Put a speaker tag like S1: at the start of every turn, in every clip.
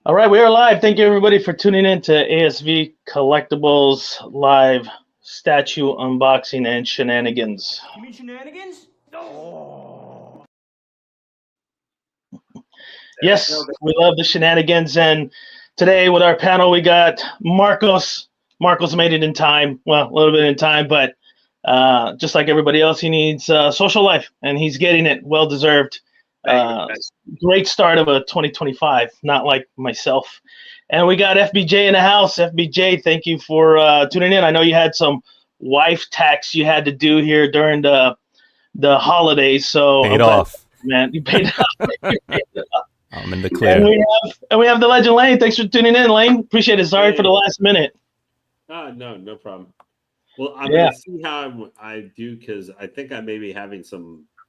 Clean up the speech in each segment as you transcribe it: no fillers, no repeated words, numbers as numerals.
S1: All right, we are live. Thank you, everybody, for tuning in to ASV Collectibles live statue unboxing and shenanigans.
S2: You mean shenanigans? Oh.
S1: Yes, we love the shenanigans. And today, with our panel, we got Marcos. Marcos made it in time. Well, a little bit in time, but just like everybody else, he needs social life, and he's getting it. Well deserved. Great start of a 2025, not like myself. And we got FBJ in the house. FBJ, thank you for tuning in. I know you had some wife tax you had to do here during the holidays, so
S3: Paid off.
S1: Man, you paid off.
S3: I'm in the clear.
S1: And we have the legend Lane. Thanks for tuning in, Lane. Appreciate it. Sorry for the last minute.
S4: No problem. Well, I'm gonna see how I do, because I think I may be having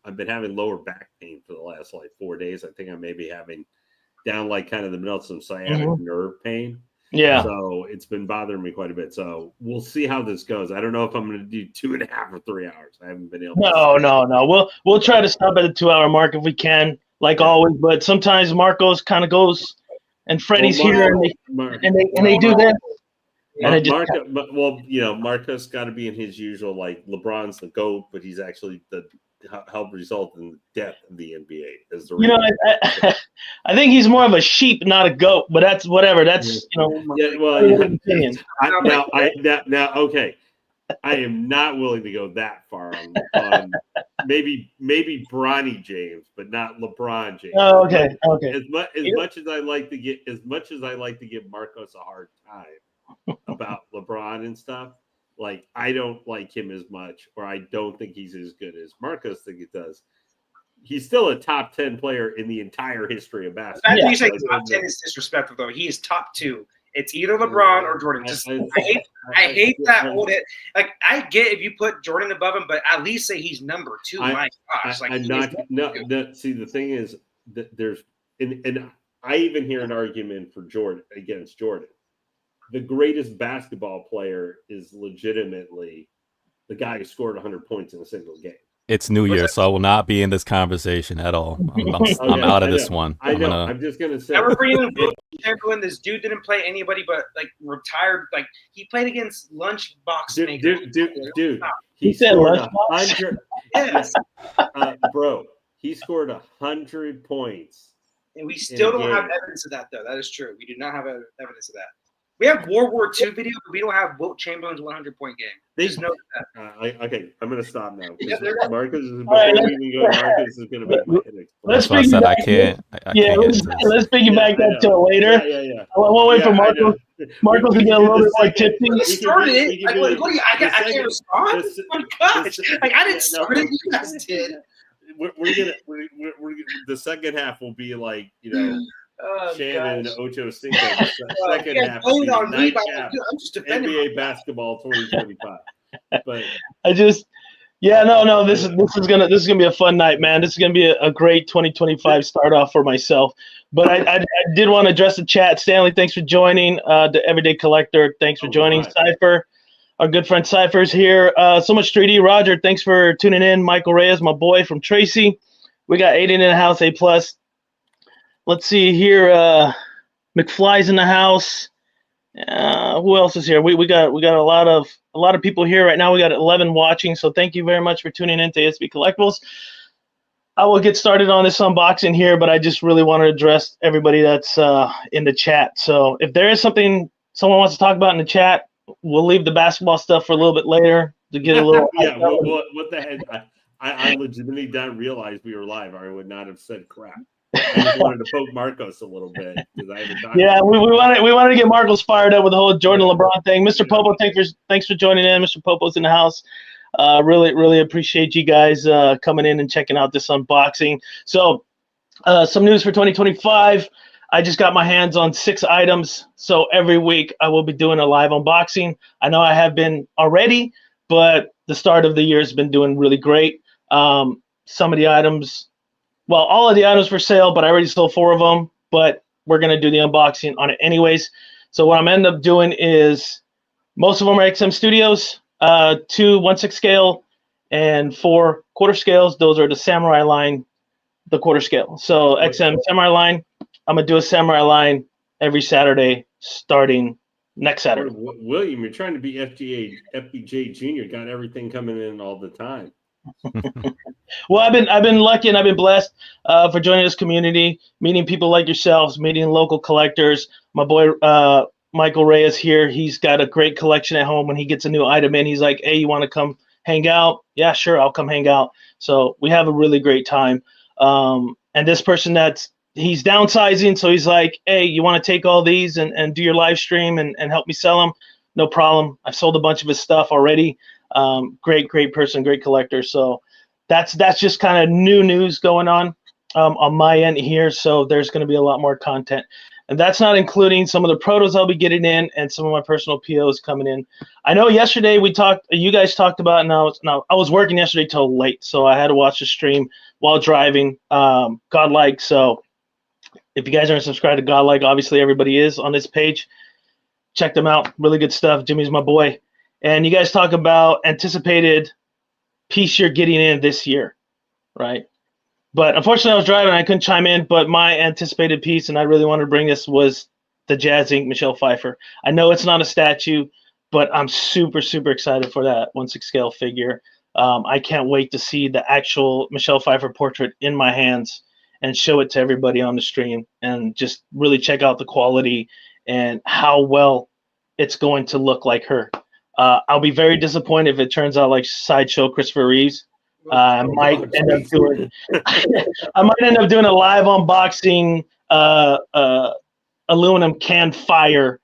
S4: I've been having lower back pain for the last like 4 days. I think I may be having down like kind of the middle of some sciatic nerve pain.
S1: Yeah.
S4: So it's been bothering me quite a bit. So we'll see how this goes. I don't know if I'm going to do 2.5 or 3 hours. I haven't been able to.
S1: No. We'll try to stop at the 2-hour mark if we can, like always. But sometimes Marcos kind of goes, and Freddie's here, and they do this.
S4: Marcos got to be in his usual, like, LeBron's the GOAT, but he's actually helped result in the death of the NBA.
S1: I think he's more of a sheep, not a goat, but that's whatever. That's
S4: opinion. Okay. I am not willing to go that far on maybe Bronny James, but not LeBron James.
S1: Oh, okay.
S4: As much as I like to give Marcos a hard time about LeBron and stuff, like, I don't like him as much, or I don't think he's as good as Marcos think it does. He's still a top 10 player in the entire history of basketball.
S2: You say top 10 is disrespectful, though. He is top 2. It's either LeBron or Jordan. I hate that old head. Like, I get if you put Jordan above him, but at least say he's number 2. My gosh,
S4: see, the thing is that and I even hear an argument for Jordan against Jordan. The greatest basketball player is legitimately the guy who scored 100 points in a single game.
S3: It's New Year, so I will not be in this conversation at all. I'm out of this one.
S4: I'm just gonna say.
S2: I remember you when this dude didn't play anybody but like retired. Like, he played against Lunchbox.
S4: Dude.
S1: He said
S4: Lunchbox. Yes, bro. He scored 100 points,
S2: and we still don't have evidence of that, though. That is true. We do not have evidence of that. We have World War II video, but we don't have Wilt Chamberlain's 100-point game. Just know that.
S4: Okay, I'm going to stop now.
S2: Yeah,
S4: Marcus is going to make my head explode.
S1: Let's piggyback that to it later.
S4: Yeah.
S1: We'll wait for Marcos. Marcos to get a little bit more tipsy.
S2: You started it. I can't respond? Oh, my gosh. Like, I didn't start it. You guys did.
S4: We're the second half will be like, Shannon and Ocho Cinco. Second half, nightcap, NBA basketball 2025. But
S1: This is gonna be a fun night, man. This is gonna be a great 2025 start off for myself. But I did want to address the chat. Stanley, thanks for joining. The Everyday Collector, thanks for joining. Right. Cypher, our good friend Cypher's here. So much 3D. Roger, thanks for tuning in. Michael Reyes, my boy from Tracy. We got Aiden in the house, A+. Let's see here. McFly's in the house. Who else is here? We got a lot of people here right now. We got 11 watching. So thank you very much for tuning in to ASV Collectibles. I will get started on this unboxing here, but I just really want to address everybody that's in the chat. So if there is something someone wants to talk about in the chat, we'll leave the basketball stuff for a little bit later to get a little.
S4: What the heck? I legitimately didn't realize we were live, or I would not have said crap. I just wanted to poke Marcos a little bit because I haven't done.
S1: Yeah, we wanted to get Marcos fired up with the whole Jordan LeBron thing. Mr. Popo, thanks for joining in. Mr. Popo's in the house. Really appreciate you guys coming in and checking out this unboxing. So, some news for 2025. I just got my hands on 6 items. So every week I will be doing a live unboxing. I know I have been already, but the start of the year has been doing really great. Some of the items. Well, all of the items for sale, but I already sold 4 of them, but we're going to do the unboxing on it anyways. So what I'm end up doing is most of them are XM Studios, 2 1/6 scale and 4 quarter scales. Those are the Samurai line, the quarter scale. So XM Samurai line, I'm going to do a Samurai line every Saturday starting next Saturday.
S4: William, you're trying to be FBJ Jr. Got everything coming in all the time.
S1: Well, I've been lucky and I've been blessed for joining this community, meeting people like yourselves, meeting local collectors. My boy Michael Reyes here. He's got a great collection at home. When he gets a new item in, he's like, "Hey, you want to come hang out?" Yeah, sure, I'll come hang out. So we have a really great time. And this person he's downsizing, so he's like, "Hey, you want to take all these and do your live stream and help me sell them?" No problem. I've sold a bunch of his stuff already. Great person, great collector. So that's just kind of new news going on my end here. So there's going to be a lot more content, and that's not including some of the protos I'll be getting in and some of my personal POs coming in. I know yesterday you guys talked about, now I was working yesterday till late, so I had to watch the stream while driving. Godlike. So if you guys aren't subscribed to Godlike, obviously everybody is on this page. Check them out. Really good stuff. Jimmy's my boy. And you guys talk about anticipated piece you're getting in this year, right? But unfortunately, I was driving. I couldn't chime in. But my anticipated piece, and I really wanted to bring this, was the Jazz Inc. Michelle Pfeiffer. I know it's not a statue, but I'm super excited for that 1/6 scale figure. I can't wait to see the actual Michelle Pfeiffer portrait in my hands and show it to everybody on the stream and just really check out the quality and how well it's going to look like her. I'll be very disappointed if it turns out like Sideshow Christopher Reeves. I might end up doing a live unboxing aluminum can fire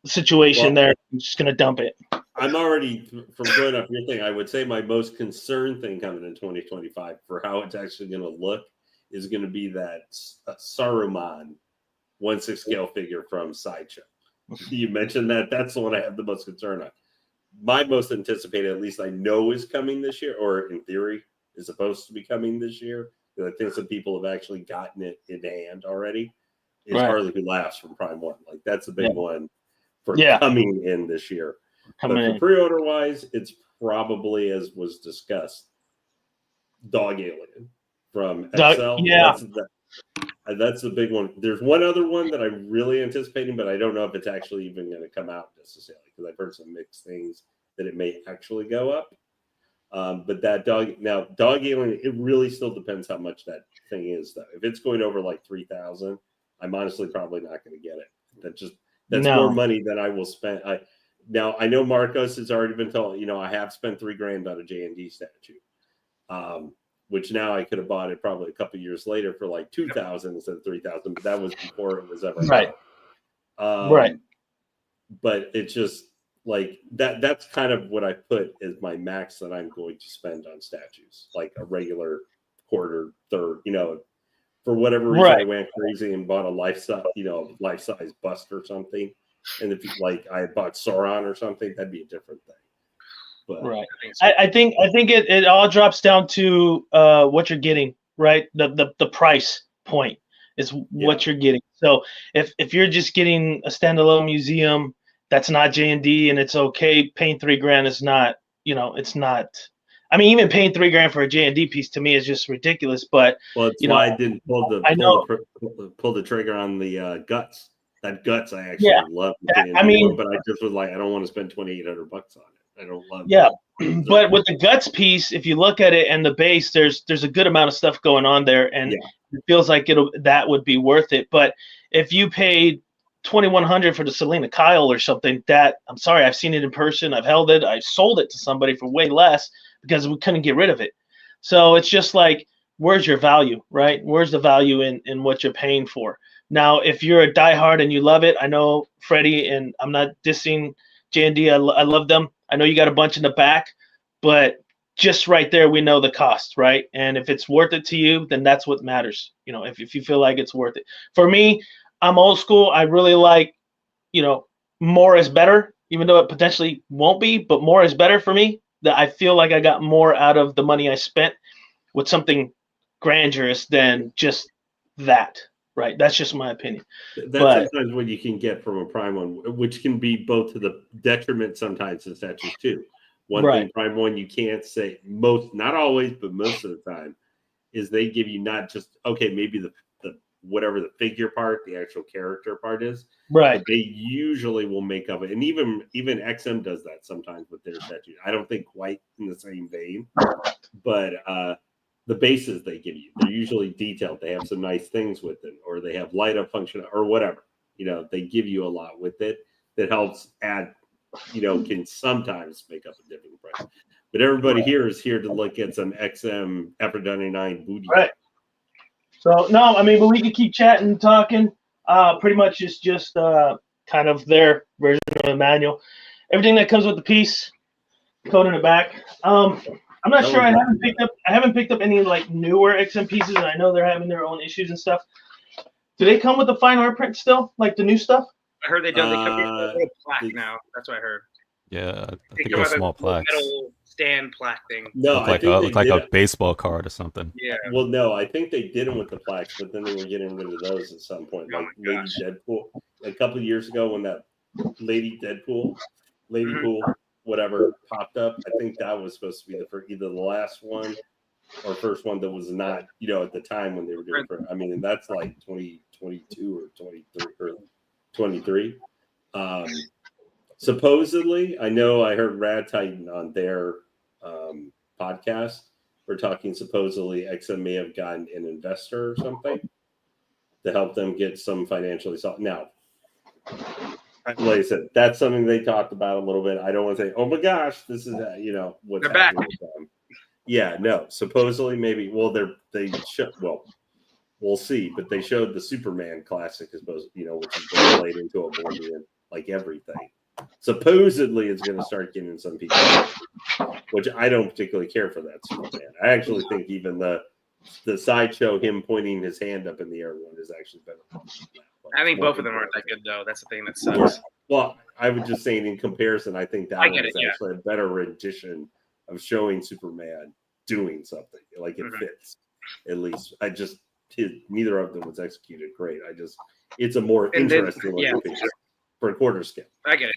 S1: situation there. I'm just gonna dump it.
S4: I'm already, from going up your thing, I would say my most concerned thing coming in 2025 for how it's actually going to look is going to be that Saruman 1/6 scale figure from Sideshow. You mentioned that. That's the one I have the most concern on. My most anticipated, at least I know, is coming this year, or in theory is supposed to be coming this year. I think some people have actually gotten it in hand already. Is Harley Who Laughs from Prime 1. Like, that's a big one for coming in this year. But for pre-order wise, it's probably, as was discussed, Dog Alien from XL.
S1: Yeah.
S4: That's the big one. There's one other one that I'm really anticipating, but I don't know if it's actually even going to come out necessarily, because I've heard some mixed things that it may actually go up. But that Dog Alien, it really still depends how much that thing is, though. If it's going over like 3,000, I'm honestly probably not going to get it. That's more money than I will spend. Now I know Marcos has already been told, I have spent $3,000 on a J&D statue. Which now I could have bought it probably a couple of years later for like 2,000 instead of 3,000, but that was before it was ever
S1: right.
S4: Right. But it's just like that. That's kind of what I put as my max that I'm going to spend on statues, like a regular quarter, third. For whatever reason, I went crazy and bought a life size bust or something. And if I bought Sauron or something, that'd be a different thing. But
S1: right. I think it all drops down to what you're getting, right? The price point is what you're getting. So if you're just getting a standalone museum that's not J&D and it's okay, paying $3,000 is not, it's not. I mean, even paying $3,000 for a J&D piece to me is just ridiculous. But
S4: it's why I didn't pull the trigger on the guts. That guts I actually love. I mean, but I just was like, I don't want to spend $2,800 on it. I don't love it.
S1: But with the guts piece, if you look at it and the base, there's a good amount of stuff going on there, and it feels like that would be worth it. But if you paid $2,100 for the Selena Kyle or something, I'm sorry, I've seen it in person, I've held it, I've sold it to somebody for way less because we couldn't get rid of it. So it's just like, where's your value, right? Where's the value in what you're paying for? Now, if you're a diehard and you love it, I know Freddie, and I'm not dissing J&D, I love them. I know you got a bunch in the back, but just right there, we know the cost, right? And if it's worth it to you, then that's what matters. If you feel like it's worth it. For me, I'm old school. I really like, more is better, even though it potentially won't be, but more is better for me. That I feel like I got more out of the money I spent with something grandiose than just that. Right, that's just my opinion.
S4: That's sometimes what you can get from a Prime 1, which can be both to the detriment sometimes to statues too. One thing Prime 1 you can't say, not always, but most of the time, is they give you not just maybe the whatever the figure part, the actual character part is.
S1: Right.
S4: But they usually will make up it, and even XM does that sometimes with their statues. I don't think quite in the same vein, but the bases they give you, they're usually detailed. They have some nice things with it, or they have light up function or whatever. They give you a lot with it that helps add, can sometimes make up a different price. But everybody here is here to look at some XM Aphrodite IX booty.
S1: Right. So, no, I mean, but we can keep chatting and talking. Pretty much it's just kind of their version of the manual. Everything that comes with the piece, code in the back. I'm not sure. I haven't picked up any like newer XM pieces, and I know they're having their own issues and stuff. Do they come with the fine art print still, like the new stuff?
S2: I heard they don't. They come with a little plaque now. That's what I heard.
S3: Yeah, I think it's small plaques.
S2: Metal stand plaque thing.
S4: No,
S3: look like a baseball card or something.
S2: Yeah.
S4: Well, no, I think they did them with the plaques, but then they were getting rid of those at some point. Like Lady Deadpool, a couple of years ago when that Lady Pool, whatever popped up. I think that was supposed to be either the last one or first one that was not, at the time when they were doing it. I mean, and that's like 2022 or 23 or 23. Supposedly, I know I heard Rad Titan on their podcast. We're talking supposedly XM may have gotten an investor or something to help them get some financially solid. Now, like I said, that's something they talked about a little bit. I don't want to say, oh my gosh, this is what's
S2: they're back.
S4: With them. Yeah, no. Supposedly, maybe. Well, we'll see. But they showed the Superman classic, which has been played into Oblivion, like everything. Supposedly, it's going to start getting some people, which I don't particularly care for that Superman. I actually think even the sideshow, him pointing his hand up in the air one, is actually better.
S2: I think both of them aren't that good, though. That's the thing that sucks.
S4: Well, I was just saying in comparison, I think that one is actually a better rendition of showing Superman doing something. Like it fits, at least. Neither of them was executed great. It's a more interesting looking piece for a quarter scale.
S2: I get it.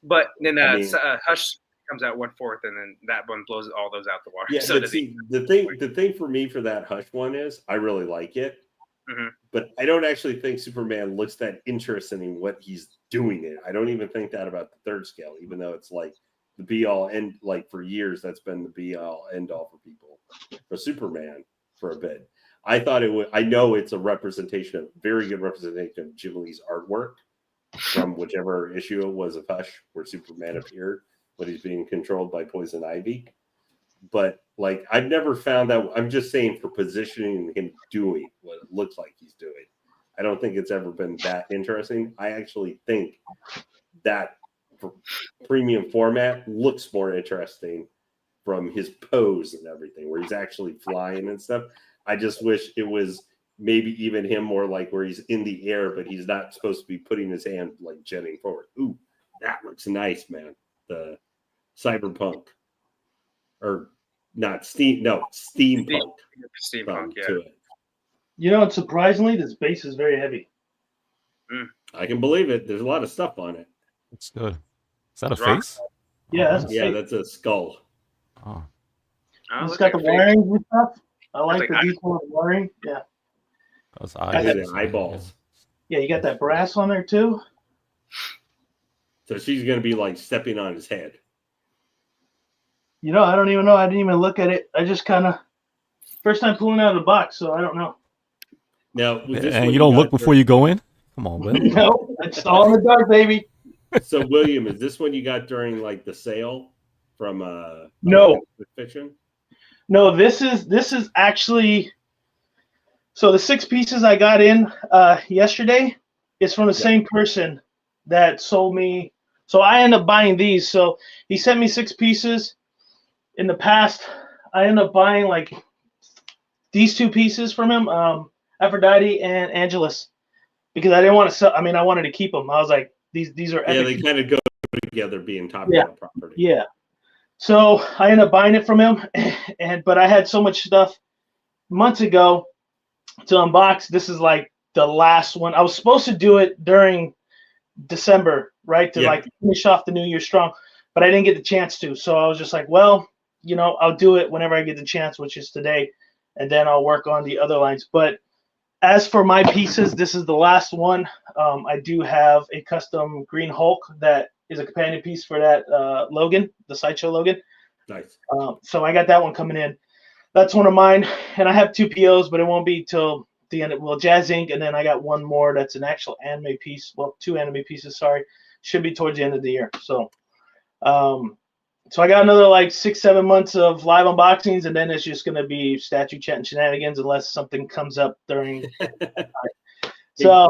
S2: But then Hush comes out 1/4, and then that one blows all those out the water.
S4: Yeah,
S2: so
S4: but see, the thing for me for that Hush one is I really like it.
S2: Mm-hmm.
S4: But I don't actually think Superman looks that interesting in what he's doing it. I don't even think that about the third scale, even though it's like the be all end, like for years, that's been the be all end all for people for Superman for a bit. I thought it would, I know it's a very good representation of Jim Lee's artwork from whichever issue it was of Hush where Superman appeared, but he's being controlled by Poison Ivy. But like, I've never found that. I'm just saying for positioning him doing what it looks like he's doing. I don't think it's ever been that interesting. I actually think that premium format looks more interesting from his pose and everything, where he's actually flying and stuff. I just wish it was maybe even him more like where he's in the air, but he's not supposed to be putting his hand like jetting forward. Ooh, that looks nice, man. The cyberpunk. Or not steampunk.
S2: Steampunk, yeah.
S4: To it.
S1: Surprisingly, this base is very heavy.
S4: I can believe it. There's a lot of stuff on it.
S3: That's good. Is that a face?
S1: Yeah,
S4: that's a skull.
S3: Oh.
S1: It's got the wiring and stuff. I like the detail of the wiring. Yeah.
S3: Those
S4: eyeballs.
S1: Yeah, you got that brass on there too.
S4: So she's going to be like stepping on his head.
S1: I don't even know. I didn't even look at it. I just kind of first time pulling out of the box, so I don't know.
S4: Now,
S3: and you don't look before you go in? Come on, Will.
S1: No, it's all in the dark, baby.
S4: So, William, is this one you got during like the sale from
S1: No
S4: Fiction?
S1: No, this is actually. So the 6 pieces I got in yesterday is from the same person that sold me. So I ended up buying these. So he sent me 6 pieces. In the past, I ended up buying like these 2 pieces from him, Aphrodite and Angelus, because I didn't want to sell. I mean, I wanted to keep them. I was like, these are epic.
S4: Yeah, they kind of go together, being top property.
S1: Yeah. So I ended up buying it from him, but I had so much stuff months ago to unbox. This is like the last one. I was supposed to do it during December, right, to like finish off the new year strong, but I didn't get the chance to. So I was just like, well, I'll do it whenever I get the chance, which is today, and then I'll work on the other lines. But as for my pieces, this is the last one. I do have a custom Green Hulk that is a companion piece for that Logan, the Sideshow Logan.
S4: Nice.
S1: So I got that one coming in. That's one of mine, and I have 2 POs, but it won't be till the end. Jazz Inc. And then I got one more that's an actual anime piece. Well, 2 anime pieces. Sorry, should be towards the end of the year. So, so I got another like 6-7 months of live unboxings, and then it's just gonna be statue chat and shenanigans unless something comes up during. So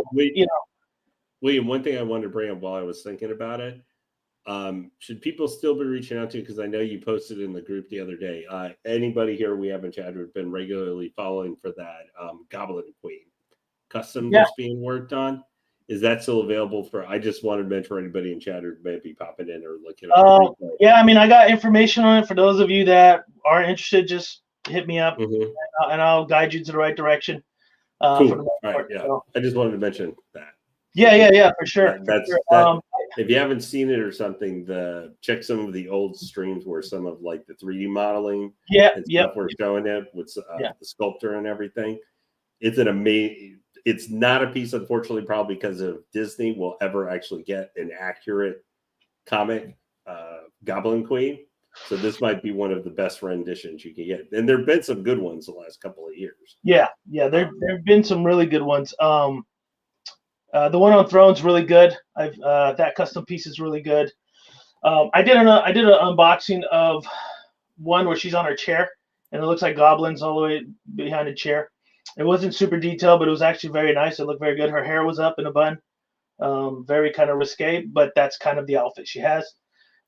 S4: William, one thing I wanted to bring up while I was thinking about it. Should people still be reaching out to you? Because I know you posted in the group the other day. Anybody here we haven't chatted with been regularly following for that Goblin Queen custom that's being worked on. Is that still available for? I just wanted to mention anybody in chat who may be popping in or looking at
S1: yeah, I mean, I got information on it. For those of you that are interested, just hit me up and I'll guide you to the right direction.
S4: Cool. Right, yeah. So, I just wanted to mention that.
S1: Yeah, for sure.
S4: If you haven't seen it or something, check some of the old streams where some of like the 3D modeling and stuff we're showing it with the sculptor and everything. It's an amazing. It's not a piece, unfortunately, probably because of Disney will ever actually get an accurate comic Goblin Queen. So this might be one of the best renditions you can get. And there have been some good ones the last couple of years.
S1: Yeah, there have been some really good ones. The one on Throne's really good. That custom piece is really good. I did an unboxing of one where she's on her chair and it looks like goblins all the way behind the chair. It wasn't super detailed, but it was actually very nice. It looked very good. Her hair was up in a bun, very kind of risque, but that's kind of the outfit she has.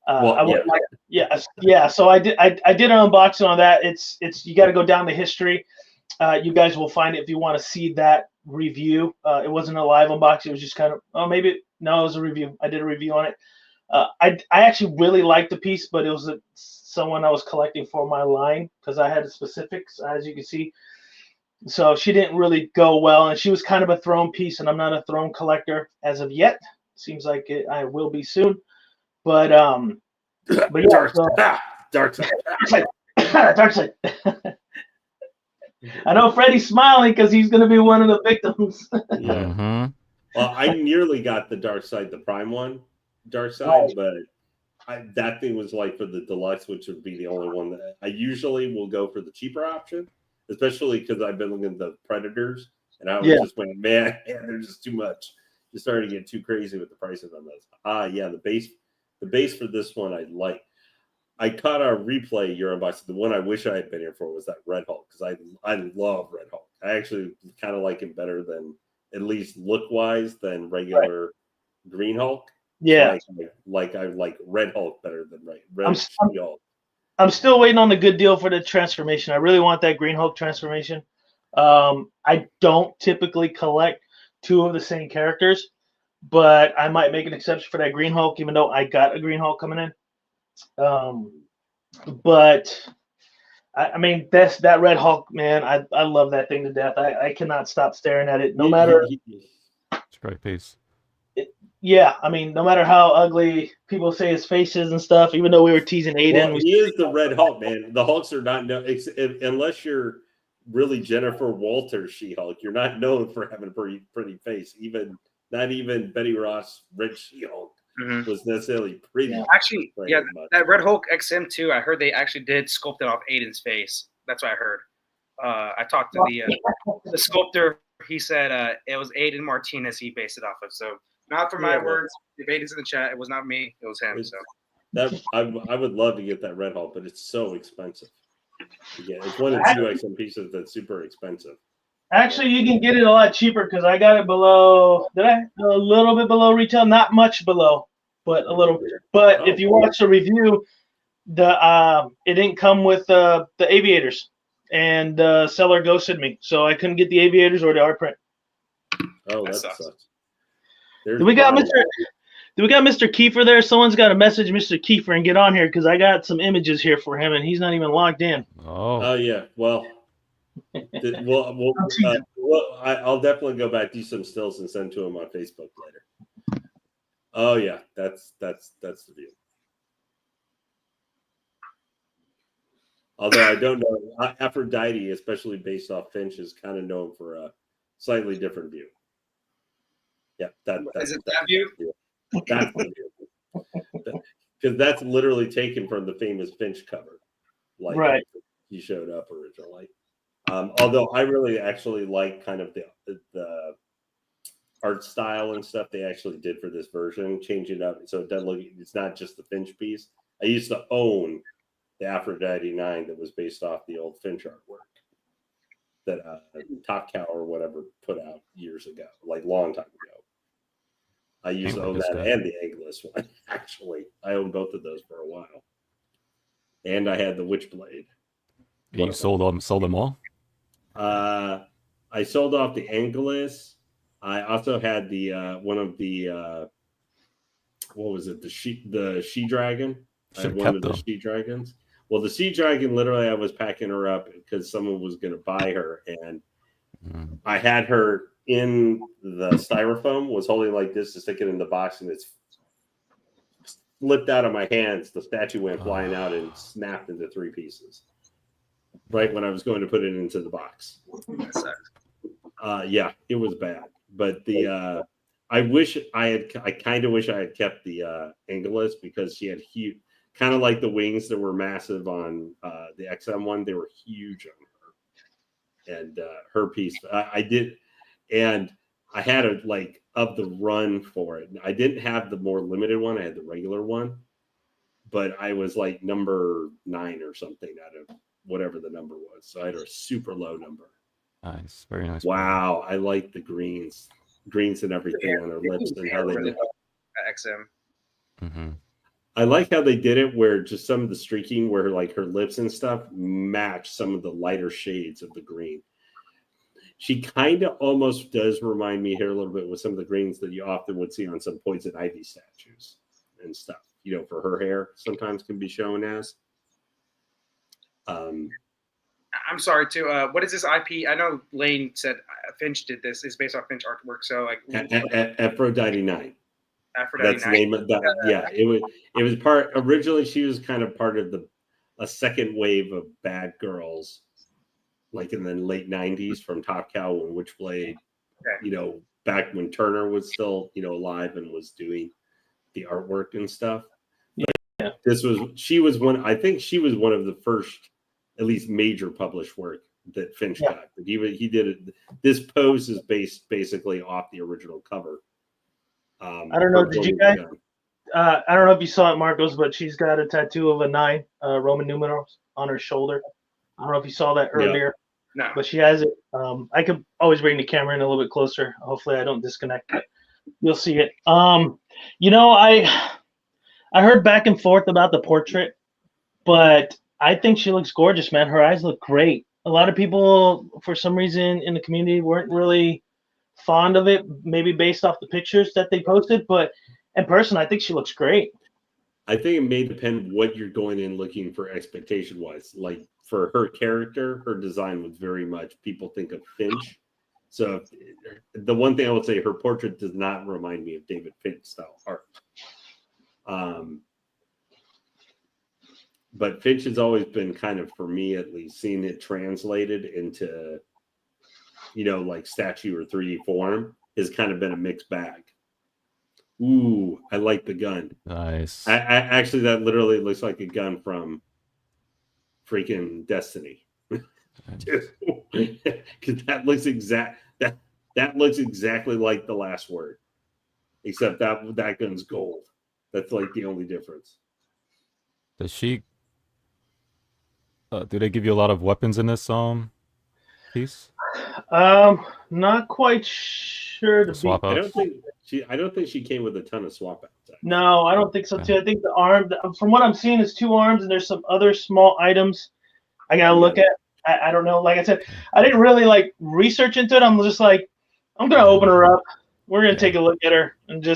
S1: So I did an unboxing on that. It's you got to go down the history. You guys will find it if you want to see that review. It wasn't a live unboxing. It was just kind of, it was a review. I did a review on it. I actually really liked the piece, but it was someone I was collecting for my line because I had the specifics, as you can see. So she didn't really go well, and she was kind of a Throne piece, and I'm not a Throne collector as of yet. Seems like I will be soon. But yeah,
S4: dark side.
S1: Dark side. I know Freddie's smiling because he's going to be one of the victims.
S4: Yeah. Well, I nearly got the Dark Side, the Prime one, Dark Side, but that thing was like for the deluxe, which would be the only one that I usually will go for the cheaper option, especially because I've been looking at the Predators, and I was just went, man, they're just too much. You're starting to get too crazy with the prices on those. The base for this one I like. I caught our replay your unboxing. The one I wish I had been here for was that Red Hulk because I love Red Hulk. I actually kind of like him better than, at least look wise, than regular Green Hulk.
S1: Yeah,
S4: so I like Red Hulk better than Red Hulk.
S1: I'm still waiting on the good deal for the transformation. I really want that Green Hulk transformation. I don't typically collect 2 of the same characters, but I might make an exception for that Green Hulk, even though I got a Green Hulk coming in. But I mean, that Red Hulk, man, I love that thing to death. I cannot stop staring at it. No matter.
S3: It's a great piece.
S1: I mean, no matter how ugly people say his face is and stuff, even though we were teasing Aiden.
S4: Well, he is the Red Hulk, man. The Hulks are not known, unless you're really Jennifer Walters She-Hulk. You're not known for having a pretty face. Not even Betty Ross Red She-Hulk was necessarily pretty.
S2: Actually, that Red Hulk XM too. I heard they actually did sculpt it off Aiden's face. That's what I heard. I talked to the sculptor. He said it was Aiden Martinez he based it off of. So not for my words. If Aiden's in the chat, it was not me. It was him.
S4: I would love to get that Red Hulk, but it's so expensive. It's one of the 2 XM pieces that's super expensive.
S1: Actually, you can get it a lot cheaper because I got it below. A little bit below retail, not much below, but a little. But if you watch the review, it didn't come with the aviators, and the seller ghosted me, so I couldn't get the aviators or the art print.
S4: Oh, that sucks.
S1: Do we got Mr. Kiefer there? Someone's got to message Mr. Kiefer and get on here because I got some images here for him, and he's not even logged in.
S4: Oh yeah, well. I'll definitely go back, do some stills, and send to him on Facebook later. Oh yeah, that's the view. Although I don't know, Aphrodite, especially based off Finch, is kind of known for slightly different view. Yeah,
S2: is it that view?
S4: That's the view. Because that's literally taken from the famous Finch cover, like
S1: Right.
S4: he showed up originally. Although I really actually like kind of the art style and stuff they actually did for this version, change it up so it doesn't look. It's not just the Finch piece. I used to own the Aphrodite IX that was based off the old Finch artwork that Top Cow or whatever put out years ago, like long time ago. I used to own that and the Angelus one. Actually, I owned both of those for a while, and I had the Witchblade.
S3: You sold them all?
S4: I sold off the Angelus. I also had the one of the what was it? The she dragon. I had one of the she dragons. Well, the sea dragon, literally, I was packing her up because someone was going to buy her, and I had her in the styrofoam, was holding like this to stick it in the box, and it's slipped out of my hands. The statue went flying out and snapped into 3 pieces right when I was going to put it into the box. Yeah, it was bad. But the I kind of wish I had kept the Angelus because she had huge, kind of like the wings that were massive on the XM one. They were huge on her, and her piece. I did, and I had a like of the run for it. I didn't have the more limited one. I had the regular one, but I was like number 9 or something out of whatever the number was. So I had a super low number.
S3: Nice, very nice.
S4: Wow, I like the greens and everything on her lips and how they look.
S2: XM.
S3: Mm-hmm.
S4: I like how they did it where just some of the streaking where like her lips and stuff match some of the lighter shades of the green. She kind of almost does remind me here a little bit with some of the greens that you often would see on some poison ivy statues and stuff, you know, for her hair sometimes can be shown as.
S2: I'm sorry too. What is this IP? I know Lane said Finch did this. It's based off Finch artwork. So like
S4: Aphrodite IX.
S2: Aphrodite
S4: That's the name of that. Yeah, it was part originally. She was kind of part of a second wave of bad girls, like in the late '90s from Top Cow and Witchblade. Okay. You know, back when Turner was still alive and was doing the artwork and stuff.
S1: Yeah,
S4: she was one. I think she was one of the first, at least major published work that Finch got. He did it. This pose is based basically off the original cover.
S1: I don't know. Did you guys? I don't know if you saw it, Marcos, but she's got a tattoo of a 9 Roman numerals on her shoulder. I don't know if you saw that earlier.
S2: No.
S1: But she has it. I could always bring the camera in a little bit closer. Hopefully, I don't disconnect. But you'll see it. I heard back and forth about the portrait, but I think she looks gorgeous, man. Her eyes look great. A lot of people, for some reason, in the community weren't really fond of it, maybe based off the pictures that they posted, but in person, I think she looks great.
S4: I think it may depend what you're going in looking for expectation-wise. Like for her character, her design was very much, people think of Finch. So the one thing I would say, her portrait does not remind me of David Finch style art. But Finch has always been kind of, for me at least, seeing it translated into, like statue or 3D form has kind of been a mixed bag. Ooh, I like the gun.
S3: Nice.
S4: I actually, that literally looks like a gun from freaking Destiny. Because that looks that looks exactly like the last word, except that gun's gold. That's like the only difference.
S3: Does she? Do they give you a lot of weapons in this piece?
S1: Not quite sure.
S3: Swap outs.
S4: I don't think she came with a ton of swap outs. Actually.
S1: No, I don't think so too. I think the arm, from what I'm seeing, is 2 arms, and there's some other small items I gotta look at. I don't know. Like I said, I didn't really research into it. I'm just like, I'm gonna open her up. We're gonna take a look at her, and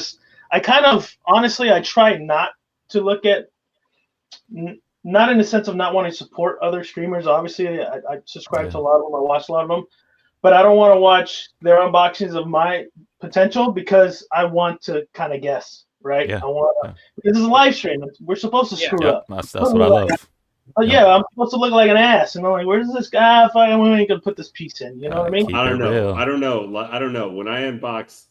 S1: I kind of honestly, I try not to look at. Not in the sense of not wanting to support other streamers. Obviously, I subscribe to a lot of them. I watch a lot of them. But I don't want to watch their unboxings of my potential because I want to kind of guess, right?
S3: Yeah.
S1: I want to, because it's a live stream. We're supposed to screw up.
S3: That's what I love.
S1: oh yeah, I'm supposed to look like an ass, and I'm like, where's this guy? Fucking, we ain't gonna put this piece in. You know what I mean?
S3: Keep
S4: I
S3: it
S4: don't know.
S3: real.
S4: I don't know. When I unboxed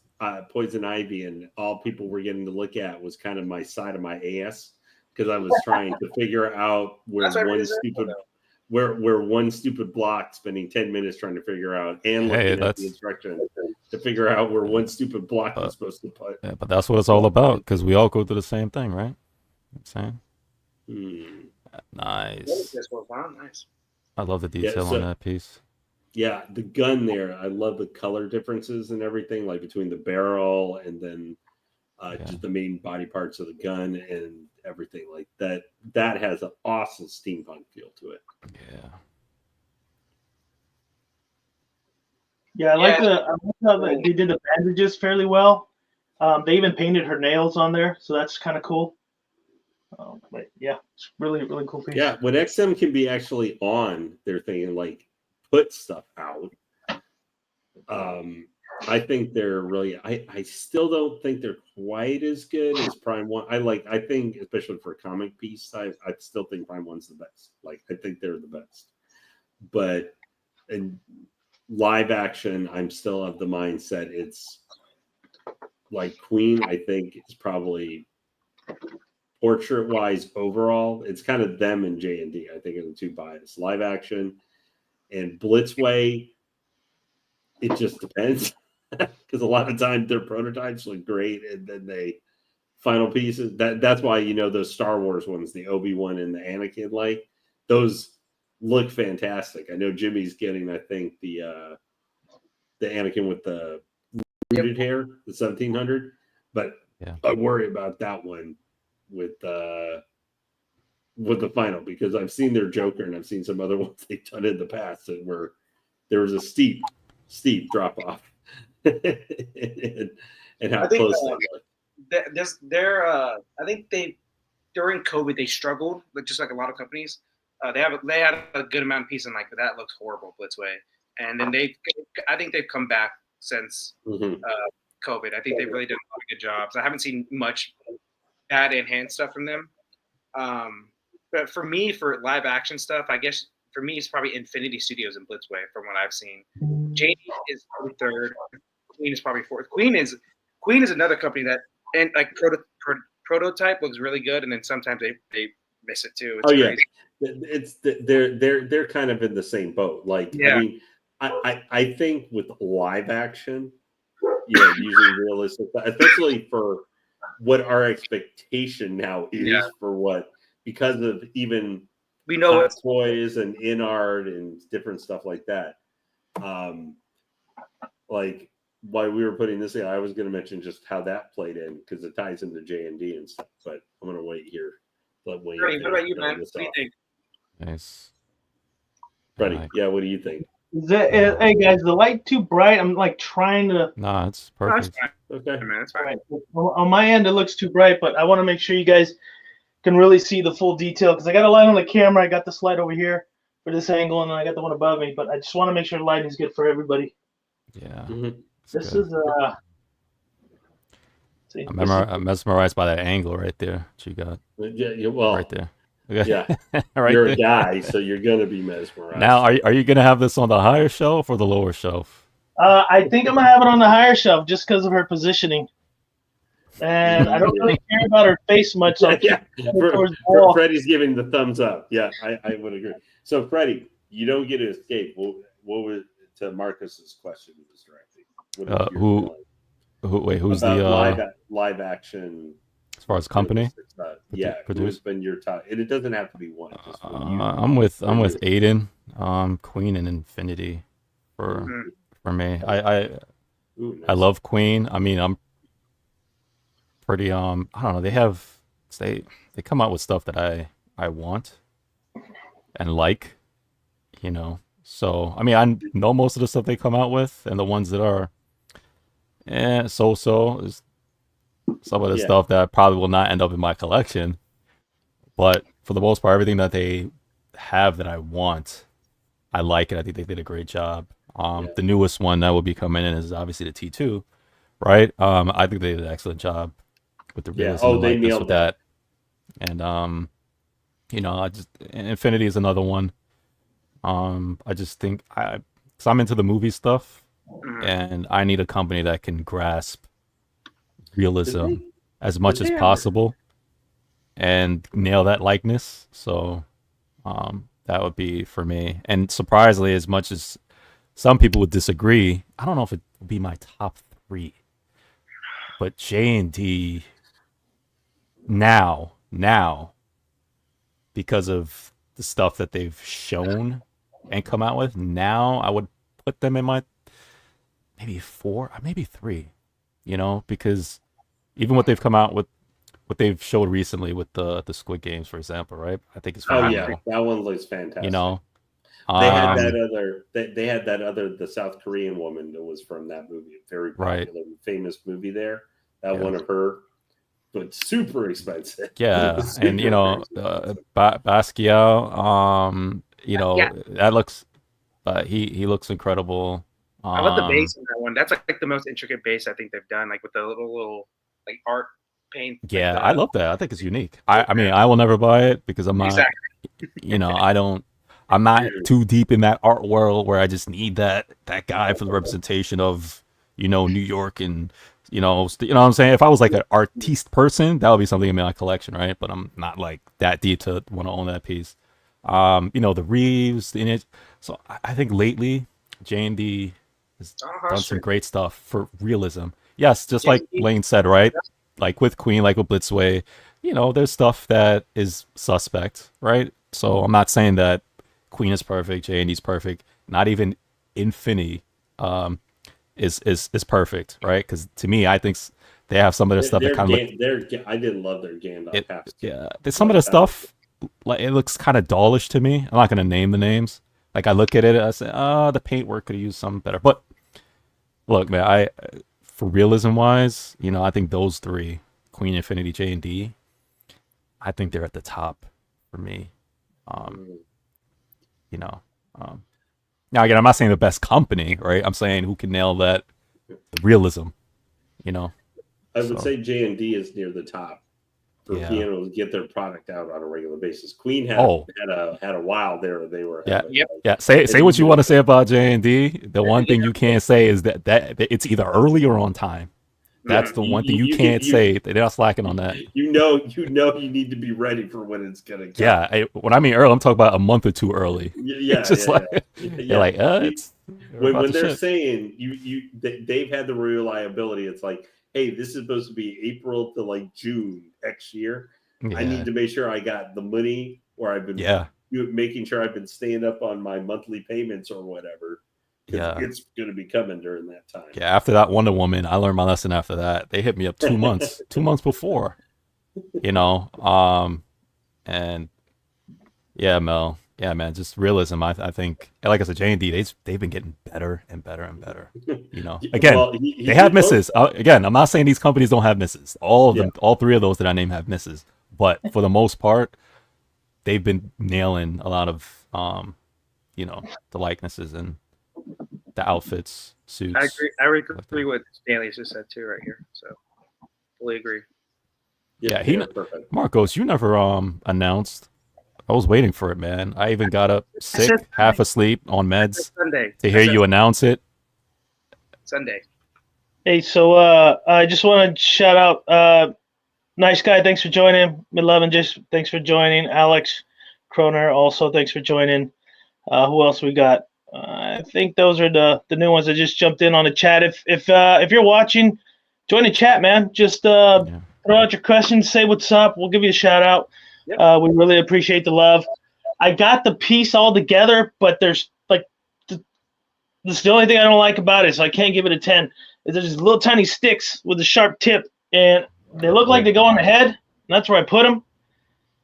S4: Poison Ivy, and all people were getting to look at was kind of my side of my ass, because I was trying to figure out where one stupid block, spending 10 minutes trying to figure out, and looking at the instructions to figure out where one stupid block was supposed to put.
S3: Yeah, but that's what it's all about, because we all go through the same thing, right? You know what I'm saying? Nice.
S2: Nice.
S3: I love the detail on that piece.
S4: Yeah, the gun there, I love the color differences and everything, like between the barrel and then just the main body parts of the gun and everything like that. That has an awesome steampunk feel to it.
S1: Yeah, I like how they did the bandages fairly well. They even painted her nails on there, so that's kind of cool. But yeah, it's really cool piece.
S4: Yeah, when XM can be actually on their thing and like put stuff out, I think they're really. I still don't think they're quite as good as Prime One. I think especially for a comic piece, I still think Prime One's the best. Like, I think they're the best. But in live action, I'm still of the mindset it's like Queen. I think is probably portrait wise overall. It's kind of them and J&D. I think are the two biased. Live action and Blitzway. It just depends. Because a lot of times their prototypes look great, and then they final pieces. That's why those Star Wars ones, the Obi-Wan and the Anakin, like those look fantastic. I know Jimmy's getting, I think, the Anakin with the rooted hair, the 1700. But I worry about that one with the final, because I've seen their Joker and I've seen some other ones they've done in the past that were there was a steep drop off. and how close they were.
S2: I think during COVID they struggled, but just like a lot of companies, they had a good amount of pieces, and but that looks horrible, Blitzway. And then I think they've come back since COVID. I think they've really done a lot of good jobs. I haven't seen much bad enhanced stuff from them. But for me, for live action stuff, I guess for me it's probably Infinity Studios and Blitzway from what I've seen. JD is probably third. Queen is probably fourth. Queen is another company that, and like prototype looks really good, and then sometimes they miss it too.
S4: It's they're kind of in the same boat. Like, I mean, I think with live action, using realistic, especially for what our expectation now is for what, because of even we know toys and in art and different stuff like that. Like, while we were putting this in, I was going to mention just how that played in, because it ties into J&D and stuff. But I'm going to wait here. What
S2: about you, man? What do you think?
S3: Nice.
S4: Freddie, what do you think?
S1: Hey guys, the light too bright? I'm like trying to.
S3: Nah, it's perfect.
S4: Okay,
S2: man, it's fine.
S1: Right. On my end, it looks too bright, but I want to make sure you guys can really see the full detail, because I got a light on the camera. I got this light over here for this angle, and then I got the one above me. But I just want to make sure the lighting is good for everybody.
S3: Yeah.
S1: This is
S3: I'm mesmerized by that angle right there. What you got?
S4: Well,
S3: right there. Okay.
S4: Yeah,
S3: right
S4: you're
S3: there.
S4: a guy, so you're gonna be mesmerized.
S3: Now, are you gonna have this on the higher shelf or the lower shelf?
S1: I think I'm gonna have it on the higher shelf just because of her positioning, and I don't really care about her face much. So
S4: Freddie's giving the thumbs up. Yeah, I would agree. So, Freddie, you don't get to escape. What was to Marcus's question? He was directing. Who's the live action?
S3: As far as company,
S4: who's been your top? And it doesn't have to be one.
S3: I'm with Aiden, Queen, and Infinity for me. I love Queen. I mean, I'm pretty I don't know. They come out with stuff that I want and like, So I mean, I know most of the stuff they come out with, and the ones that are so is some of the stuff that probably will not end up in my collection. But for the most part, everything that they have that I want, I like it. I think they did a great job. The newest one that will be coming in is obviously the T2, right? I think they did an excellent job with the realism and likeness with that. And You know, Infinity is another one. I just think because I'm into the movie stuff, and I need a company that can grasp realism as much as possible and nail that likeness. So that would be for me. And surprisingly, as much as some people would disagree, I don't know if it would be my top 3. But J&D now, because of the stuff that they've shown and come out with, now I would put them in my maybe 4 or maybe 3, you know, because even what they've come out with, what they've showed recently with the Squid Games, for example, right? I think it's phenomenal.
S4: That one looks fantastic.
S3: You know,
S4: they had that other the South Korean woman that was from that movie, very popular, famous movie there. That one of her, but super expensive.
S3: Yeah, and you know, Basquiat, you know, that looks, he looks incredible.
S2: I love the base in that one. That's like the most intricate base I think they've done, like with the little like art paint.
S3: Yeah, I love that. I think it's unique. I mean, I will never buy it because I'm not, you know, I'm not too deep in that art world where I just need that guy for the representation of, you know, New York and, you know what I'm saying? If I was like an artiste person, that would be something in my collection, right? But I'm not like that deep to want to own that piece. You know, the Reeves, the image. So I think lately, J&D has done some great stuff for realism. Yes, just like Lane said, right? Like with Queen, like with Blitzway, you know, there's stuff that is suspect, right? So I'm not saying that Queen is perfect, J&D's perfect. Not even Infinity is perfect, right? Because to me, I think they have some of their stuff that kind of
S4: I didn't love their Gandalf.
S3: There's some of the stuff, like it looks kind of dullish to me. I'm not gonna name the names. Like I look at it, I say, the paint work could have used something better. But look, man, for realism wise, you know, I think those 3, Queen, Infinity, J&D, I think they're at the top for me. You know, now again, I'm not saying the best company, right? I'm saying who can nail that realism, you know.
S4: I would say J&D is near the top for being able to get their product out on a regular basis. Queen had a while there. They were
S3: Say what you want to say about J&D. The one thing you can't say is that it's either early or on time. That's the one thing you can't say. They're not slacking on that.
S4: You know, you need to be ready for when it's gonna come.
S3: Yeah, when I mean early, I'm talking about a month or 2 early.
S4: Yeah,
S3: just you're like, it's
S4: when they're saying they've had the reliability. It's like, hey, this is supposed to be April to like June next year. Yeah. I need to make sure I got the money, or I've been making sure I've been staying up on my monthly payments or whatever. It's going to be coming during that time.
S3: Yeah, after that Wonder Woman, I learned my lesson after that. They hit me up 2 months, 2 months before, you know. And yeah, Mel. Yeah, man, just realism. I think, like I said, J&D, they've been getting better and better and better. You know, again, they have misses. Again, I'm not saying these companies don't have misses. All of them, all 3 of those that I name have misses. But for the most part, they've been nailing a lot of, you know, the likenesses and the outfits, suits.
S2: I agree with Stanley just said too right here. So fully agree.
S3: Yeah, Marcos, you never announced. I was waiting for it, man. I even got up sick, half asleep on meds to hear you announce it.
S2: Sunday.
S1: Hey, so I just want to shout out Nice Guy, thanks for joining. Mid-11, just thanks for joining. Alex Kroner, also thanks for joining. Who else we got? I think those are the new ones that just jumped in on the chat. If you're watching, join the chat, man. Just throw out your questions, say what's up. We'll give you a shout out. Yep. We really appreciate the love. I got the piece all together, but there's like this is the only thing I don't like about it, so I can't give it a 10. There's these little tiny sticks with a sharp tip, and they look like they go on the head, and that's where I put them.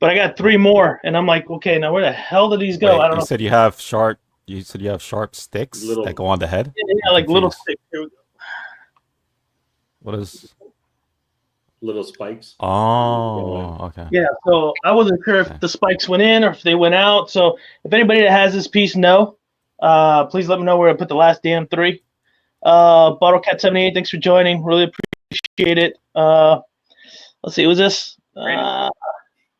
S1: But I got 3 more, and I'm like, okay, now where the hell did these go?
S3: Wait,
S1: I don't know.
S3: You said you have sharp sticks that go on the head?
S1: Yeah, like little sticks.
S3: What is?
S4: Little spikes.
S3: Oh, okay.
S1: Yeah, so I wasn't sure if the spikes went in or if they went out. So if anybody that has this piece please let me know where I put the last damn 3. BottleCat78, thanks for joining. Really appreciate it. Let's see, was this? Randy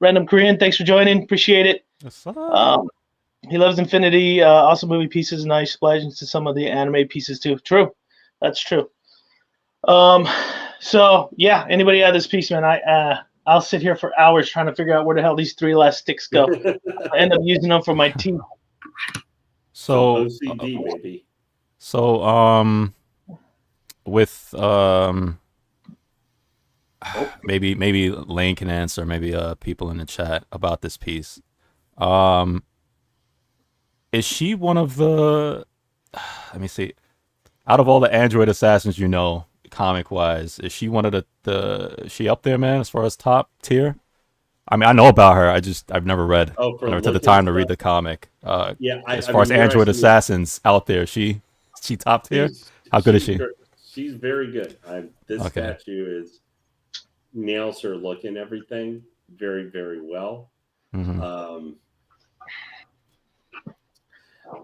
S1: Random Korean, thanks for joining. Appreciate it. He loves Infinity. Awesome movie pieces. Nice splash into some of the anime pieces too. True. That's true. So yeah, anybody have this piece, man? I'll sit here for hours trying to figure out where the hell these 3 last sticks go. I end up using them for my teeth.
S3: So
S4: OCD, baby.
S3: So with maybe Lane can answer, maybe people in the chat about this piece. Is she one of the? Let me see. Out of all the android assassins, comic wise, is she one of is she up there, man, as far as top tier? I mean, I know about her. I've never read. Never took the time to read the comic. As far as android assassins out there, she top tier. How good is she?
S4: She's very good. This statue nails her look and everything very, very well.
S3: Mm-hmm.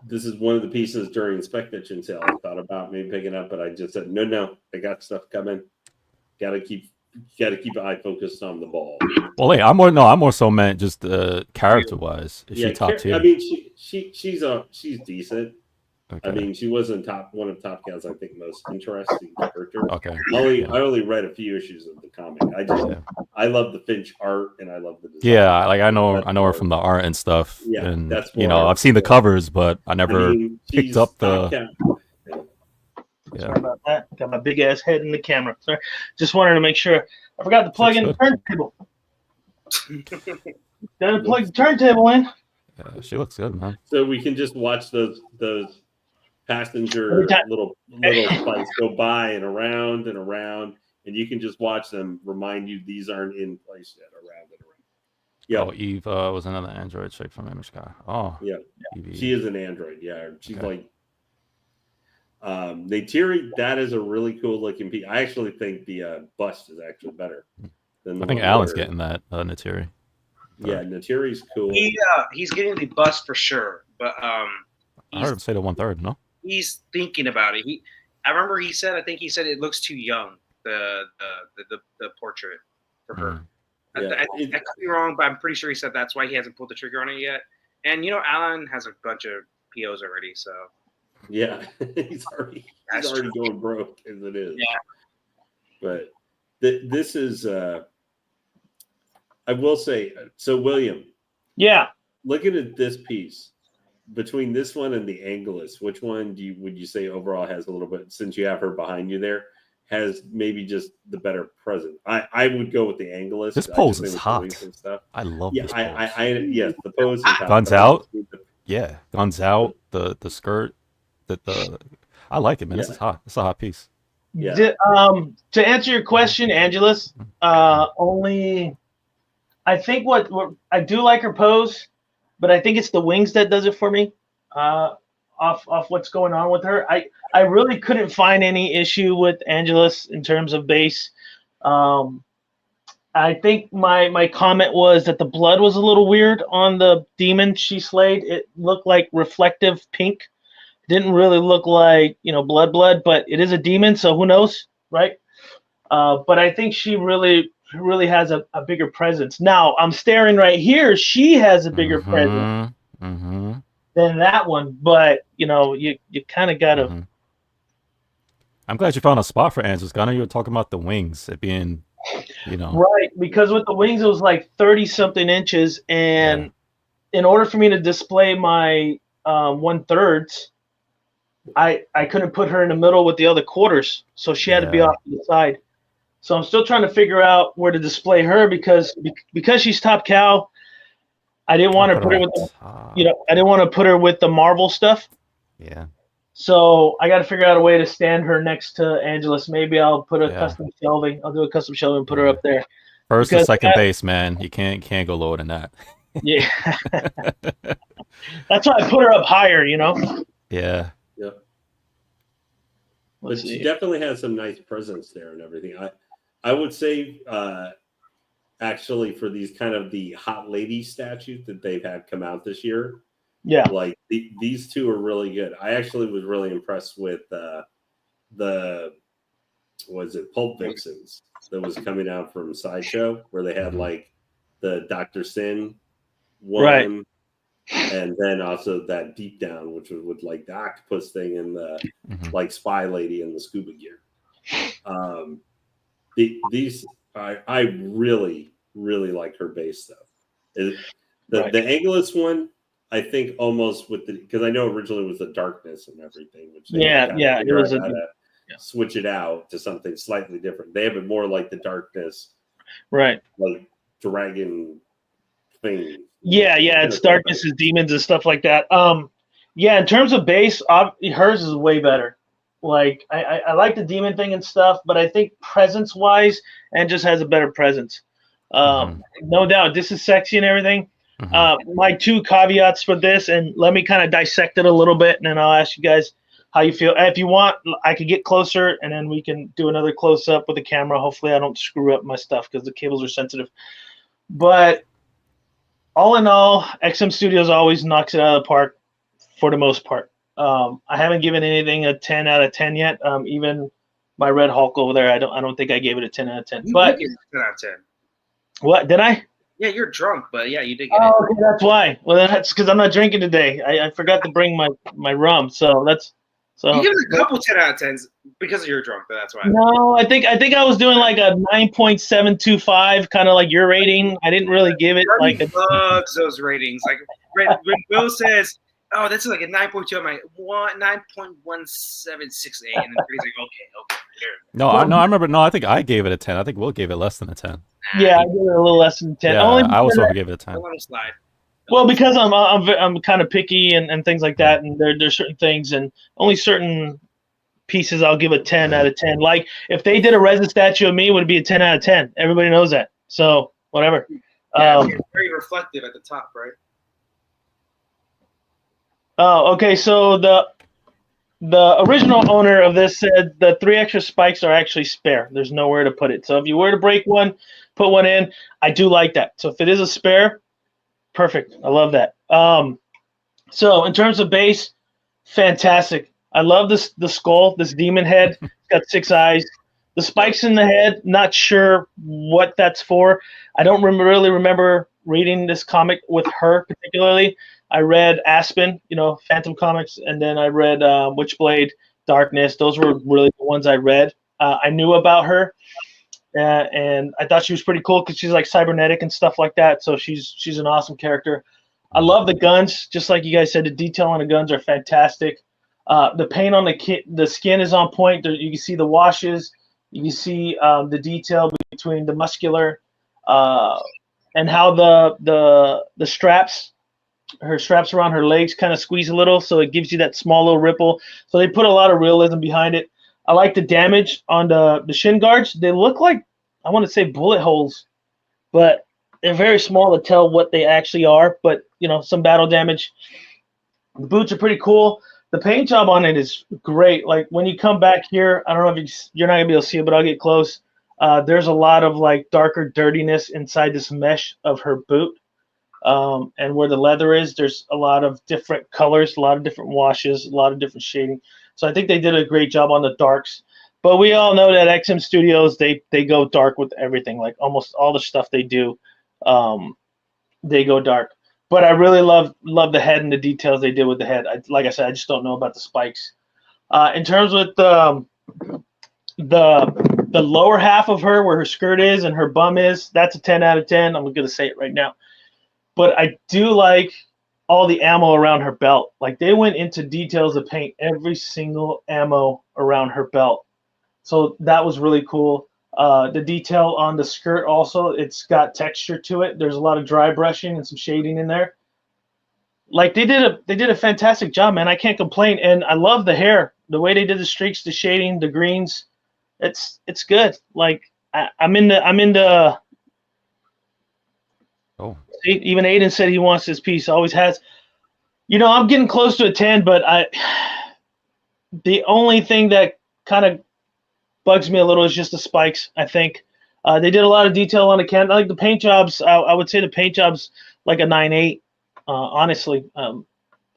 S4: This is one of the pieces during Spectation sale I thought about maybe picking up, but I just said no. I got stuff coming. Got to keep eye focused on the ball.
S3: Well, hey, I'm more so meant just character wise. Is she top tier?
S4: I mean, she's decent. Okay. I mean, she wasn't one of Top Gal's, I think, most interesting characters.
S3: Okay.
S4: I only read a few issues of the comic. I love the Finch art and I love the design.
S3: Yeah, like I know her from the art and stuff.
S4: Yeah,
S3: and
S4: that's
S3: I've seen the covers, but I never picked up the.
S1: Sorry about that. Got my big ass head in the camera. Sorry. Just wanted to make sure. I forgot to plug in the turntable. Gotta plug the turntable in.
S3: Yeah, she looks good, man.
S4: So we can just watch those passenger little spikes go by and around, and you can just watch them remind you these aren't in place yet. Around and around.
S3: Yeah. Oh, Eve was another android chick from Image Guy. Oh,
S4: yeah. Eve. She is an android. Yeah, she's like. Neytiri, that is a really cool looking piece. I actually think the bust is actually better than the.
S3: I think Alan's getting that Neytiri.
S4: Yeah, Neytiri's cool.
S2: He's getting the bust for sure, but
S3: I heard him say the 1/3. No,
S2: he's thinking about it. I remember he said it looks too young. The portrait for her. I could be wrong, but I'm pretty sure he said that's why he hasn't pulled the trigger on it yet. And Alan has a bunch of POs already, so.
S4: Yeah, he's already going broke as it is.
S2: Yeah,
S4: but this is. I will say so, William.
S1: Yeah.
S4: Looking at this piece, between this one and the Angelus, which one would you say overall has a little bit? Since you have her behind you there, has maybe just the better present. I would go with the Angelus.
S3: This pose is hot. I love this pose.
S4: Yes, the pose is hot.
S3: Guns out. Yeah, guns out. The skirt. I like it, man. This is hot. It's a hot piece.
S1: Yeah. To answer your question, Angelus, only I think what I do like her pose, but I think it's the wings that does it for me. Off what's going on with her, I really couldn't find any issue with Angelus in terms of base. I think my comment was that the blood was a little weird on the demon she slayed. It looked like reflective pink. Didn't really look like blood, but it is a demon, so who knows, right? But I think she really has a bigger presence. Now I'm staring right here. She has a bigger presence than that one, but you kind of gotta.
S3: I'm glad you found a spot for Angelus. I know you were talking about the wings, it being,
S1: right, because with the wings it was like 30-something inches, and in order for me to display my 1/3. I couldn't put her in the middle with the other quarters, so she had to be off to the side. So I'm still trying to figure out where to display her because she's top cow. I didn't want to put her with I didn't want to put her with the Marvel stuff.
S3: Yeah.
S1: So I got to figure out a way to stand her next to Angelus. Maybe I'll put a custom shelving. I'll do a custom shelving and put her up there.
S3: First and second base, man. You can't go lower than that.
S1: Yeah. That's why I put her up higher.
S3: Yeah.
S4: Yep. But she definitely has some nice presence there and everything. I would say, actually, for these kind of the hot lady statues that they've had come out this year, like these two are really good. I actually was really impressed with Pulp Vixens that was coming out from Sideshow, where they had like the Dr. Sin one,
S1: Right.
S4: and then also that Deep Down, which was with like the octopus thing and the like spy lady and the scuba gear. These I really like her base stuff. The Angelus one, I think almost with the, because I know originally it was the darkness and everything, which they
S1: it was
S4: switch it out to something slightly different. They have it more like the darkness,
S1: right?
S4: Like dragon thing.
S1: Yeah, it's darkness is demons and stuff like that. Yeah, in terms of base, hers is way better. Like I like the demon thing and stuff, but I think presence wise, and just has a better presence. No doubt, this is sexy and everything. My two caveats for this, and let me kind of dissect it a little bit, and then I'll ask you guys how you feel. If you want, I could get closer, and then we can do another close up with the camera. Hopefully, I don't screw up my stuff because the cables are sensitive. But all in all, XM Studios always knocks it out of the park for the most part. I haven't given anything a 10 out of 10 yet. Even my Red Hulk over there, I don't think I gave it a 10 out of 10. But
S2: you did 10 out of 10.
S1: What did I?
S2: Yeah, you're drunk, but yeah, you did get it.
S1: Oh, okay, that's why. Well, that's because I'm not drinking today. I forgot to bring my rum, so that's so.
S2: You give it a couple 10 out of 10s because you're drunk, but that's why.
S1: No, I think I was doing like a 9.725, kind of like your rating. I didn't really give it like a.
S2: Loves those ratings. Like when Will says, "Oh, this is like a 9.2," I'm like 9.1768, and then he's like, "Okay."
S3: No, I remember. No, I think I gave it a 10. I think Will gave it less than a 10.
S1: Yeah, I gave it a little less than 10.
S3: Yeah, I also gave it a 10.
S1: Well, because I'm kind of picky and things like that, and there's certain things and only certain pieces I'll give a 10 out of 10. Like if they did a resin statue of me, it would be a 10 out of 10. Everybody knows that. So whatever.
S2: Yeah, very reflective at the top, right?
S1: Oh, okay. So the original owner of this said the 3 extra spikes are actually spare. There's nowhere to put it. So if you were to break one, put one in. I do like that. So if it is a spare, perfect. I love that. So in terms of base, fantastic. I love the skull, this demon head. It's got 6 eyes. The spikes in the head, not sure what that's for. I don't really remember reading this comic with her particularly. I read Aspen, Phantom Comics, and then I read Witchblade, Darkness. Those were really the ones I read. I knew about her, and I thought she was pretty cool because she's like cybernetic and stuff like that. So she's an awesome character. I love the guns, just like you guys said. The detail on the guns are fantastic. The paint on the skin is on point. You can see the washes. You can see the detail between the muscular and how the straps. Her straps around her legs kind of squeeze a little, so it gives you that small little ripple. So they put a lot of realism behind it. I like the damage on the shin guards. They look like, I want to say bullet holes, but they're very small to tell what they actually are. But, some battle damage. The boots are pretty cool. The paint job on it is great. Like when you come back here, I don't know if you're not going to be able to see it, but I'll get close. There's a lot of like darker dirtiness inside this mesh of her boot. And where the leather is, there's a lot of different colors, a lot of different washes, a lot of different shading. So I think they did a great job on the darks. But we all know that XM Studios, they go dark with everything. Like almost all the stuff they do, they go dark. But I really love the head and the details they did with the head. Like I said, I just don't know about the spikes. In terms with the lower half of her, where her skirt is and her bum is, that's a 10 out of 10. I'm going to say it right now. But I do like all the ammo around her belt. Like they went into details to paint every single ammo around her belt. So that was really cool. The detail on the skirt also, it's got texture to it. There's a lot of dry brushing and some shading in there. Like they did a fantastic job, man. I can't complain. And I love the hair. The way they did the streaks, the shading, the greens. It's good. Like I'm into
S3: Oh.
S1: Even Aiden said he wants this piece. Always has. I'm getting close to a 10, but the only thing that kind of bugs me a little is just the spikes. I think they did a lot of detail on the can. Like the paint jobs, I would say the paint jobs like a 9.8. Honestly,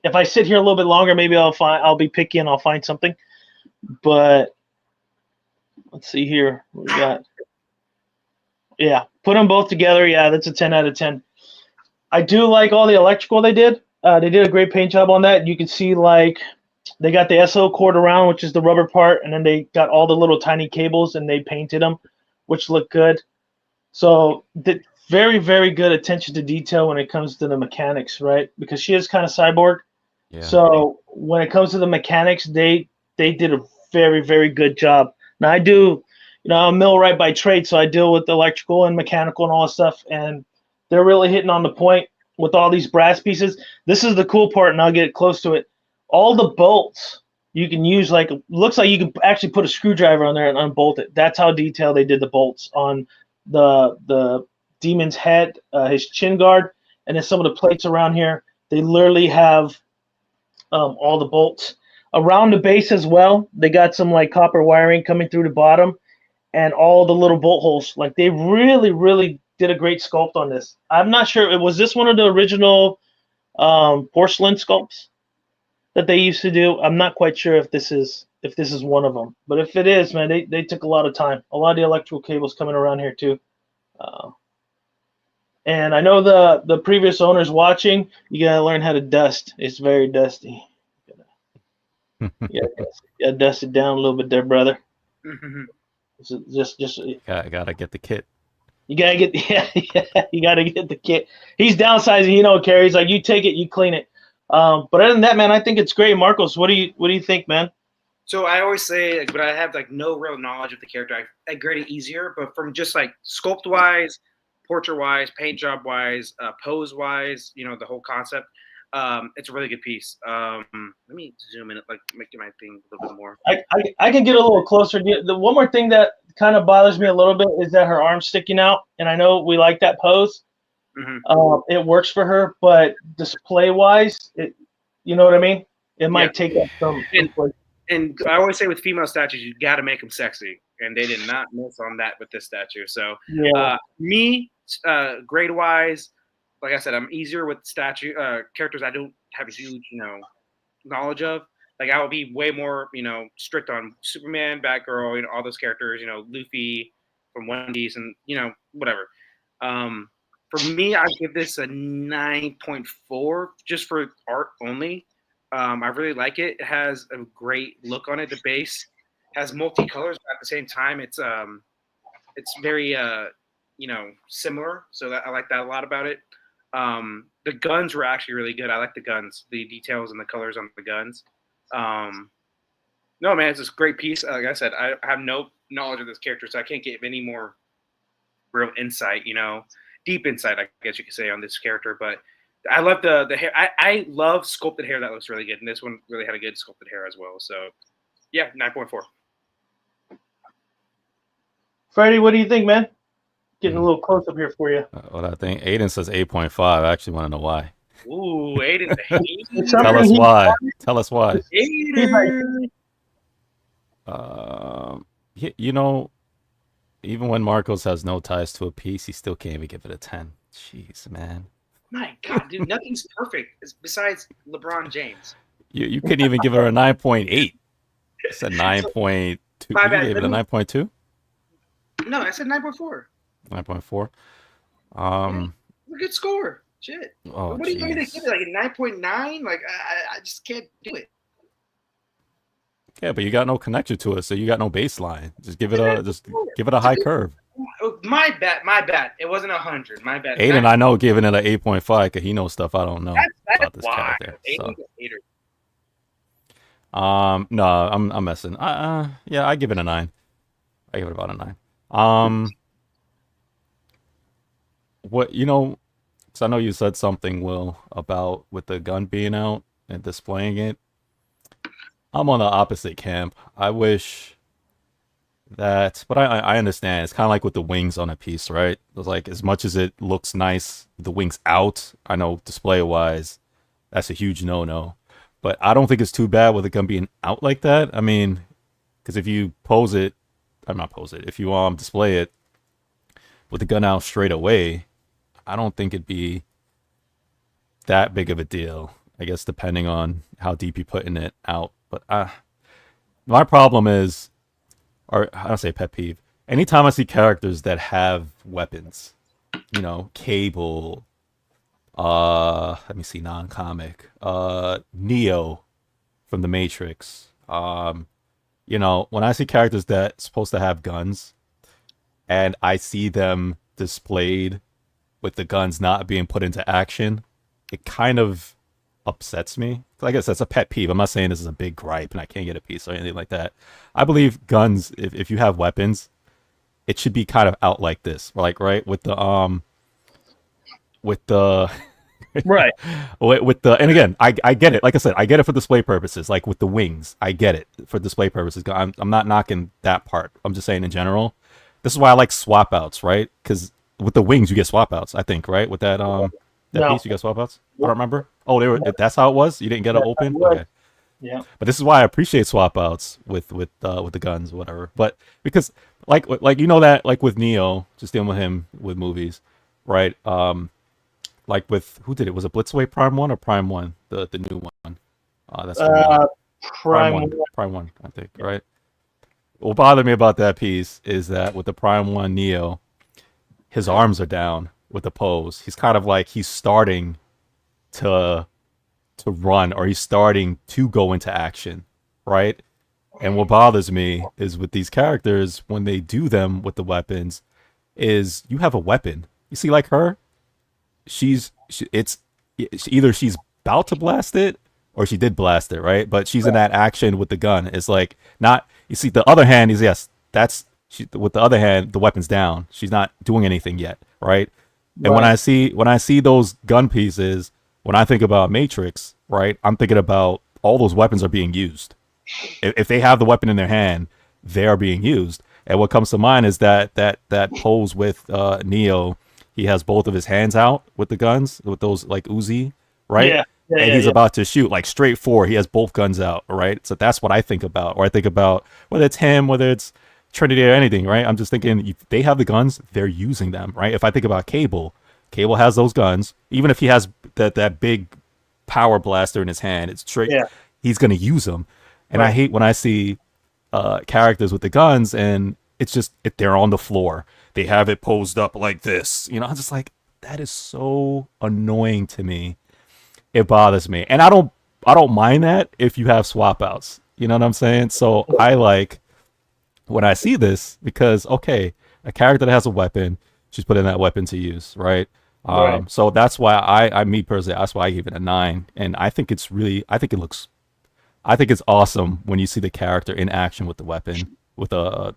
S1: if I sit here a little bit longer, maybe I'll be picky and I'll find something. But let's see here. What we got. Yeah, Put them both together. Yeah, that's a 10 out of 10. I do like all the electrical they did. They did a great paint job on that. You can see like they got the SO cord around, which is the rubber part, and then they got all the little tiny cables and they painted them, which look good. So very, very good attention to detail when it comes to the mechanics, right? Because she is kind of cyborg.
S3: Yeah.
S1: So when it comes to the mechanics, they did a very, very good job. Now I do, I'm a millwright by trade, so I deal with electrical and mechanical and all that stuff, and they're really hitting on the point with all these brass pieces. This is the cool part, and I'll get close to it. All the bolts you can use, like, looks like you can actually put a screwdriver on there and unbolt it. That's how detailed they did the bolts on the demon's head, his chin guard, and then some of the plates around here. They literally have all the bolts around the base as well. They got some like copper wiring coming through the bottom, and all the little bolt holes. Like, they really, really did a great sculpt on this. I'm not sure, was this one of the original porcelain sculpts that they used to do? I'm not quite sure if this is one of them, but if it is, man, they took a lot of time. A lot of the electrical cables coming around here too. And I know the previous owners watching. You gotta learn how to dust. It's very dusty. Yeah, dust it down a little bit there, brother. Just
S3: gotta get the kit.
S1: You gotta get you gotta get the kit. He's downsizing, Kerry. He's like, you take it, you clean it. But other than that, man, I think it's great. Marcos, what do you think, man?
S2: So I always say, but I have like no real knowledge of the character. I grade it easier, but from just like sculpt wise, portrait wise, paint job wise, pose wise, the whole concept. It's a really good piece. Let me zoom in, like make my thing a little bit more.
S1: I can get a little closer. The one more thing that kind of bothers me a little bit is that her arm's sticking out, and I know we like that pose. It works for her, but display wise, you know what I mean? It might take up some.
S2: And I always say with female statues, you got to make them sexy, and they did not miss on that with this statue. So grade wise, like I said, I'm easier with characters I don't have a huge knowledge of. Like I would be way more strict on Superman, Batgirl, all those characters, Luffy from One Piece, and whatever. For me, I give this a 9.4 just for art only. I really like it. It has a great look on it. The base has multicolors, but at the same time, it's very similar. So I like that a lot about it. The guns were actually really good. I like the guns, the details and the colors on the guns. No, man, it's a great piece. Like I said, I have no knowledge of this character, so I can't give any more real insight, deep insight, I guess you could say, on this character. But I love the hair. I love sculpted hair that looks really good, and this one really had a good sculpted hair as well. So, yeah, 9.4.
S1: Freddie, what do you think, man? Getting a little close up here for you.
S3: What I think, Aiden says 8.5. I actually want to know why.
S2: Ooh, Aiden.
S3: Tell us why. Tell us why.
S2: Aiden.
S3: Even when Marcos has no ties to a piece, he still can't even give it a 10. Jeez, man.
S2: My God, dude, nothing's perfect besides LeBron James.
S3: You couldn't even give her a 9.8. It's a 9.2. You gave it a 9.2?
S2: No, I said 9.4.
S3: 9.4.
S2: A good score. Shit.
S3: Oh,
S2: what are you going to give it? Like a 9.9? Like I just can't do it.
S3: Yeah, but you got no connection to it, so you got no baseline. Just give it a high curve.
S2: My bad. It wasn't 100. My bad.
S3: Aiden, I know, giving it an 8.5 because he knows stuff I don't know about this character. So. No, I'm messing. Yeah, I give it a 9. I give it about a 9. What because I know you said something, Will, about with the gun being out and displaying it. I'm on the opposite camp. I wish that, but I understand. It's kind of like with the wings on a piece, right? It's like, as much as it looks nice, the wings out, I know display-wise, that's a huge no-no. But I don't think it's too bad with the gun being out like that. I mean, because if you if you display it with the gun out straight away, I don't think it'd be that big of a deal. I guess depending on how deep you're putting it out. But my problem is, or I don't say pet peeve, anytime I see characters that have weapons, you know, Cable, let me see, non-comic, Neo from the Matrix, you know, when I see characters that supposed to have guns and I see them displayed with the guns not being put into action, it kind of upsets me. I guess that's a pet peeve. I'm not saying this is a big gripe and I can't get a piece or anything like that. I believe guns, if you have weapons, it should be kind of out like this, like right with the
S1: Right.
S3: with the, and again, I get it. Like I said, I get it for display purposes. Like with the wings, I get it for display purposes. I'm not knocking that part. I'm just saying in general. This is why I like swap outs, right? Because with the wings, you get swap outs. I think, right? With that
S1: No.
S3: piece, you got swap outs. I don't remember. Oh, they were. That's how it was. You didn't get it open. Okay.
S1: Yeah.
S3: But this is why I appreciate swap outs with the guns, or whatever. But because like you know that like with Neo, just dealing with him with movies, right? Like with who did it? Was it Blitzway Prime 1 or Prime 1? The new one. That's
S1: Prime
S3: 1. Prime 1, I think, right? What bothered me about that piece is that with the Prime 1 Neo, his arms are down with the pose. He's kind of like he's starting to run, or he's starting to go into action, right? And what bothers me is with these characters, when they do them with the weapons, is you have a weapon. You see, like her, either she's about to blast it or she did blast it, right? But she's in that action with the gun. It's like not, you see, the other hand is, yes, that's with the other hand, the weapon's down. She's not doing anything yet, right? And when I see those gun pieces, when I think about Matrix, right, I'm thinking about all those weapons are being used. If they have the weapon in their hand, they are being used. And what comes to mind is that pose with Neo. He has both of his hands out with the guns, with those like Uzi, right?
S1: Yeah.
S3: And he's about to shoot like straight forward. He has both guns out, right? So that's what I think about. Or I think about whether it's him, whether it's Trinity or anything, right? I'm just thinking if they have the guns, they're using them, right? If I think about Cable has those guns. Even if he has that big power blaster in his hand, it's straight. Yeah. He's going to use them. And I hate when I see characters with the guns and it's just, if they're on the floor, they have it posed up like this. You know, I'm just like, that is so annoying to me. It bothers me. And I don't mind that if you have swap outs. You know what I'm saying? So I like when I see this because, okay, a character that has a weapon, she's putting that weapon to use, right? So that's why me personally, that's why I give it a 9. And I think it's awesome when you see the character in action with the weapon, with a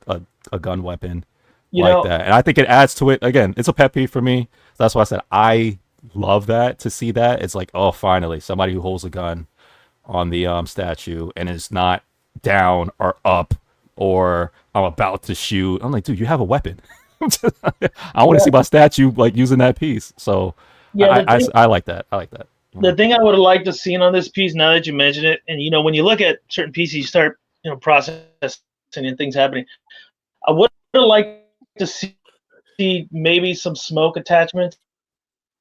S3: gun weapon that. And I think it adds to it. Again, it's a pet peeve for me. So that's why I said I love that, to see that. It's like, oh, finally, somebody who holds a gun on the statue and is not down or up or I'm about to shoot. I'm like, dude, you have a weapon. I want to see my statue like using that piece. So I like that. I like that.
S1: The thing I would have liked to see on this piece, now that you mention it, and when you look at certain pieces, you start processing and things happening. I would have liked to see maybe some smoke attachments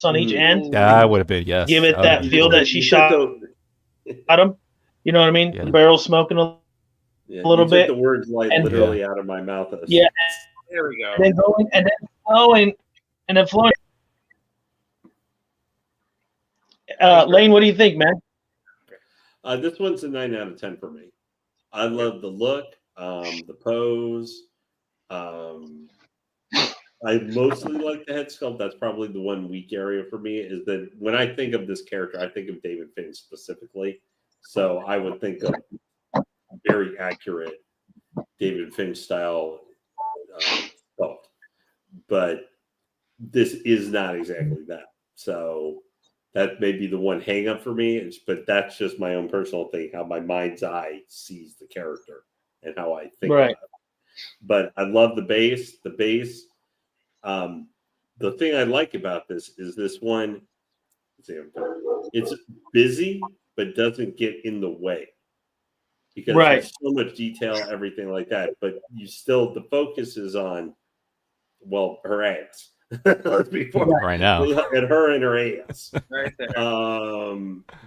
S1: on each end.
S3: Yeah, I would have been, yes.
S1: Give it that feel that she shot at him. You know what I mean? Yeah. The barrel smoking a little bit.
S4: The words literally out of my mouth.
S1: Yeah.
S2: There we go.
S1: And then going and then flowing and then flowing. Lane, what do you think, man?
S4: This one's a 9 out of 10 for me. I love the look, the pose. I mostly like the head sculpt. That's probably the one weak area for me, is that when I think of this character, I think of David Finch specifically. So I would think of very accurate David Finch style sculpt. But this is not exactly that. So that may be the one hang up for me. But that's just my own personal thing, how my mind's eye sees the character and how I think about it. But I love the base. The base. The thing I like about this is this one. It's busy, but doesn't get in the way because there's so much detail, everything like that. But the focus is on, her ass. Let's be
S3: right now,
S4: and her and her ass.
S2: Right there.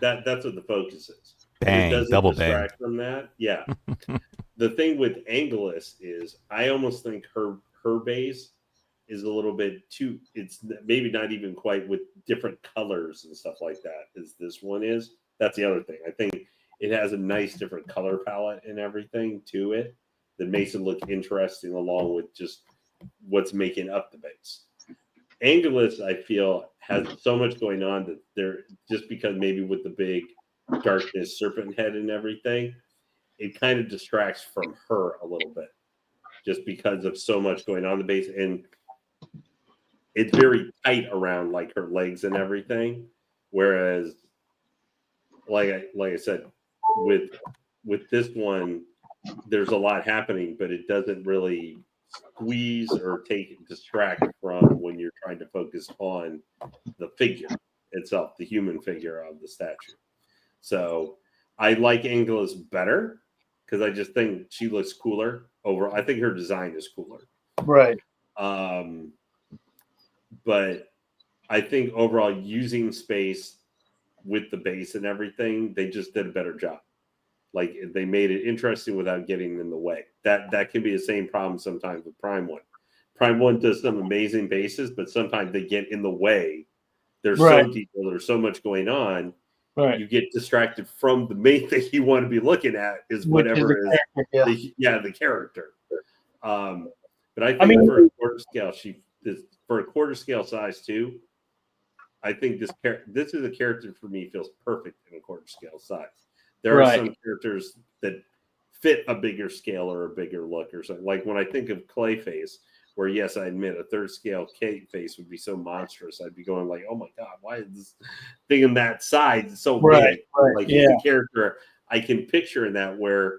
S4: That's what the focus is.
S3: Bang, double bang
S4: from that. Yeah. The thing with Angelus is I almost think her her base is a little bit too. It's maybe not even quite with different colors and stuff like that as this one is. That's the other thing. I think it has a nice different color palette and everything to it that makes it look interesting, along with just what's making up the base. Angelus, I feel, has so much going on that they're just because maybe with the big darkness serpent head and everything, it kind of distracts from her a little bit just because of so much going on the base. And it's very tight around like her legs and everything. Whereas, like I said, with this one, there's a lot happening, but it doesn't really squeeze or distract from when you're trying to focus on the figure itself, the human figure of the statue. So I like Angelus better because I just think she looks cooler overall. I think her design is cooler.
S1: Right.
S4: But I think overall using space with the base and everything, they just did a better job. Like they made it interesting without getting in the way. That can be the same problem sometimes with Prime 1. Prime 1 does some amazing bases, but sometimes they get in the way. They're so detailed, there's so much going on. Right. You get distracted from the main thing you want to be looking at is whatever is the character. But I think for a quarter scale, for a quarter scale size too, I think this is a character for me feels perfect in a quarter scale size. There are some characters that fit a bigger scale or a bigger look or something. Like when I think of Clayface, where yes, I admit a third scale K-face would be so monstrous. I'd be going like, oh my God, why is this thing in that size so big? Like he's a character I can picture in that where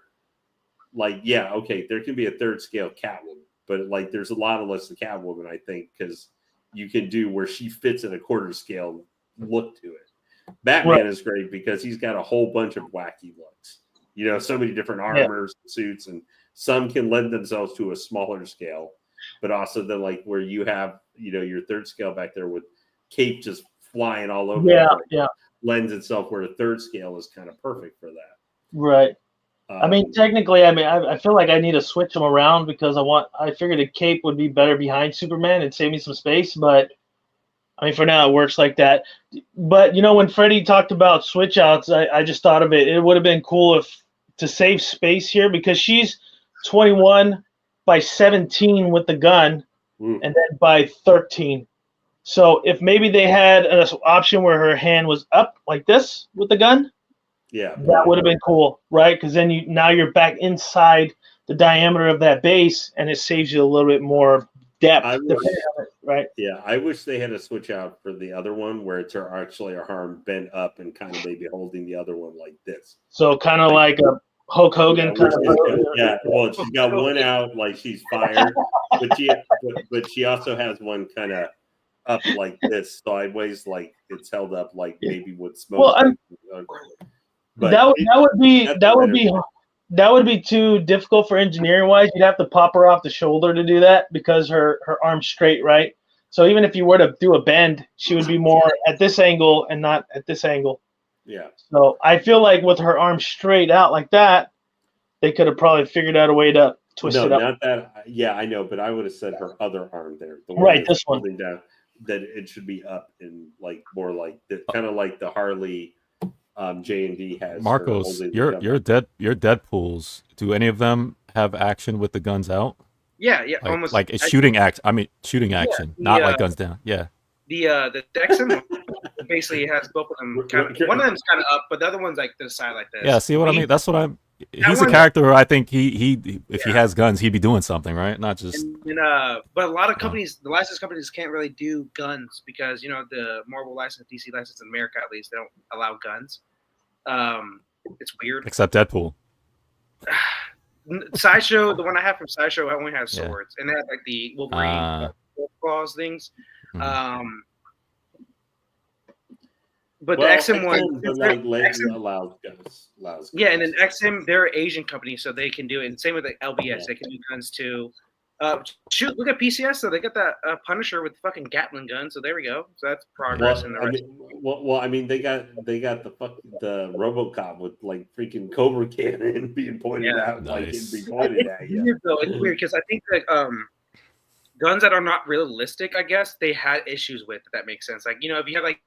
S4: like, there can be a third scale Catwoman, but like there's a lot of less of Catwoman, I think, because you can do where she fits in a quarter scale look to it. Batman is great because he's got a whole bunch of wacky looks. You know, so many different armors, suits, and some can lend themselves to a smaller scale, but also the like where you have, you know, your third scale back there with Cape just flying all over. Lends itself where a third scale is kind of perfect for that.
S1: Right. I mean, technically, I feel like I need to switch them around because I figured a Cape would be better behind Superman and save me some space, but I mean, for now, it works like that. But, you know, when Freddie talked about switch outs, I just thought of it. It would have been cool to save space here because she's 21 by 17 with the gun and then by 13. So if maybe they had an option where her hand was up like this with the gun, that would have been cool, right? Because then now you're back inside the diameter of that base and it saves you a little bit more depth, right?
S4: Yeah, I wish they had a switch out for the other one where it's actually her arm bent up and kind of maybe holding the other one like this.
S1: So kind of like a Hulk Hogan kind of.
S4: Well, she's got one out like she's fired, but she also has one kind of up like this sideways, like it's held up like maybe with smoke.
S1: Well, that would be too difficult for engineering wise. You'd have to pop her off the shoulder to do that because her arm's straight, right? So even if you were to do a bend, she would be more at this angle and not at this angle.
S4: Yeah.
S1: So I feel like with her arm straight out like that, they could have probably figured out a way to twist it up.
S4: No, not that. Yeah, I know, but I would have said her other arm there. The one
S1: right, this one.
S4: Down, that it should be up and like more like kind of like the Harley. J&D has.
S3: Marcos, your Deadpools. Do any of them have action with the guns out?
S2: Yeah,
S3: almost like it's shooting action, not like guns down. Yeah.
S2: The Dexon basically has both of them. One of them's kind of up, but the other one's like to the side like this.
S3: Yeah, see what I mean? That's what I'm. He's a character where I think he if he has guns, he'd be doing something, right? Not just.
S2: But a lot of companies, the license companies can't really do guns because the Marvel license, DC license in America at least, they don't allow guns. It's weird.
S3: Except Deadpool.
S2: Sideshow, the one I have from Sideshow, I only have swords, and they have like the Wolverine claws things.
S3: Mm-hmm.
S2: But the XM one
S4: allows guns.
S2: Yeah, and then XM, they're an Asian company, so they can do it. And same with the LBS, they can do guns too. Shoot, look at PCS. So they got that Punisher with fucking Gatling gun. So there we go. So that's progress in the rest.
S4: I mean, they got the RoboCop with like freaking Cobra Cannon being pointed out, like it'd be pointed at you.
S2: It's weird because I think that guns that are not realistic, I guess, they had issues with. If that makes sense. Like, if you have like,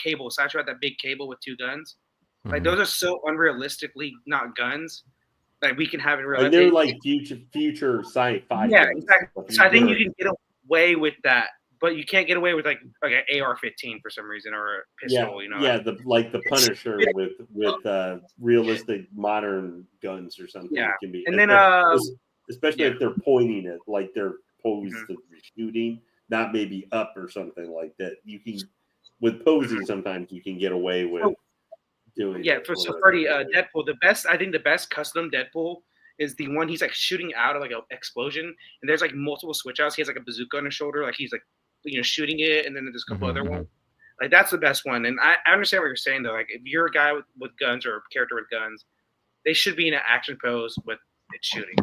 S2: Cable, Satchel had that big Cable with 2 guns. Like, those are so unrealistically not guns. Like, we can have in real life.
S4: And they're like future sci-fi.
S2: Yeah, exactly. So I think you can get away with that, but you can't get away with like an AR-15 for some reason, or a pistol.
S4: The Punisher with realistic modern guns or something.
S2: Yeah,
S4: can be,
S2: and then
S4: especially if they're pointing it like they're posed to shooting, not maybe up or something like that. You can, with posing, sometimes you can get away with doing.
S2: Yeah, for Freddie, Deadpool, I think the best custom Deadpool is the one he's like shooting out of like an explosion, and there's like multiple switch outs. He has like a bazooka on his shoulder, like he's like shooting it, and then there's a couple other ones. Like, that's the best one. And I understand what you're saying though. Like, if you're a guy with guns or a character with guns, they should be in an action pose with it shooting,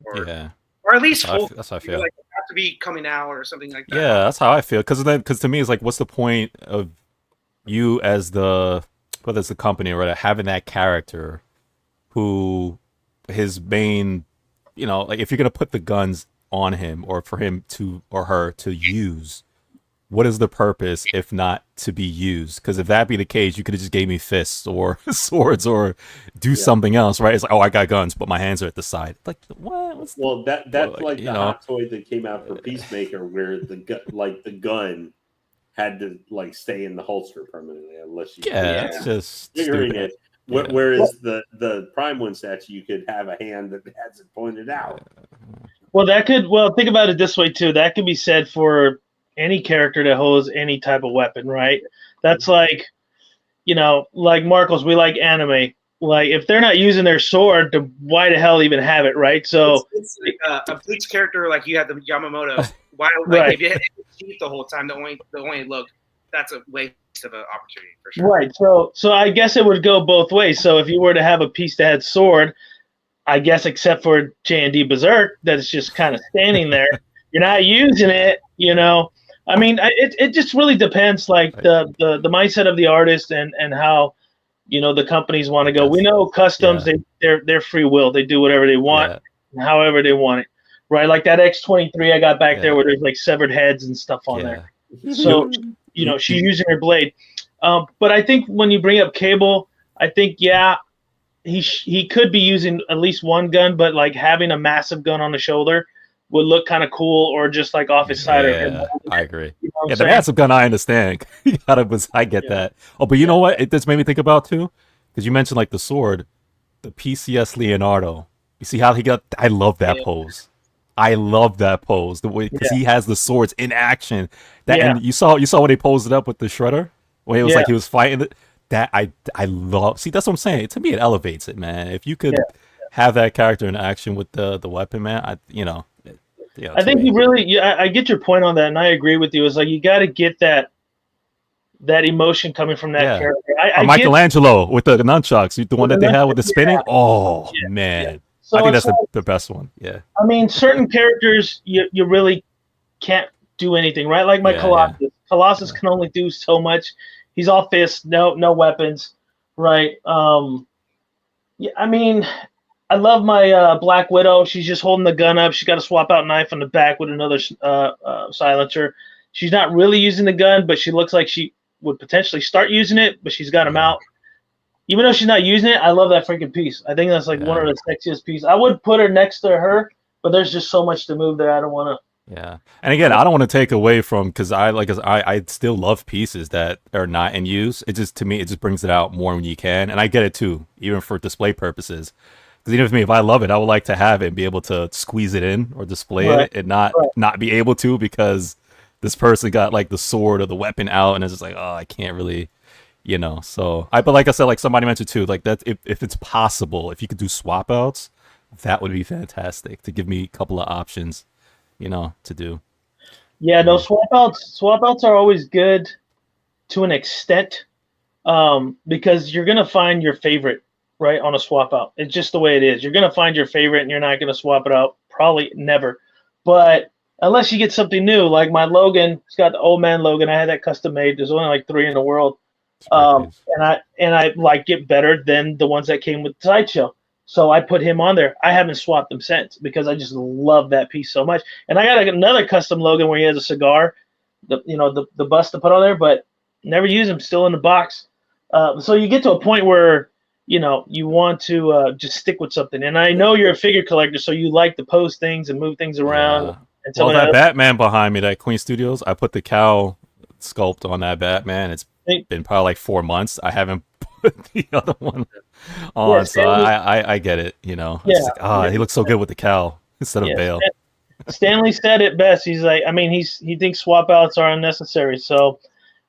S2: or at least
S3: that's how I feel.
S2: Like, they have to be coming out or something like that.
S3: Yeah, that's how I feel. Because to me, it's like, what's the point of you as whether it's the company or whatever, having that character who his main, like, if you're gonna put the guns on him or for him to or her to use, what is the purpose if not to be used? Because if that be the case, you could have just gave me fists or swords or do something else, right? It's like, oh, I got guns, but my hands are at the side. Like, what?
S4: That's like the hot toy that came out for Peacemaker, where the gun had to like stay in the holster permanently, unless you
S3: that's just
S4: figuring
S3: stupid.
S4: it. Whereas the Prime One statue, you could have a hand that has it pointed out.
S1: Well, think about it this way too. That could be said for any character that holds any type of weapon, right? That's like, like Marcos, we like anime. Like, if they're not using their sword, then why the hell even have it, right? So
S2: it's like a Bleach character, like you have the Yamamoto. Why, like, if you hit the the whole time, the only look, that's a waste of an opportunity for sure.
S1: Right. So I guess it would go both ways. So if you were to have a piece that had sword, I guess except for J&D Berserk, that is just kind of standing there, you're not using it. I mean, it just really depends, like the mindset of the artist and how the companies want to go. We know customs, they're free will. They do whatever they want, however they want it. Right, like that X-23 I got back there where there's like severed heads and stuff on there. So, she's using her blade. But I think when you bring up Cable, I think, he could be using at least one gun, but like having a massive gun on the shoulder would look kind of cool, or just like off his side.
S3: I agree. The massive gun, I understand. I get that. Oh, but you know what? It just made me think about too, because you mentioned like the sword, the PCS Leonardo. You see how he got? I love that pose. I love that pose, the way, because he has the swords in action. And you saw when they posed it up with the shredder, when it was like he was fighting it. That I love. See, that's what I'm saying. To me, it elevates it, man. If you could have that character in action with the weapon, man, I
S1: think you really. I get your point on that, and I agree with you. It's like you got to get that emotion coming from that character.
S3: Michelangelo with the nunchucks, the one that they had with the spinning. Oh man. So I think that's the best one. Yeah. I
S1: mean, certain characters you really can't do anything, right? Like my Colossus. Yeah. Colossus can only do so much. He's all fists, no weapons, right? I mean, I love my Black Widow. She's just holding the gun up. She's got a swap out knife on the back with another silencer. She's not really using the gun, but she looks like she would potentially start using it, but she's got him out. Even though she's not using it, I love that freaking piece. I think that's like one of the sexiest pieces. I would put her next to her, but there's just so much to move there. I don't want to.
S3: Yeah, and again, I don't want to take away from, because I still love pieces that are not in use. It just, to me, it just brings it out more when you can, and I get it too, even for display purposes. Because even for me, if I love it, I would like to have it and be able to squeeze it in or display it, and not be able to because this person got like the sword or the weapon out, and it's just like, oh, I can't really. So but like I said, like somebody mentioned too, like that if it's possible, if you could do swap outs, that would be fantastic to give me a couple of options, to do.
S1: Yeah, no, swap outs are always good to an extent, because you're gonna find your favorite right on a swap out. It's just the way it is. You're gonna find your favorite, and you're not gonna swap it out. Probably never, but unless you get something new, like my Logan, it's got the old man Logan. I had that custom made. There's only like 3 in the world. And I like it better than the ones that came with Sideshow. So I put him on there. I haven't swapped him since because I just love that piece so much. And I got another custom Logan where he has a cigar, the bust to put on there, but never use him. Still in the box. So you get to a point where you want to just stick with something. And I know you're a figure collector, so you like to pose things and move things around.
S3: Yeah.
S1: And
S3: Well, that Batman behind me, that Queen Studios, I put the cow sculpt on that Batman. It's been probably like 4 months. I haven't put the other one on,
S1: Yeah,
S3: so I get it. It's like, he looks so good with the cow instead of Bale.
S1: Stanley said it best. He's like, he thinks swap outs are unnecessary. So,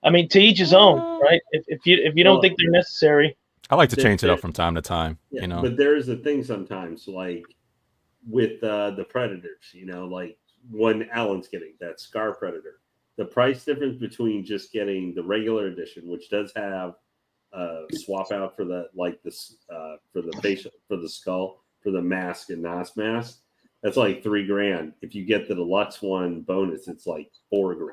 S1: to each his own, right? If you don't think they're necessary.
S3: I like to change it up from time to time.
S4: But there's a thing sometimes, like with the Predators, like when Alan's getting that Scar Predator, the price difference between just getting the regular edition, which does have swap out for the for the facial, for the skull, for the mask and NOS mask, that's like $3,000. If you get the deluxe one bonus, it's like $4,000.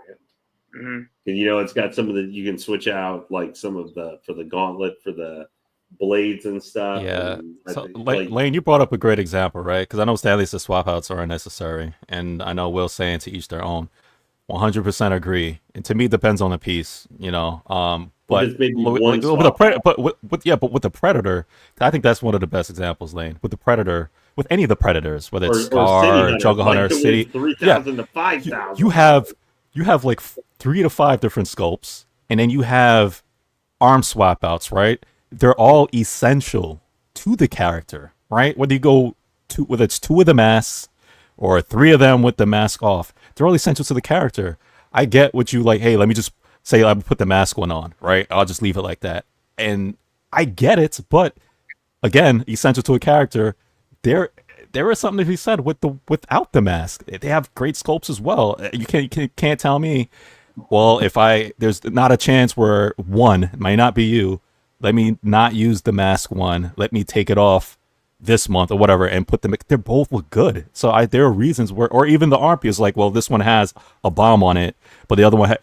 S4: Mm-hmm. And it's got some of the, you can switch out like some of the for the gauntlet, for the blades and stuff.
S3: Yeah.
S4: And
S3: so Lane, you brought up a great example, right? Because I know Stanley says swap outs are unnecessary, and I know Will's saying to each their own. 100% agree. And to me, it depends on the piece, But with the Predator, I think that's one of the best examples, Lane. With the Predator, with any of the Predators, whether it's Scar, Jungle Hunter, City,
S4: 3,000 to 5,000.
S3: You have like 3 to 5 different sculpts, and then you have arm swap outs, right? They're all essential to the character, right? Whether it's 2 of the masks or 3 of them with the mask off, they're all essential to the character. I get what you like. Hey, let me just say I put the mask one on, right? I'll just leave it like that, and I get it. But again, essential to a character, there is something to be said without the mask. They have great sculpts as well. You can't tell me, well, there's not a chance where one might not be you. Let me not use the mask one. Let me take it off this month or whatever and put them. They both look good. So there are reasons where, or even the arm piece, like, well, this one has a bomb on it, but the other one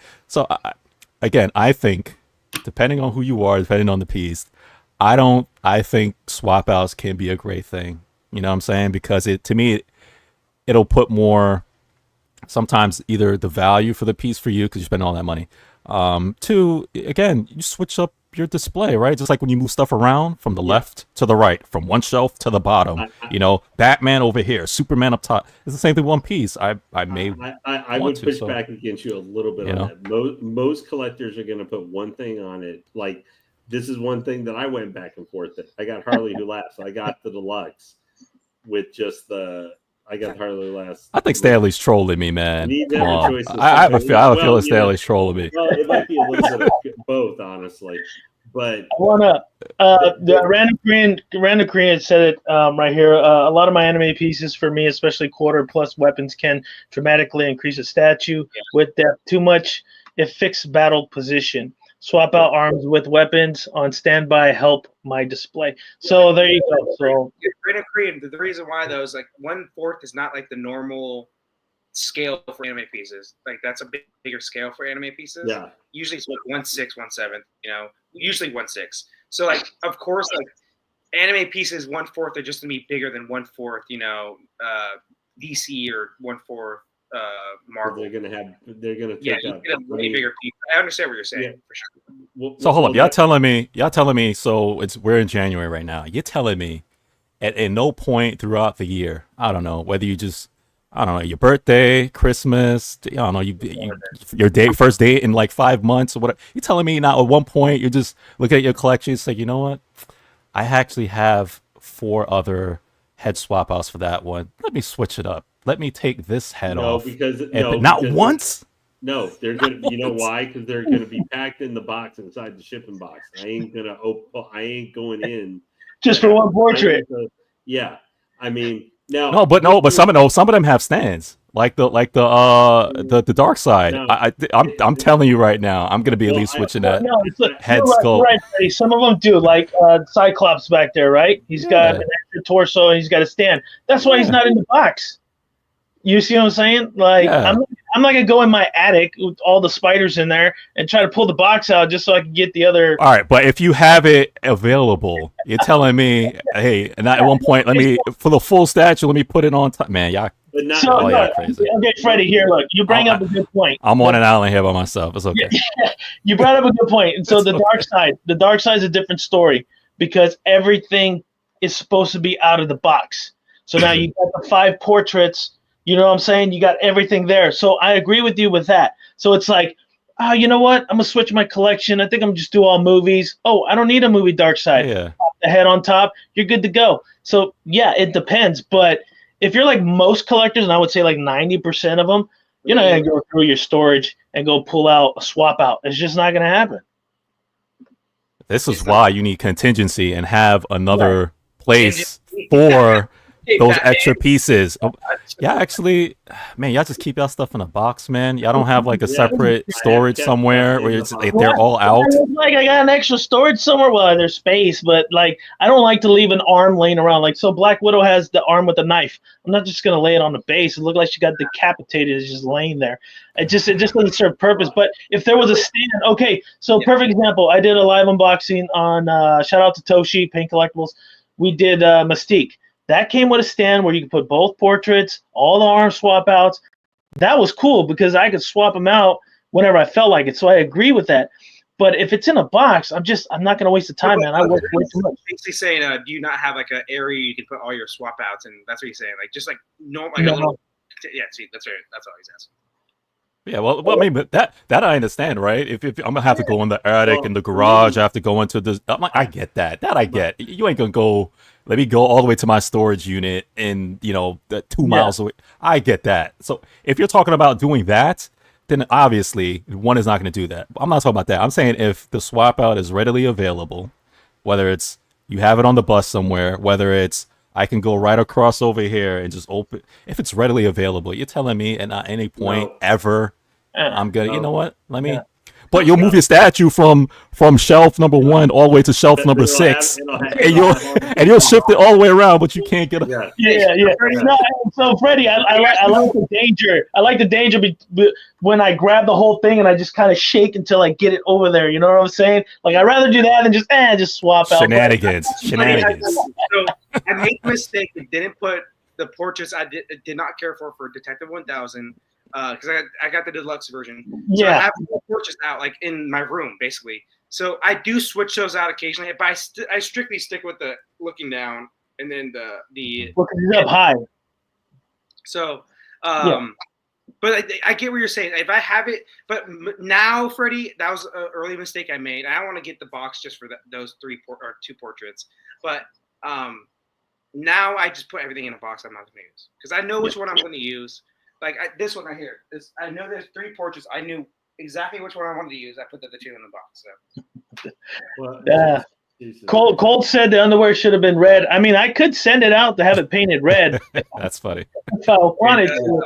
S3: again, I think depending on who you are, depending on the piece, I think swap outs can be a great thing. You know what I'm saying? Because to me, it'll put more, sometimes either the value for the piece for you, because you spend all that money. Two, again, you switch up your display, right? Just like when you move stuff around from the left to the right, from one shelf to the bottom, Batman over here, Superman up top. It's the same thing with One Piece. I
S4: would push back against you a little bit on that. Most collectors are going to put one thing on it. Like, this is one thing that I went back and forth. I got Harley Who Laughs. I got the deluxe with just I got Harley last.
S3: I think Stanley's trolling me, man. I have a feeling Stanley's trolling me.
S4: Well, it might be a little bit of both, honestly. But
S1: I wanna the Random Korean said it right here. A lot of my anime pieces, for me, especially quarter plus weapons, can dramatically increase a statue with depth. Too much, it fixes battle position. Swap out arms with weapons on standby, help my display. So there you go. So
S2: Random Korean, the reason why though is like 1/4 is not like the normal scale for anime pieces. Like that's a bigger scale for anime pieces.
S4: Yeah.
S2: Usually it's like 1/6, 1/7. Usually 1/6. So like of course like anime pieces 1/4 are just gonna be bigger than 1/4. DC or 1/4. Marvel. They're gonna
S4: take
S2: a way bigger piece. I understand what you're saying for sure.
S3: So hold up, y'all telling me. So we're in January right now. You're telling me at no point throughout the year, I don't know whether your birthday, Christmas, I don't know, your first date in like 5 months or whatever. You're telling me now at one point you're just looking at your collection, it's like, you know what? I actually have 4 other head swap outs for that one. Let me switch it up. Let me take this head off.
S4: Because
S3: once.
S4: No, they're gonna. You know why? Because they're gonna be packed in the box inside the shipping box. I ain't going in
S1: just for one portrait.
S4: Yeah, I mean, now.
S3: But some of them have stands, like the dark side.
S4: No,
S3: I'm telling you right now, I'm gonna be at least switching that head sculpt.
S1: Right. Some of them do, like Cyclops back there, right? He's got an extra torso and he's got a stand. That's why he's not in the box. You see what I'm saying? Like, I'm not I'm not gonna go in my attic with all the spiders in there and try to pull the box out just so I can get the other.
S3: All right, but if you have it available, you're telling me, hey, and at one point, let me for the full statue, let me put it on top. Man, y'all.
S4: But not,
S1: So,
S3: yeah, crazy.
S1: Okay, Freddie, here, look, you bring up a good point.
S3: I'm on an island here by myself. It's okay.
S1: You brought up a good point. And so the dark side is a different story because everything is supposed to be out of the box. So now you got the 5 portraits, you know what I'm saying? You got everything there. So I agree with you with that. So it's like, oh, you know what? I'm going to switch my collection. I think I'm just do all movies. Oh, I don't need a movie dark side.
S3: Yeah.
S1: The head on top, you're good to go. So yeah, it depends. But if you're like most collectors, and I would say like 90% of them, you're not going to go through your storage and go pull out a swap out. It's just not going to happen.
S3: This is why you need contingency and have another place for those extra pieces. Yeah, actually, man, y'all just keep y'all stuff in a box, man. Y'all don't have like a separate storage somewhere where it's like they're all out.
S1: Like I got an extra storage somewhere. Well, there's space, but like I don't like to leave an arm laying around. Like so, Black Widow has the arm with the knife. I'm not just gonna lay it on the base. It looked like she got decapitated. It's just laying there. It just doesn't serve purpose. But if there was a stand, okay. So perfect example. I did a live unboxing on shout out to Toshi Paint Collectibles. We did Mystique. That came with a stand where you could put both portraits, all the arm swap outs. That was cool because I could swap them out whenever I felt like it. So I agree with that. But if it's in a box, I'm not going to waste the time, man. I work way too much.
S2: Basically saying, do you not have like an area you can put all your swap outs? And that's what he's saying. Like just like no, like
S1: No.
S2: a little. Yeah, see, that's right. That's all he's asking.
S3: Yeah, well, I mean, but that I understand, right? If I'm gonna have to go in the attic, in the garage, I have to go into this. I'm like, I get that. That I get. You ain't gonna go. Let me go all the way to my storage unit, and the 2 miles away. I get that. So if you're talking about doing that, then obviously one is not going to do that. I'm not talking about that. I'm saying if the swap out is readily available, whether it's you have it on the bus somewhere, whether it's I can go right across over here and just open. If it's readily available, you're telling me at any point ever, I'm gonna. You know what? Let me. But you'll move your statue from shelf number 1 all the way to shelf number 6, and you'll shift it all the way around, but you can't get.
S1: Yeah. No, so Freddie, I like the danger. I like the danger when I grab the whole thing and I just kind of shake until I get it over there. You know what I'm saying? Like I'd rather do that than just swap out.
S3: Shenanigans.
S2: So I made a mistake and didn't put the portraits I did not care for Detective 1000. Because I got the deluxe version. So I have the portraits out like in my room basically. So I do switch those out occasionally, but I strictly stick with the looking down and then the
S1: looking up high.
S2: So, but I get what you're saying. If I have it, but now Freddie, that was an early mistake I made. I want to get the box just for those 2 portraits, but now I just put everything in a box I'm not going to use because I know which one I'm going to use. Like this one right here. I know there's 3 portraits. I knew exactly which one I wanted to use. I put the 2 in the box. So.
S1: Colt said the underwear should have been red. I mean, I could send it out to have it painted red.
S3: That's funny.
S1: If I wanted to.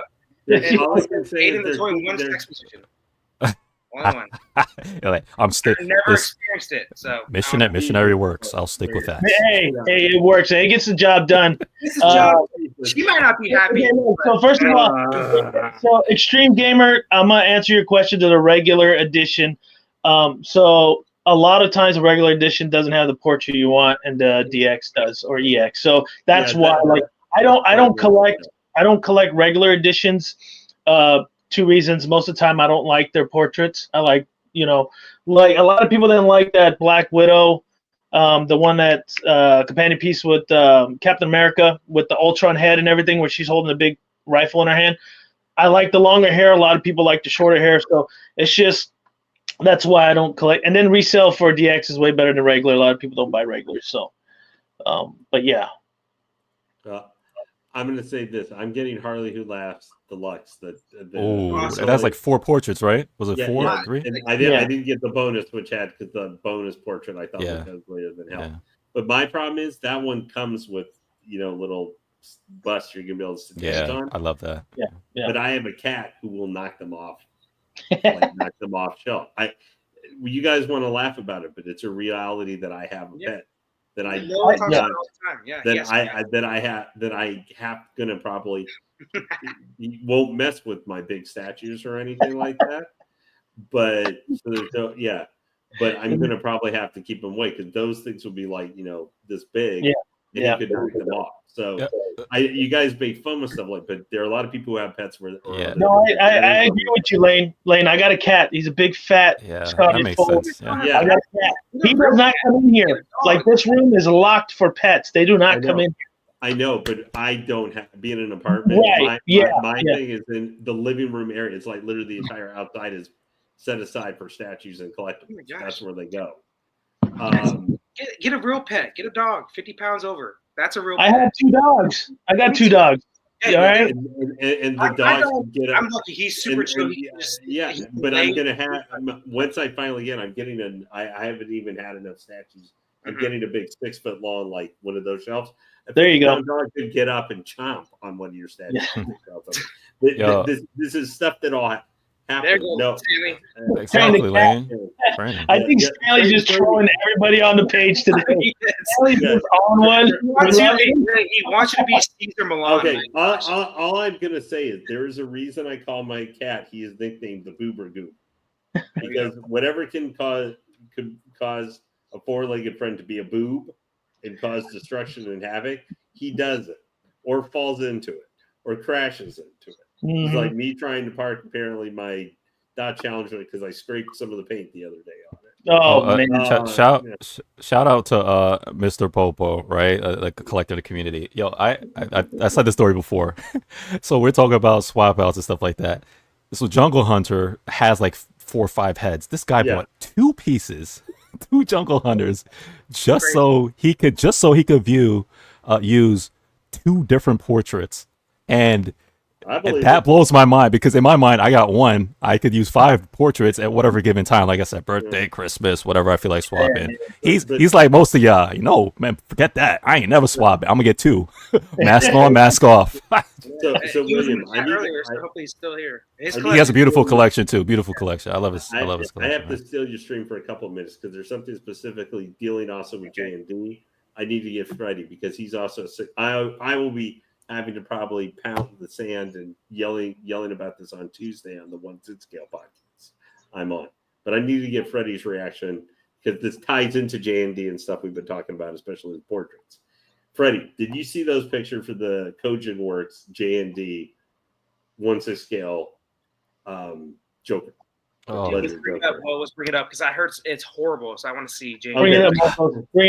S2: Aiden the toy 1 sex position. Only one.
S3: I'm stick.
S2: I never experienced it, so
S3: missionary works. I'll stick with that.
S1: Hey, it works. It gets the job done.
S2: She might not be happy.
S1: So first of all, Extreme Gamer, I'm gonna answer your question to the regular edition. So a lot of times the regular edition doesn't have the portrait you want, and the DX does or EX. So that's why, like, I don't collect regular editions. 2 reasons. Most of the time, I don't like their portraits. I like, like a lot of people didn't like that Black Widow, the one that companion piece with Captain America with the Ultron head and everything, where she's holding a big rifle in her hand. I like the longer hair. A lot of people like the shorter hair. So it's just, that's why I don't collect. And then resale for DX is way better than regular. A lot of people don't buy regular. So, but yeah.
S4: I'm going to say this. I'm getting Harley Who Laughs Deluxe.
S3: That's like 4 portraits, right? Was it 4 or 3?
S4: And I didn't get the bonus, which had because the bonus portrait I thought was uglier than hell. Yeah. But my problem is that one comes with little busts you're gonna be able to sit on.
S3: I love that.
S1: Yeah.
S4: But I am a cat who will knock them off. Knock them off shelf. You guys want to laugh about it, but it's a reality that I have a pet. that I
S2: Talks about
S1: yeah.
S2: it all the time. Yeah,
S4: that I have gonna probably won't mess with my big statues or anything like that. But so there's no but I'm gonna probably have to keep them away because those things will be like this big, and you could knock them off. So you guys make fun of stuff like, but there are a lot of people who have pets where
S1: No, I agree with you, Lane. Lane, I got a cat. He's a big fat
S3: that makes sense.
S1: I got a cat. He does not come in here. Like, this room is locked for pets. They do not come in here.
S4: I know, but I don't have be in an apartment.
S1: Right.
S4: My thing is in the living room area. It's like literally the entire outside is set aside for statues and collectibles. That's where they go.
S2: Get a real pet. Get a dog, 50 pounds over. That's a real pet.
S1: I have 2 dogs. I got 2 dogs.
S2: Yeah,
S1: all right.
S4: And the dogs can get up.
S2: I'm lucky. He's super chill.
S4: But I'm gonna have once I finally get. I'm getting I haven't even had enough statues. I'm getting a big 6 foot long, like one of those shelves.
S1: There you go.
S4: Dog could get up and chomp on one of your statues. This is stuff that all happen.
S2: There you go, Sammy.
S3: Exactly, Lane.
S1: I think Stanley's just throwing everybody on the page today. Stanley's just on one.
S2: He wants you to be Caesar Milan.
S4: Okay, all I'm gonna say is there is a reason I call my cat. He is nicknamed the Boober Goop because whatever could cause a 4-legged friend to be a boob and cause destruction and havoc, he does it, or falls into it, or crashes into it.
S1: Mm-hmm.
S4: It's like me trying to park apparently my Dodge Challenger because I scraped some of the paint the other day on it.
S1: Oh, man.
S3: Shout out to Mr. Popo, right? Like a collector of the community. Yo, I said this story before. So we're talking about swap outs and stuff like that. So Jungle Hunter has like 4 or 5 heads. This guy bought 2 pieces, 2 Jungle Hunters, just so he could use 2 different portraits. And that blows my mind because in my mind, I got 1. I could use 5 portraits at whatever given time. Like I said, birthday, Christmas, whatever I feel like swapping. He's like most of y'all, man, forget that. I ain't never swapping. I'm gonna get 2. Mask on, mask off.
S4: So William,
S2: hopefully he's still here.
S3: He has a beautiful collection too. Beautiful collection. I love his collection.
S4: I have to steal your stream for a couple of minutes because there's something specifically dealing also with J&D. I need to get Freddie because he's also sick. I will be having to probably pound the sand and yelling about this on Tuesday on the 1/6 Scale podcast I'm on. But I need to get Freddie's reaction because this ties into J&D and stuff we've been talking about, especially with portraits. Freddie, did you see those pictures for the Kojin Works J&D 1/6 Scale Joker?
S3: Oh,
S2: let's bring it up because I heard it's horrible. So I want to see J&D.
S1: Bring it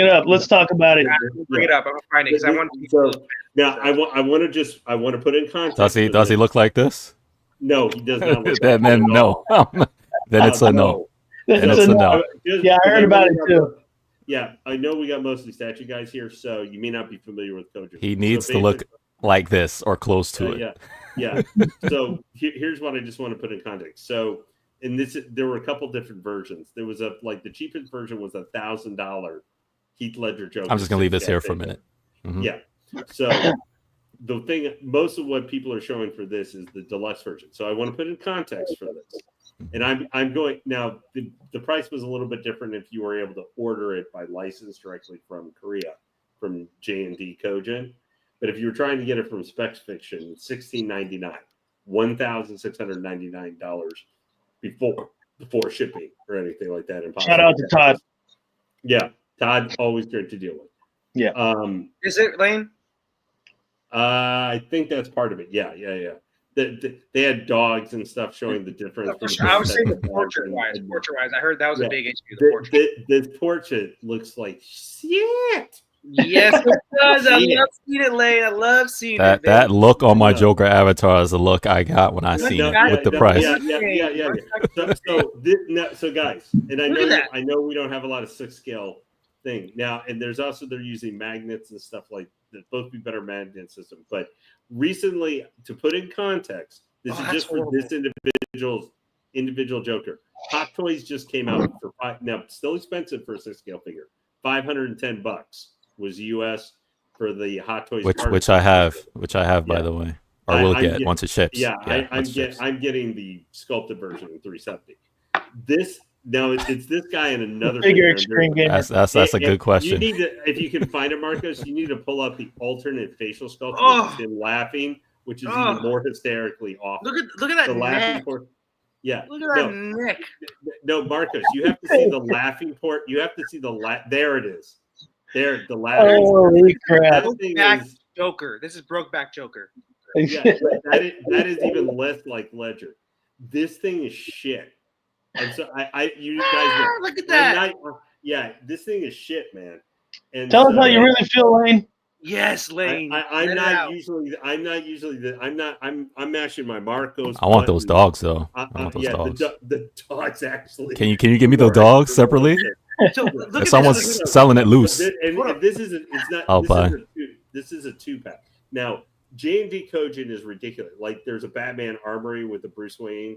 S1: up. Let's talk about it.
S2: Bring it up. I'm gonna find it because I want to.
S4: Now I want to put in context.
S3: Does he look like this?
S4: No, he does not. Look
S3: then no. Then it's a no. Then it's a no.
S1: Yeah, I heard about it too.
S4: Yeah, I know we got mostly statue guys here, so you may not be familiar with Kojin.
S3: He needs to look like this or close to it.
S4: Yeah. So here's what I just want to put in context. So there were a couple different versions. There was the cheapest version was $1,000 Heath Ledger Joker.
S3: I'm just gonna leave this here for a minute. Mm-hmm.
S4: Yeah. So the thing, most of what people are showing for this is the deluxe version. So I want to put in context for this. And I'm going now. The price was a little bit different if you were able to order it by license directly from Korea, from J&D Kojin. But if you were trying to get it from Specs Fiction, $1,699, $1,699 before shipping or anything like that.
S1: Shout out to Todd.
S4: Yeah, Todd, always great to deal with.
S1: Yeah.
S2: Is it Lane?
S4: I think that's part of it. Yeah. They had dogs and stuff showing the difference.
S2: I was saying portrait-wise. I heard that was a big issue. The portrait.
S4: This portrait looks like shit.
S2: Yes, it does. I love seeing it, Lane. I love seeing it.
S3: That look on my Joker avatar is the look I got when I seen it with the price.
S4: Yeah. So guys, and I know we don't have a lot of 6 scale thing now, and there's also they're using magnets and stuff like that. Supposed to be better magnet system, but recently, to put in context, this is just for this individual Joker. Hot Toys just came out for now, still expensive for a 6 scale figure. $510 was US for the Hot Toys,
S3: which I have, by the way, or will get, once it ships.
S4: I'm getting the sculpted version in 370. No, it's this guy and another
S1: Figure
S4: figure.
S1: extreme gamer.
S3: That's a good question.
S4: You need to, if you can find it, Marcos, you need to pull up the alternate facial sculpt, which is him laughing, which is even more hysterically awful.
S2: Look at that
S4: the laughing
S2: neck.
S4: port. Yeah.
S2: Look at that neck.
S4: No, Marcos, you have to see the laughing port. You have to see there it is. There, the laughing.
S1: Holy crap!
S2: Brokeback Joker. This is Brokeback Joker.
S4: Yeah, that is even less like Ledger. This thing is shit. And so you guys know,
S2: look at that.
S4: This thing is shit, man. And
S1: Tell us how you really feel, Lane.
S2: Yes, Lane.
S4: I'm mashing my Marcos.
S3: I want those dogs though. I want those dogs.
S4: The dogs actually.
S3: Can you give me the dogs separately?
S2: So,
S3: if someone's selling it loose,
S4: this is it's not.
S3: I'll buy.
S4: This is a 2-pack. Now J&D Kojin is ridiculous. Like there's a Batman Armory with the Bruce Wayne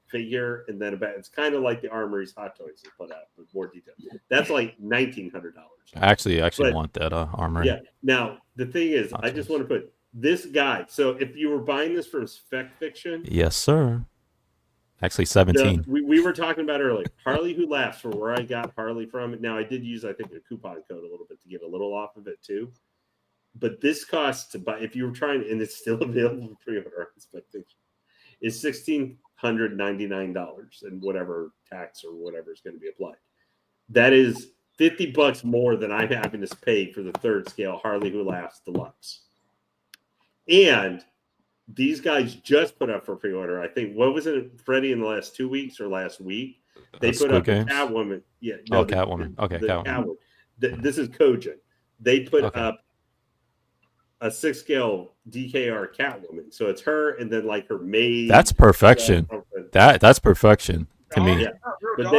S4: figure, and then it's kind of like the Armory's Hot Toys they put out with more detail. That's like $1,900.
S3: I actually want that Armory.
S4: Yeah. Now the thing is, I just want to put this guy. So if you were buying this from Spec Fiction,
S3: yes, sir. Actually, 17.
S4: We were talking about earlier. Harley Who Laughs, for where I got Harley from. Now I did use, I think, a coupon code a little bit to get a little off of it too. But this costs to buy, if you were trying, and it's still available for pre-order on Spec Fiction, is $1,699 and whatever tax or whatever is going to be applied. That is $50 more than I'm having to pay for the 3rd scale Harley Who Laughs Deluxe. And these guys just put up for pre-order. I think, what was it, Freddie, in the last 2 weeks or last week? They put up Catwoman. Yeah. No,
S3: Catwoman. Okay, Catwoman.
S4: This is Kojin. They put up a 6th scale DKR Catwoman. So it's her and then like her maid.
S3: That's perfection. That's perfection to me.
S4: Yeah. But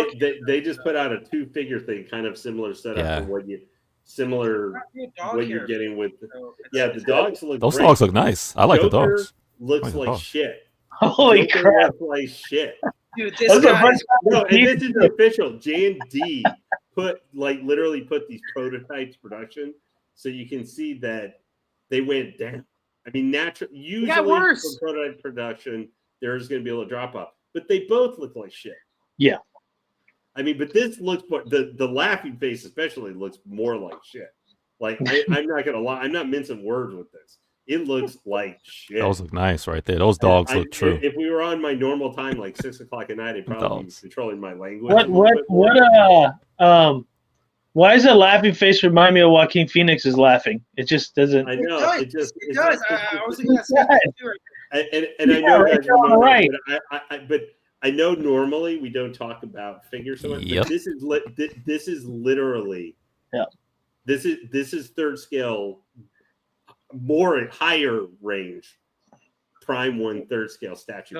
S4: they just put out a 2-figure thing, kind of similar setup for what you're getting with. The dogs look.
S3: Those
S4: great.
S3: dogs look nice. I like
S4: Joker
S3: the dogs.
S4: Looks like shit.
S1: Holy crap!
S4: Looks like shit.
S2: Dude, this guy.
S4: No, and this is official. J&D literally put these prototypes production, so you can see that they went down. I mean, usually for prototype production, there's going to be a little drop off, but they both look like shit.
S1: Yeah.
S4: I mean, but this looks more, the laughing face especially looks more like shit. Like I'm not gonna lie, I'm not mincing words with this. It looks like shit.
S3: Those look nice right there. Those dogs look true.
S4: If we were on my normal time, like 6 o'clock at night, I'd probably be controlling my language.
S1: Why does a laughing face remind me of Joaquin Phoenix is laughing? It just doesn't.
S4: I know.
S2: It does. I was thinking that same thing too.
S4: And I know guys
S1: right.
S4: But I know normally we don't talk about figures so much, but this is literally this is 3rd scale, more higher range prime 1 3rd scale statue.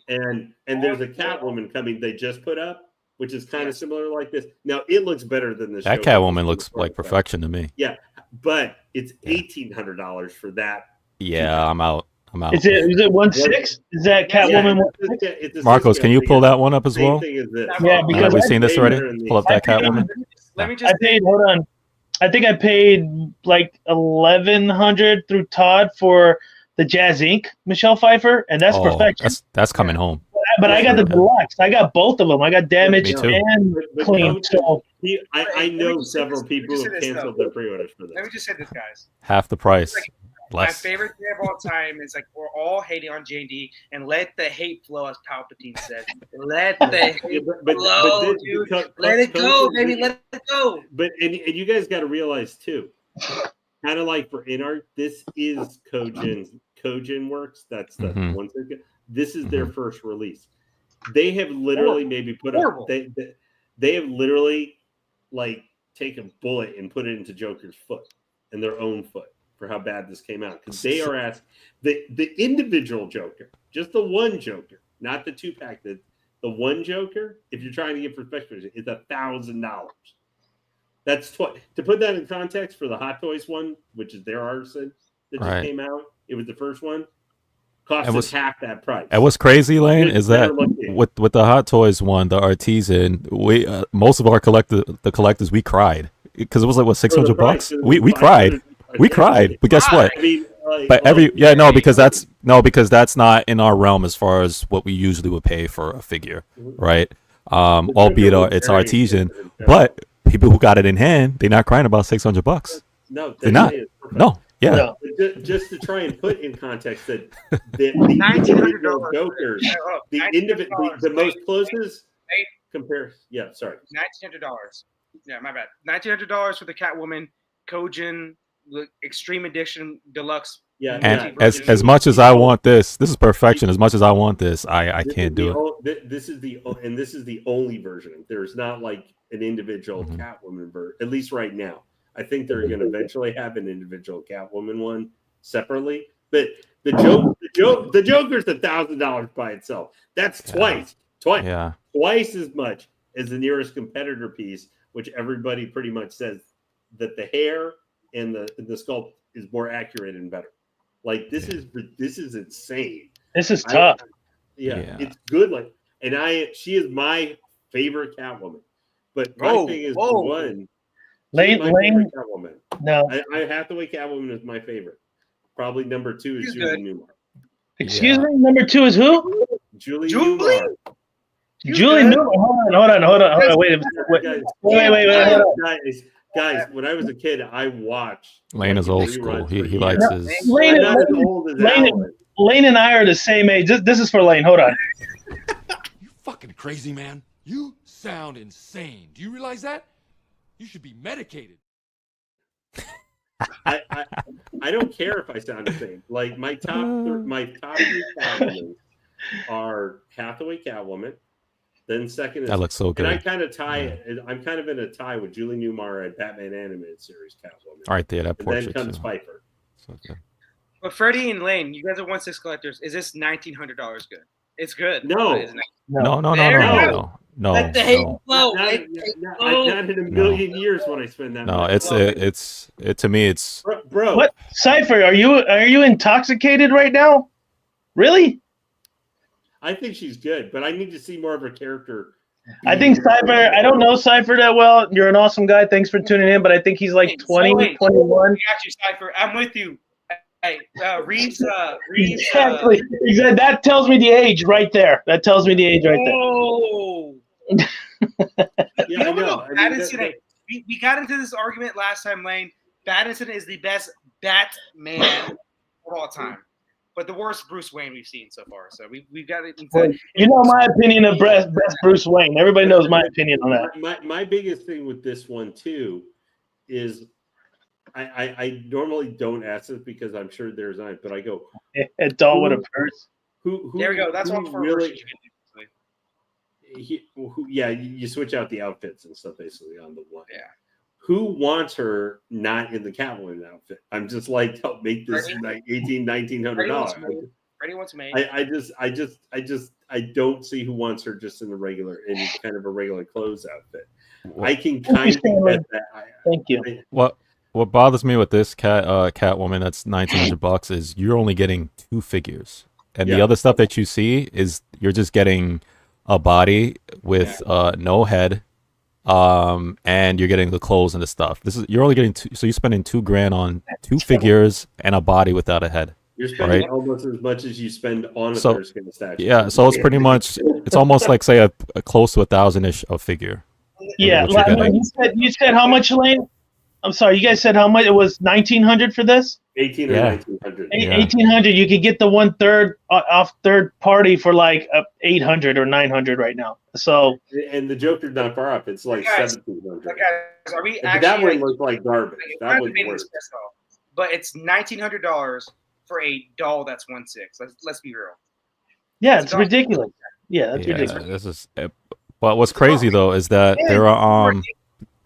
S4: And there's a Catwoman coming they just put up, which is kind of similar like this. Now it looks better than this.
S3: That Catwoman looks like perfection to me.
S4: Yeah, but it's $1,800 for that.
S3: Yeah, I'm out.
S1: Is it 1.6? Is that Catwoman?
S3: Yeah, Marcos, can you pull that one up as well?
S1: Yeah, because
S3: have we seen this already? Pull up that Catwoman.
S2: Let me just.
S1: Hold on. I think I paid like $1,100 through Todd for the Jazz Inc. Michelle Pfeiffer, and that's perfection.
S3: That's coming home.
S1: But I got the deluxe. I got both of them. I got damaged and clean. So
S4: I know several people who have canceled their pre-orders for this.
S2: Let me just say this, guys.
S3: Half the price.
S2: My favorite thing of all time is like we're all hating on J&D, and let the hate flow, as Palpatine said. Let the hate flow, dude. Let it go, baby. Let it go.
S4: But and you guys got to realize too, kind of like for InArt, this is Kojin Works. That's the one thing. This is their first release. They have literally maybe put up. They have literally like taken a bullet and put it into Joker's foot and their own foot for how bad this came out, because they are asked the individual Joker, just the one Joker, not the 2-pack. The one Joker, if you're trying to get perspective, is $1,000. That's to put that in context for the Hot Toys one, which is their artisan that just came out. It was the first one. Cost us half that price.
S3: And what's crazy, Lane, is that with the Hot Toys one, the artisan, we most of our collectors, we cried because it was like what $600. We cried. We cried, but guess what?
S4: I mean,
S3: but because that's not in our realm as far as what we usually would pay for a figure, right? albeit it's artesian. But people who got it in hand, they're not crying about $600.
S4: No,
S3: they're not. No, yeah.
S1: No.
S4: Just to try and put in context that the individual jokers, the most closest compare. Yeah, sorry.
S2: $1,900. Yeah, my bad. $1,900 for the Catwoman Kojin Extreme Edition Deluxe.
S4: Yeah,
S3: and as much as I want this is perfection. As much as I want this, I can't do
S4: it. This is the only version. There's not like an individual Catwoman version, at least right now. I think they're going to eventually have an individual Catwoman one separately. But the Joker's $1,000 by itself. That's twice as much as the nearest competitor piece, which everybody pretty much says that the hair and the sculpt is more accurate and better. Like this is insane.
S1: This is tough.
S4: It's good. Like, she is my favorite Catwoman. But my thing is one.
S1: Lane.
S4: Catwoman.
S1: No,
S4: I Hathaway Catwoman is my favorite. Probably number 2 is Julie Newmar.
S1: Excuse me. Number 2 is who?
S4: Julie Newmar.
S1: Julie Newmar. Hold on. Wait. Hold on.
S4: Guys, when I was a kid, I watched.
S3: Lane is old school. He likes his.
S1: Lane and I are the same age. This is for Lane. Hold on.
S5: You fucking crazy, man. You sound insane. Do you realize that? You should be medicated.
S4: I don't care if I sound insane. Like my top 3 Catwomen are Hathaway Catwoman. Then second is
S3: that looks so good.
S4: And I kind of I'm kind of in a tie with Julie Newmar and Batman Animated Series Catwoman.
S3: All right, there, that portrait.
S4: And then comes Pfeiffer.
S3: So good.
S2: But Freddie and Lane, you guys are 1/6 collectors. Is this $1,900 good? It's good.
S3: No.
S2: Let the hate flow.
S4: Not in a million years when I spend that.
S3: No, it's to me it's.
S4: Bro.
S1: What Cypher? Are you intoxicated right now? Really?
S4: I think she's good, but I need to see more of her character.
S1: I think Cypher, I don't know Cypher that well. You're an awesome guy. Thanks for tuning in, but I think he's like 20, 21.
S2: I got you, Cypher. I'm with you. Hey, Reeves.
S1: Exactly. That tells me the age right there. That tells me the age right there.
S2: Oh. You know what? We got into this argument last time, Lane. Pattinson is the best Batman of all time. But the worst Bruce Wayne we've seen so far. So we've got it.
S1: You know my opinion of best Bruce Wayne. Everybody knows my opinion on that.
S4: My biggest thing with this one too is I normally don't ask this because I'm sure there's not, but I go.
S1: It's all what a purse.
S4: Who?
S2: There we go. That's all for
S4: really. You switch out the outfits and stuff basically on the one.
S2: Yeah.
S4: Who wants her not in the Catwoman outfit? I'm just like, help make this like $1,900.
S2: Freddie wants me.
S4: I don't see who wants her just in kind of a regular clothes outfit. I can kind of get that.
S1: Thank you.
S3: What bothers me with this Catwoman that's $1,900 is you're only getting 2 figures, and the other stuff that you see is you're just getting a body with no head. And you're getting the clothes and the stuff. You're only getting so you're spending $2,000 on 2 figures and a body without a head.
S4: You're spending almost as much as you spend on a Thurskin statue.
S3: Yeah, so it's pretty much it's almost like say a close to $1,000-ish a figure.
S1: Yeah, you said how much, Lane? I'm sorry, you guys said how much? It was $1,900 for this.
S4: 18 or 1900.
S1: 1,800. You could get the 1/3 off third party for like 800 or 900 right now. So
S4: and the Joker's not far up. It's like 1,700.
S2: Guys, are we actually?
S4: That one looks like garbage. That would work.
S2: But it's $1,900 for a doll that's 1/6. Let's be real.
S1: Yeah, it's ridiculous. Yeah, that's ridiculous.
S3: This is. But what's crazy though is that there are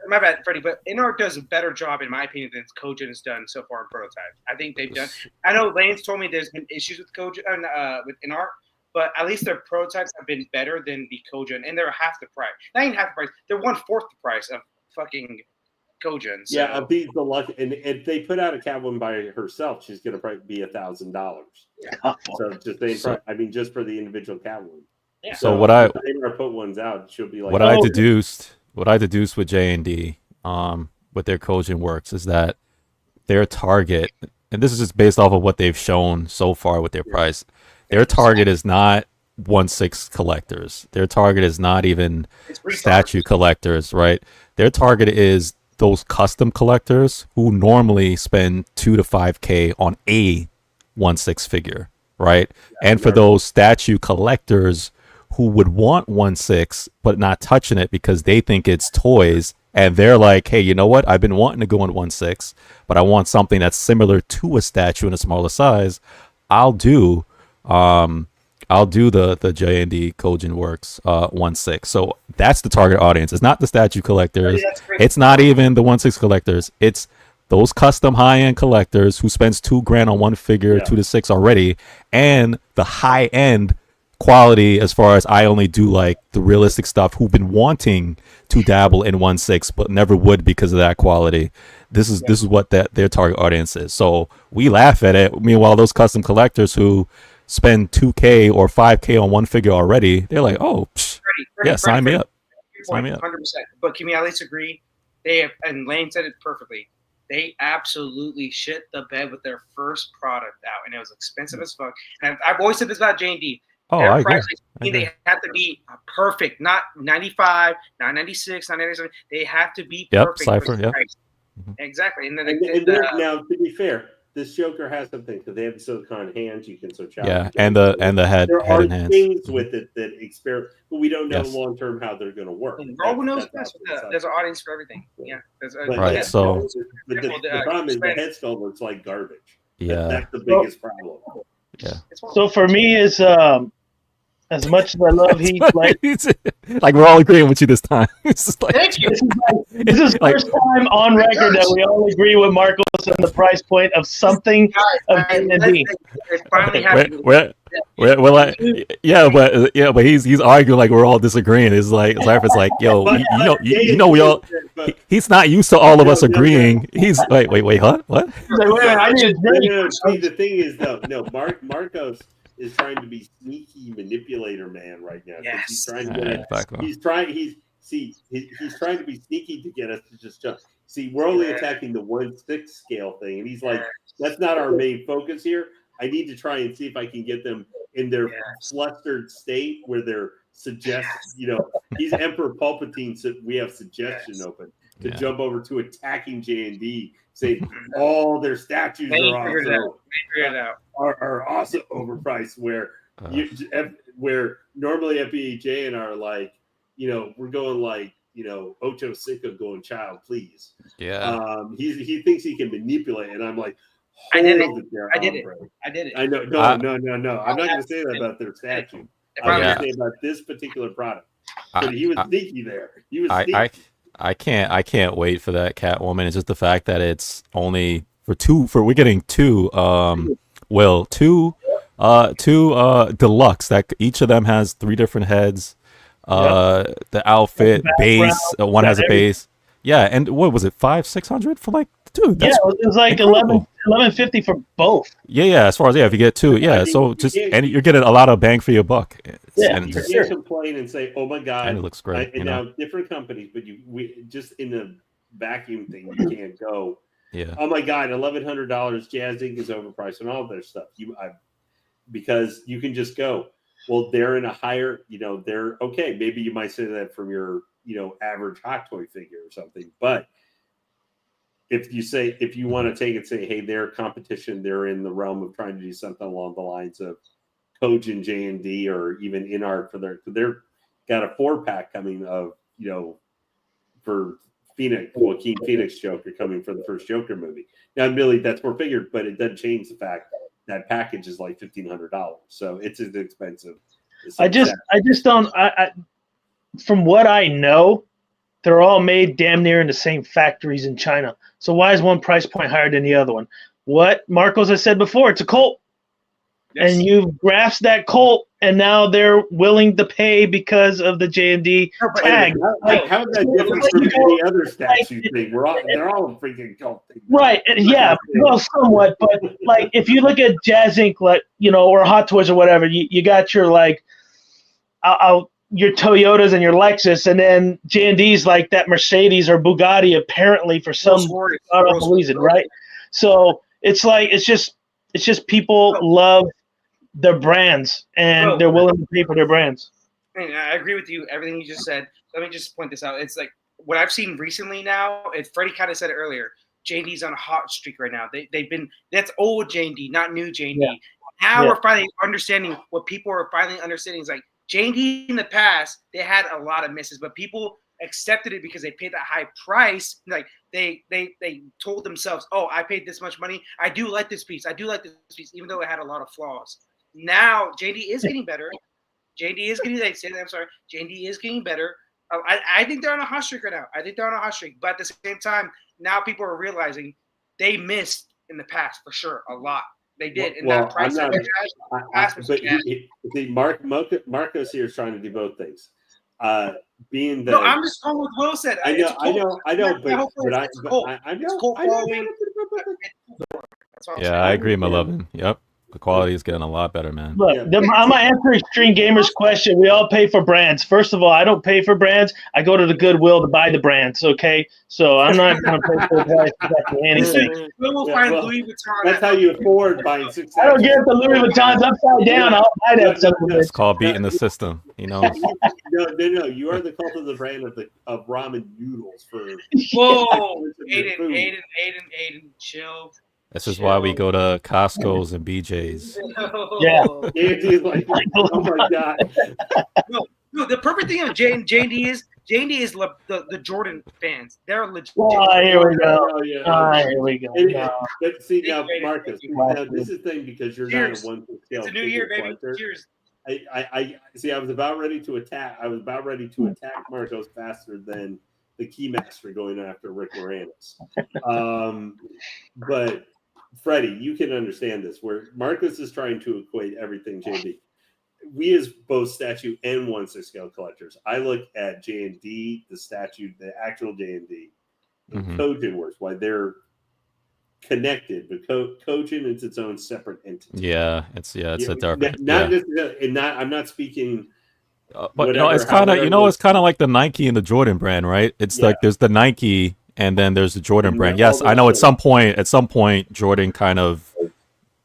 S2: My bad, Freddie, but InArt does a better job, in my opinion, than Kojin has done so far in prototype. I think they've done. I know Lane's told me there's been issues with Kojin with InArt, but at least their prototypes have been better than the Kojin, and they're half the price. Not even half the price; they're 1/4 the price of fucking Kojin. So.
S4: Yeah, beat the luck. And if they put out a Catwoman by herself, she's going to probably be $1,000.
S2: Yeah.
S4: So just for the individual Catwoman.
S2: Yeah.
S3: So what I
S4: put ones out, she'll be like
S3: what I deduced with J&D with their Kojin works is that their target, and this is just based off of what they've shown so far with their price, their target is not 1/6 collectors. Their target is not even
S2: It's
S3: statue collectors, right? Their target is those custom collectors who normally spend 2 to 5K on a 1/6 figure, right? And for those statue collectors who would want 1/6 but not touching it because they think it's toys, and they're like, hey, you know what? I've been wanting to go in 1/6, but I want something that's similar to a statue in a smaller size. I'll do the J&D Kojin Works 1/6. So that's the target audience. It's not the statue collectors. It's not even the 1/6 collectors. It's those custom high-end collectors who spends $2,000 on one figure, 2 to 6 already, and the high-end quality as far as I only do like the realistic stuff, who've been wanting to dabble in 1/6 but never would because of that quality. This is what their target audience is. So we laugh at it. Meanwhile, those custom collectors who spend 2K or 5K on one figure already, they're like, oh, sign me up. Sign me up.
S2: 100%. But can we at least agree? They have, and Lane said it perfectly. They absolutely shit the bed with their first product out, and it was expensive as fuck. And I've always said this about J&D.
S3: Oh,
S2: their
S3: I agree.
S2: They have to be perfect, not 95, not 96, not 97. They have to be perfect.
S3: Cypher,
S2: Exactly. And then
S4: now, to be fair, this Joker has something because they have the silicone hands. You can switch out.
S3: Yeah, and the head
S4: and
S3: hands.
S4: Things with it that experiment, but we don't know long term how they're going to work.
S2: No one knows best. There's an audience for everything. Yeah.
S3: Right. So
S4: the problem is the head sculpt looks like garbage.
S3: Yeah.
S4: That's the biggest problem.
S3: Yeah.
S1: So for me, is as much as I love Heat, like
S3: we're all agreeing with you this time. It's just like,
S2: thank you.
S1: This is first time on record that we all agree with Marcos on the price point of something of D&D.
S3: We're like, but he's arguing like we're all disagreeing. It's like Cypher's like, yo, you know we all. He's not used to all of us agreeing. He's wait, what?
S1: Like,
S4: See, the thing is though, Marcos is trying to be sneaky manipulator man right now.
S2: Yes.
S4: He's trying to he's trying to be sneaky to get us to just jump. See, we're only attacking the 1/6 scale thing, and he's like, that's not our main focus here. I need to try and see if I can get them in their flustered state where they're he's Emperor Palpatine, so we have suggestion open to jump over to attacking J&D, say all their statues are also overpriced, where normally FBJ and are like, we're going like, Ocho Cinco going child, please.
S3: Yeah.
S4: He thinks he can manipulate, and I'm like,
S2: I did it.
S4: I know. No. I'm not going to say that about their statue. I'm going to say about this particular product. But he was sneaky there. He was sneaky.
S3: I can't wait for that Catwoman. It's just the fact that it's only we're getting two deluxe, that each of them has 3 different heads. The outfit base, one has a base. Yeah, and what was it, $500-600 for like, dude? That's
S1: it was like $1150 for both.
S3: Yeah. As far as if you get 2, So and you're getting a lot of bang for your buck.
S4: You can't complain and say, "Oh my god,"
S3: and it looks great.
S4: Now different companies, but we just in the vacuum thing, you can't go.
S3: Yeah.
S4: Oh my god, $1,100. Jazz Inc. is overpriced and all of their stuff. Because you can just go. Well, they're in a higher. They're okay. Maybe you might say that from your average Hot Toy figure or something, but if you want to take it, say, hey, their competition, they're in the realm of trying to do something along the lines of Kojin J&D, or even in art they're got a 4-pack coming of, for Joaquin Phoenix Joker coming for the first Joker movie. Now, admittedly, that's more figured, but it doesn't change the fact that package is like $1,500. So it's as expensive.
S1: I just don't, from what I know, they're all made damn near in the same factories in China. So why is one price point higher than the other one? What Marcos has said before, it's a cult. Yes. And you've grasped that cult, and now they're willing to pay because of the J&D tag.
S4: How is that different from any other statue thing? They're all a freaking cult thing.
S1: Right, yeah, well, somewhat. But, like, if you look at Jazz Inc., like, or Hot Toys or whatever, you got your, like, your Toyotas and your Lexus, and then J&D's like that Mercedes or Bugatti, apparently, for some reason, right? So it's like it's just people love their brands, and they're willing to pay for their brands.
S2: I agree with you, everything you just said. Let me just point this out. It's like what I've seen recently now, Freddie kind of said it earlier, J&D's on a hot streak right now. They've been, that's old J&D, not new J&D. Yeah. Now we're finally understanding what people are finally understanding is like J&D in the past, they had a lot of misses, but people accepted it because they paid that high price. Like they told themselves, oh, I paid this much money. I do like this piece. I do like this piece, even though it had a lot of flaws. Now J&D is getting better. J&D is getting, I'm sorry, J&D is getting better. I think they're on a hot streak right now. I think they're on a hot streak. But at the same time, now people are realizing they missed in the past for sure a lot. They did. And that price
S4: Marcos here is trying to do both things. Being the
S2: no, I'm just going with what Will said.
S4: I know,
S3: Yeah, I agree, Malevolent. Yep. The quality is getting a lot better, man.
S1: Look, I'm going to answer Extreme Gamer's question. We all pay for brands. First of all, I don't pay for brands. I go to the Goodwill to buy the brands, okay? So I'm not going to pay for exactly anything.
S2: We'll find Louis Vuitton.
S4: That's how you afford buying 6.
S1: I don't get the Louis Vuittons upside down. I'll buy that.
S3: It's called beating the system, you know?
S4: No. You are the cult of the brand of ramen noodles for.
S2: Whoa, Aiden, chill.
S3: This is why we go to Costco's and BJ's.
S1: Yeah.
S4: Like, oh my God.
S2: No, the perfect thing of J&D is the Jordan fans. They're legit.
S1: Oh, here we go. Here we go.
S4: But see now, Marcus, this is the thing because you're not a one scale.
S2: It's a new year, baby. Cheers.
S4: I see. I was about ready to attack Marcos faster than the Keymaster going after Rick Moranis. But Freddie, you can understand this. Where Marcus is trying to equate everything J&D. We as both statue and 1/6 scale collectors, I look at J&D, the statue, the actual J&D, and Kojin works. Why they're connected, but Kojin is its own separate entity.
S3: Yeah, it's a dark.
S4: I'm not speaking.
S3: But no, it's kind of it's kind of like the Nike and the Jordan brand, right? It's like there's the Nike and then there's the Jordan brand. Yes, I know at some point Jordan kind of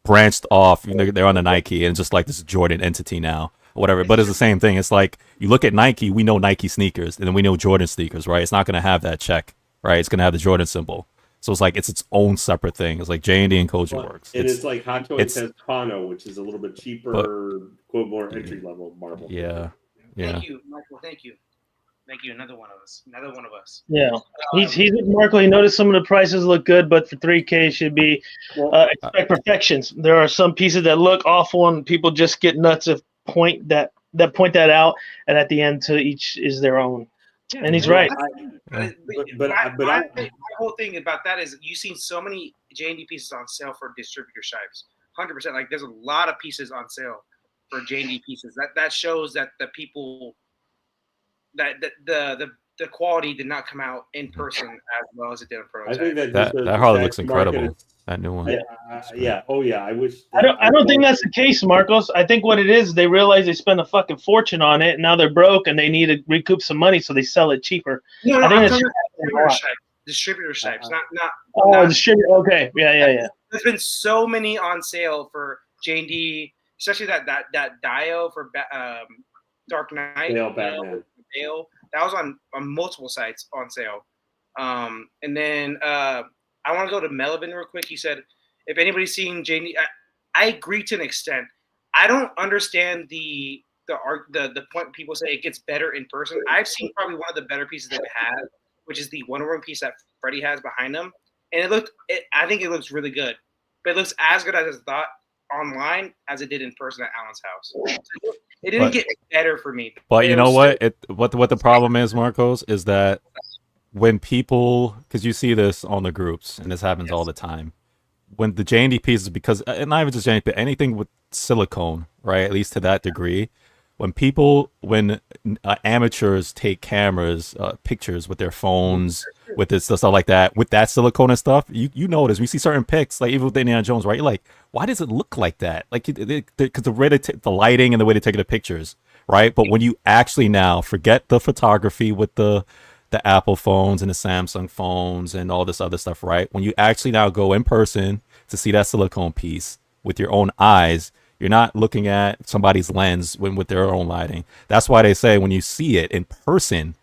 S3: branched off. They're on the Nike and just like this Jordan entity now, or whatever. But it's the same thing. It's like you look at Nike, we know Nike sneakers, and then we know Jordan sneakers, right? It's not going to have that check, right? It's going to have the Jordan symbol. So it's like it's its own separate thing. It's like J&D and Kojin works.
S4: It's like Hot Toys has Kano, which is a little bit cheaper, quote, more entry level marble.
S3: Yeah.
S2: Thank you, Michael. Thank you. Another one of us.
S1: Yeah. He's with Marco. He noticed some of the prices look good, but for 3K should be expect perfections. There are some pieces that look awful, and people just get nuts if point that out, and at the end, to each is their own. And he's right.
S2: My whole thing about that is you've seen so many J&D pieces on sale for distributor shops. 100%. Like there's a lot of pieces on sale for J&D pieces. That shows that the people that the quality did not come out in person as well as it did in prototype.
S4: I think
S3: that hardly looks incredible. That new one.
S4: Yeah. Oh yeah. I wish.
S1: I don't think that's the case, Marcos. I think what it is, they realize they spent a fucking fortune on it, and now they're broke, and they need to recoup some money, so they sell it cheaper.
S2: No,
S1: I think
S2: it's distributor types, not.
S1: Oh, distributor. Okay. Yeah.
S2: There's been so many on sale for J&D, especially that Dio for Dark Knight. Batman. That was on multiple sites on sale. And then I want to go to Melvin real quick. He said, if anybody's seeing J&D, I agree to an extent. I don't understand the point people say it gets better in person. I've seen probably one of the better pieces they've had, which is the Wonder Woman piece that Freddie has behind him. And I think it looks really good. But it looks as good as I thought online as it did in person at Alan's house. So it didn't get better for me.
S3: But you know what? What the problem is, Marcos, is that when people, because you see this on the groups, and this happens all the time, when the J&D pieces, because and not even just J&D, but anything with silicone, right? At least to that degree, when amateurs take cameras, pictures with their phones, with this stuff like that, with that silicone and stuff, you notice we see certain pics, like even with Indiana Jones, right? You're like, why does it look like that? Like, because the way the lighting and the way they take the pictures, right? But when you actually now forget the photography with the Apple phones and the Samsung phones and all this other stuff, right? When you actually now go in person to see that silicone piece with your own eyes, You're not looking at somebody's lens with their own lighting. That's why they say when you see it in person,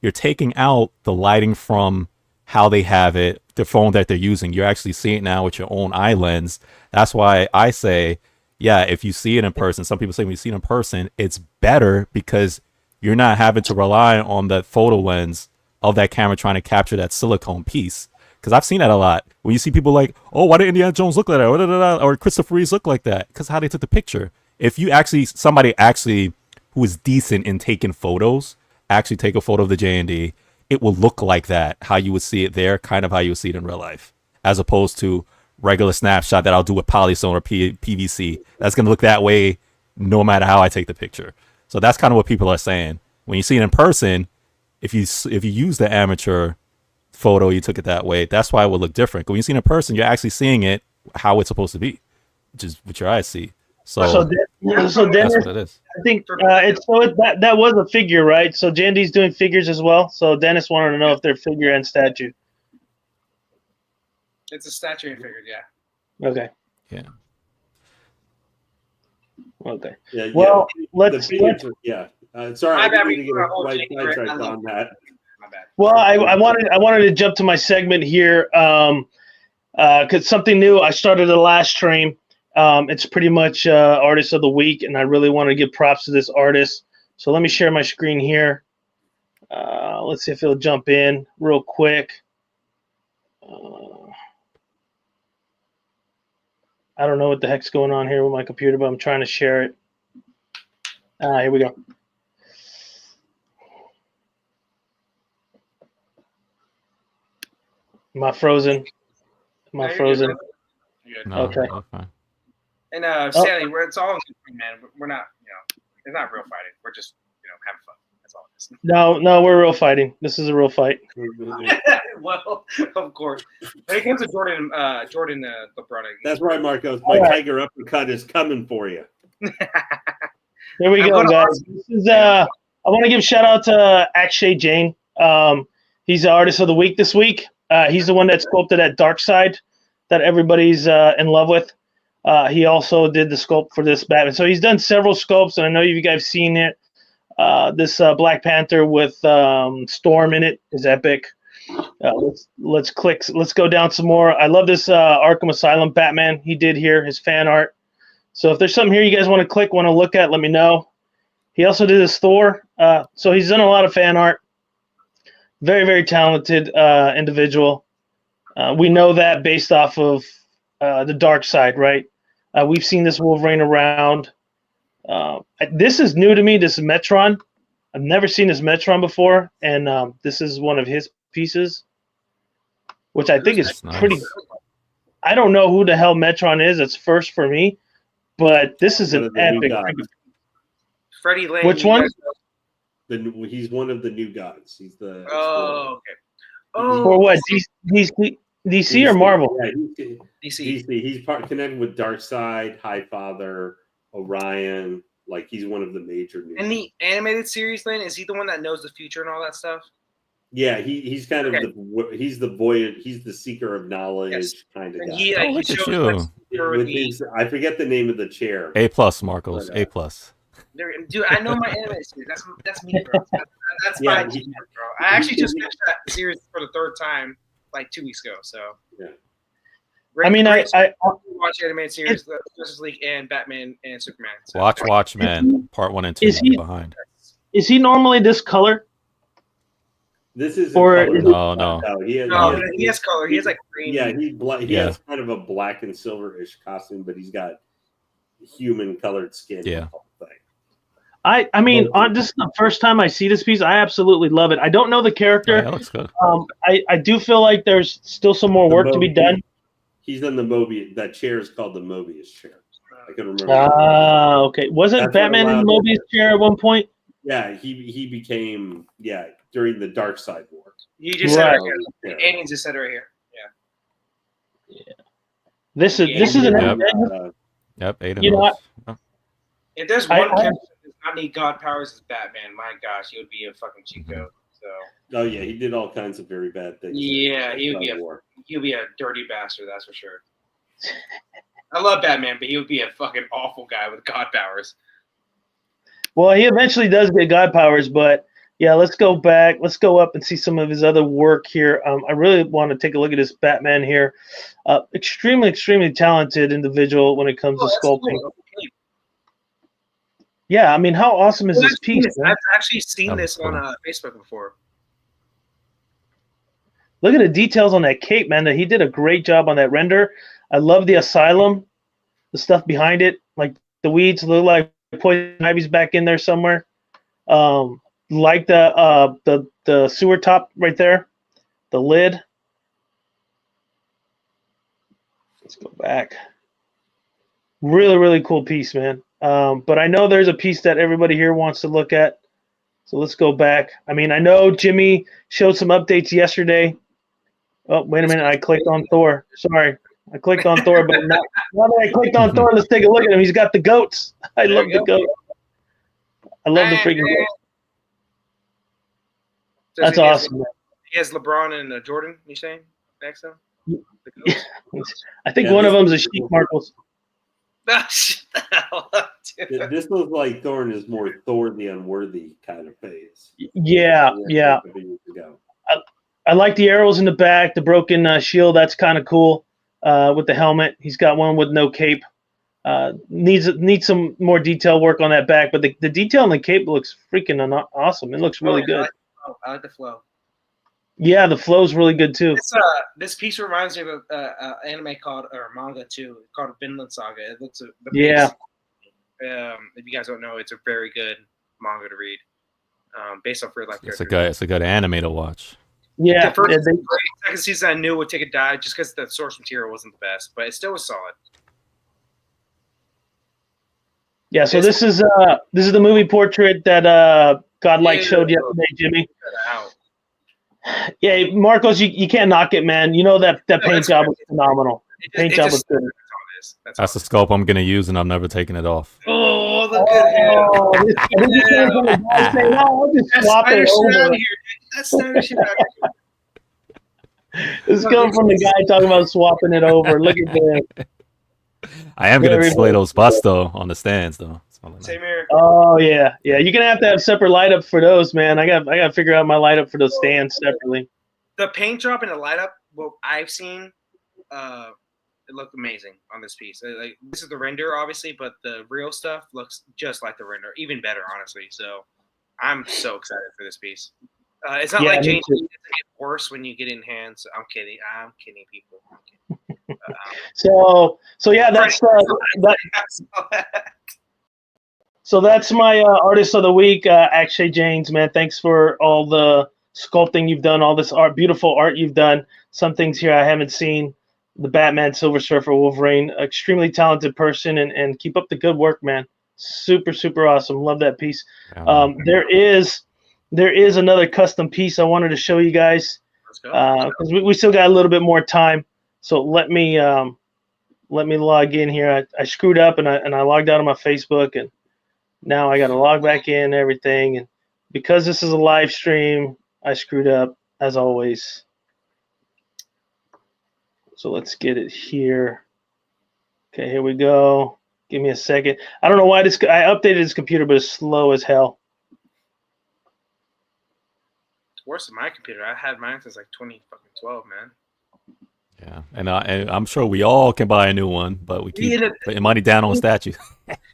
S3: you're taking out the lighting from how they have it, the phone that they're using. You're actually seeing it now with your own eye lens. That's why I say, yeah, if you see it in person, some people say when you see it in person, it's better because you're not having to rely on the photo lens of that camera trying to capture that silicone piece. Because I've seen that a lot. When you see people like, oh, why did Indiana Jones look like that? Or Christopher Reeves look like that? Because how they took the picture. If you actually, somebody actually who is decent in taking photos, actually take a photo of the J&D, it will look like that, how you would see it there, kind of how you would see it in real life, as opposed to regular snapshot that I'll do with polystone or PVC. That's going to look that way no matter how I take the picture. So that's kind of what people are saying. When you see it in person, if you use the amateur photo, you took it that way, that's why it would look different. But when you see it in person, you're actually seeing it how it's supposed to be, which is what your eyes see. So
S1: Dennis,
S3: that's what it is.
S1: I think that was a figure, right? So Jandy's doing figures as well. So Dennis wanted to know if they're figure and statue.
S2: It's a statue and figure, yeah.
S1: Okay.
S3: Yeah.
S1: Okay.
S4: Yeah.
S1: Well,
S4: yeah.
S1: let's
S4: sorry,
S2: My
S4: I
S2: bad,
S4: didn't mean to get
S2: we
S4: a
S2: got all
S4: right
S2: January.
S4: sidetracked on that.
S2: My bad.
S1: Well, I wanted to jump to my segment here because something new. I started the last stream. It's pretty much artist of the week, and I really want to give props to this artist. So let me share my screen here. Let's see if it'll jump in real quick. I don't know what the heck's going on here with my computer, but I'm trying to share it. Here we go. Am I frozen? Am I frozen?
S2: You're good.
S3: No,
S1: Okay.
S3: that's fine.
S2: And Stanley, it's all in good, man. We're not, it's not real fighting. We're just, having fun. That's all it is.
S1: No, we're real fighting. This is a real fight.
S2: Well, of course. When it comes to Jordan LeBron,
S4: That's right, Marcos. My tiger uppercut is coming for you.
S1: There we go, guys. This is I want to give a shout out to Akshay Jain. He's the artist of the week this week. He's the one that sculpted that dark side that everybody's in love with. He also did the sculpt for this Batman. So he's done several sculpts, and I know you guys seen it. This Black Panther with Storm in it is epic. Let's go down some more. I love this Arkham Asylum Batman he did here, his fan art. So if there's something here you guys want to click, want to look at, let me know. He also did his Thor. So he's done a lot of fan art. Very, very talented individual. We know that based off of the dark side, right? We've seen this Wolverine around. This is new to me. This is Metron. I've never seen this Metron before, and this is one of his pieces, which I think is
S3: nice.
S1: pretty. I don't know who the hell Metron is. It's first for me, but this is an epic.
S2: Freddie Lane.
S1: Which one?
S4: He's one of the new gods. He's the.
S2: Oh, okay.
S1: For what? DC or Marvel?
S4: Yeah, DC. He's connected with Darkseid, Highfather, Orion. Like he's one of the major.
S2: In the animated series, then is he the one that knows the future and all that stuff?
S4: Yeah, he's kind of he's the voyage. He's the seeker of knowledge kind of guy.
S3: Look at you.
S4: With his, I forget the name of the chair.
S3: A+, Marcos. A+.
S2: Dude, I know my anime series. That's me, bro. That's my bro. I actually just finished that series for the third time like 2 weeks ago. So
S4: yeah.
S1: I mean, I
S2: watch animated series, Justice League and Batman and Superman. So.
S3: Watchmen, part 1 and 2 behind.
S1: Is he normally this color?
S4: This is
S3: no.
S2: He has color. He has like green.
S4: Yeah, he has kind of a black and silver-ish costume, but he's got human colored skin.
S3: Yeah.
S1: I mean, this is the first time I see this piece. I absolutely love it. I don't know the character.
S3: Yeah, that looks good.
S1: I do feel like there's still some more work to be done.
S4: He's in the Mobius. That chair is called the Mobius chair. I can remember.
S1: Okay. Wasn't Batman in the Mobius chair at one point?
S4: Yeah, he became during the Darkseid War.
S2: You just said it right here. Aliens just said it right here. Yeah.
S1: This is an
S3: yep. Aiden.
S1: You know what?
S2: If there's one character that does not need God powers, it's Batman. My gosh, he would be a fucking Chico. So.
S4: Oh yeah, he did all kinds of very bad things.
S2: Yeah, he would be a dirty bastard. That's for sure. I love Batman, but he would be a fucking awful guy with god powers.
S1: Well, he eventually does get god powers, but yeah, let's go back. Let's go up and see some of his other work here. I really want to take a look at this Batman here. Extremely, extremely talented individual when it comes to sculpting.
S2: Cool.
S1: Yeah, I mean, how awesome is this piece?
S2: I've actually seen this on Facebook before.
S1: Look at the details on that cape, man. He did a great job on that render. I love the asylum, the stuff behind it, like the weeds look like poison ivy's back in there somewhere. Like the sewer top right there, the lid. Let's go back. Really, really cool piece, man. But I know there's a piece that everybody here wants to look at. So let's go back. I mean, I know Jimmy showed some updates yesterday. Oh, wait a minute. I clicked on Thor. Sorry. I clicked on Thor, but now that I clicked on Thor, let's take a look at him. He's got the goats. I love the goats. I love the freaking goats. That's awesome.
S2: He has LeBron and Jordan, you saying? Next time?
S1: I think one of them is a sheep, Marcos.
S2: Shut the hell up, dude.
S4: This looks like Thor in his more Thor the Unworthy kind of phase.
S1: Yeah. I like the arrows in the back, the broken shield. That's kind of cool with the helmet. He's got one with no cape. Needs some more detail work on that back, but the detail on the cape looks freaking awesome. It looks really good.
S2: I like the flow.
S1: Yeah, the flow's really good too.
S2: This piece reminds me of an anime or manga too, called Vinland Saga. It looks
S1: yeah.
S2: If you guys don't know, it's a very good manga to read, based off real life characters.
S3: It's a good anime to watch.
S2: Yeah, the second season I knew would take a dive just because the source material wasn't the best, but it still was solid.
S1: Yeah, so this is the movie portrait that Godlike showed yesterday, Jimmy. Yeah, Marcos, you can't knock it, man. You know that paint job was phenomenal. Paint job was good.
S3: That's the sculpt I'm gonna use, and I'm never taking it off.
S2: Oh, look at him!
S1: I'll just swap it over.
S2: That's Snyder shit out here.
S1: This comes from the guy talking about swapping it over. Look at that.
S3: I am gonna display those busts though on the stands though.
S2: Same here.
S1: Oh yeah. You're gonna have to have separate light up for those, man. I got to figure out my light up for those stands separately.
S2: The paint job and the light up, what I've seen, it looked amazing on this piece. Like this is the render, obviously, but the real stuff looks just like the render, even better, honestly. So I'm so excited for this piece. It's not like James gets worse when you get in hands. I'm kidding, people.
S1: So yeah, that's So that's my artist of the week, Akshay Jains, man. Thanks for all the sculpting you've done, all this beautiful art you've done. Some things here I haven't seen. The Batman, Silver Surfer, Wolverine, extremely talented person, and keep up the good work, man. Super, super awesome. Love that piece. There is another custom piece I wanted to show you guys because we still got a little bit more time. So let me log in here. I screwed up and I logged out of my Facebook, and now I got to log back in and everything. And because this is a live stream, I screwed up as always. So let's get it here. Okay, here we go. Give me a second. I don't know why I updated this computer, but it's slow as hell.
S2: It's worse than my computer. I had mine since like 2012, man.
S3: Yeah, and I'm sure we all can buy a new one, but we keep putting money down on statues.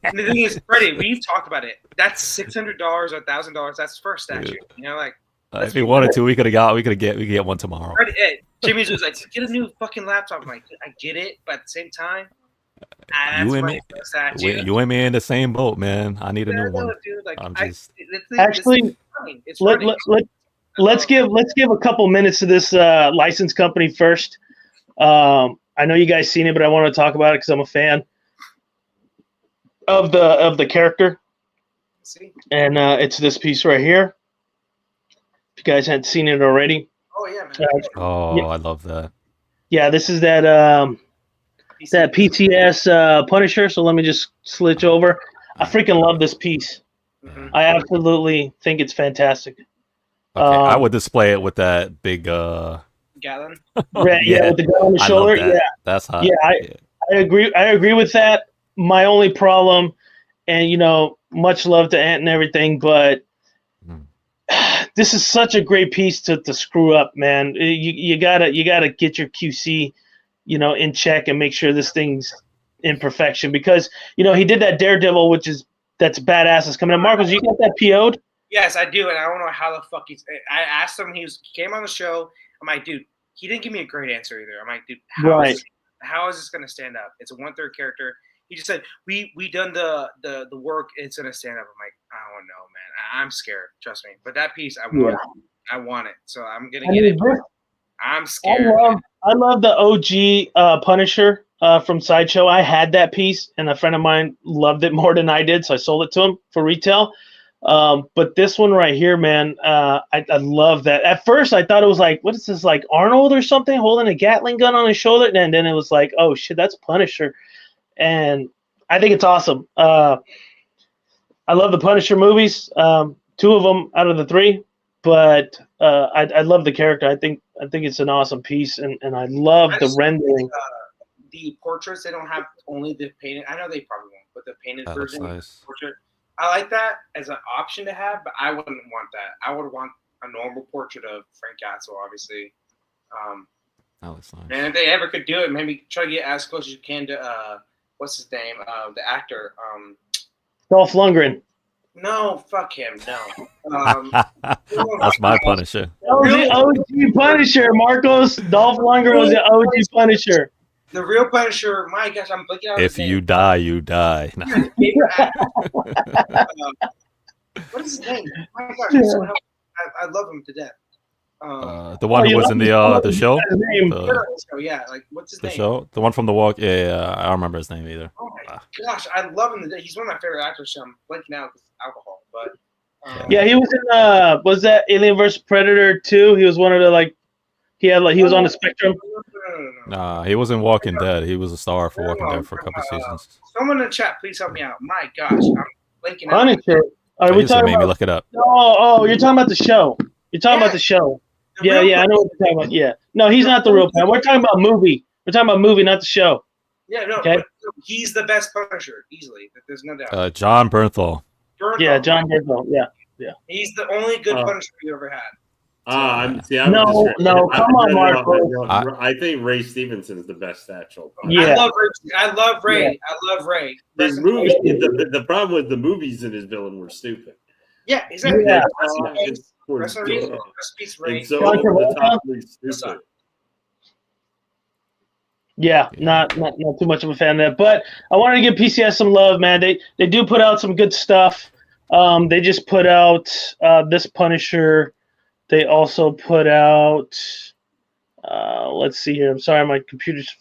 S2: And the thing is, Freddie, we've talked about it. That's $600 or $1,000. That's for a statue.
S3: Dude.
S2: You know, like
S3: if we wanted to, we could get one tomorrow.
S2: Freddie, hey, Jimmy's was like, get a new fucking laptop. I'm like, I get it, but at the same time,
S3: you and me in the same boat, man. I need a new one.
S2: Dude, like,
S1: actually, let's give a couple minutes to this license company first. I know you guys seen it, but I want to talk about it because I'm a fan of the character. And it's this piece right here. If you guys hadn't seen it already.
S2: Oh yeah, man.
S3: Yeah. I love that.
S1: Yeah, this is that PTS Punisher. So let me just switch over. I freaking love this piece.
S2: Mm-hmm.
S1: I absolutely think it's fantastic.
S3: Okay, I would display it with that big
S2: Gallon.
S1: With the gun on the shoulder.
S3: That.
S1: Yeah,
S3: that's hot.
S1: Yeah, I agree with that. My only problem, and much love to Ant and everything, but this is such a great piece to screw up, man. You gotta get your QC, in check and make sure this thing's in perfection, because he did that Daredevil, that's badass. Is coming up. Marcos, you got that PO'd?
S2: Yes, I do, and I don't know how the fuck I asked him. He came on the show. I'm like, dude, he didn't give me a great answer either. I'm like, dude, how is this gonna stand up? It's a 1/3 character. He just said, we done the work. It's gonna stand up. I'm like, I don't know, man. I'm scared. Trust me. But that piece, I want it. I want it. So I'm gonna get it. I'm scared.
S1: I love the OG Punisher from Sideshow. I had that piece, and a friend of mine loved it more than I did, so I sold it to him for retail. But this one right here, man, I love that. At first, I thought it was like, what is this, like Arnold or something, holding a Gatling gun on his shoulder? And then it was like, oh shit, that's Punisher. And I think it's awesome. I love the Punisher movies, 2 of them out of the 3. But I love the character. I think it's an awesome piece, and I love the rendering.
S2: The portraits, they don't have only the painted. I know they probably won't, but the painted version of the portrait. I like that as an option to have, but I wouldn't want that. I would want a normal portrait of Frank Castle, obviously.
S3: That looks nice.
S2: And if they ever could do it, maybe try to get as close as you can to what's his name, the actor.
S1: Dolph Lundgren.
S2: No, fuck him. No.
S3: That's my Punisher.
S1: That was the OG Punisher, Marcos. Dolph Lundgren was the OG Punisher.
S2: The real Punisher, my gosh, I'm blinking out.
S3: If you die, you die.
S2: What is his name? My gosh, I love him to death.
S3: The one who was in the show?
S2: Yeah, like, what's his
S3: name?
S2: The
S3: show? The one from The Walk? Yeah, I don't remember his name either.
S2: Oh my gosh, I love him. He's one of my favorite actors, so I'm blanking out with alcohol. But
S1: yeah, he was in was that Alien vs Predator 2? He was one of the he was on the spectrum.
S3: Nah, he was in Walking Dead. He was a star for Walking Dead for a couple seasons.
S2: Someone in the chat, please help me out. My gosh, I'm blanking out.
S1: Punisher. Are we talking about?
S3: Look it up.
S1: Oh, you're talking about the show. You're talking about the show. Yeah, I know what you're talking about. Yeah. No, he's not the real Punisher. We're talking about movie. We're talking about movie, not the show.
S2: Yeah, no. Okay? He's the best Punisher, easily. There's no doubt.
S3: John Bernthal.
S1: Yeah, John Bernthal. Yeah.
S2: He's the only good Punisher we ever had.
S4: I'm
S1: come on, Marco.
S4: I think Ray Stevenson's the best actual.
S1: Yeah.
S2: I love Ray. Yeah. I love Ray.
S4: His movie, the problem with the movies in his villain were stupid.
S2: Yeah, exactly.
S1: Yeah. Yeah, not too much of a fan of that, but I wanted to give PCS some love, man. They do put out some good stuff. They just put out this Punisher. They also put out. Let's see here. I'm sorry, my computer's.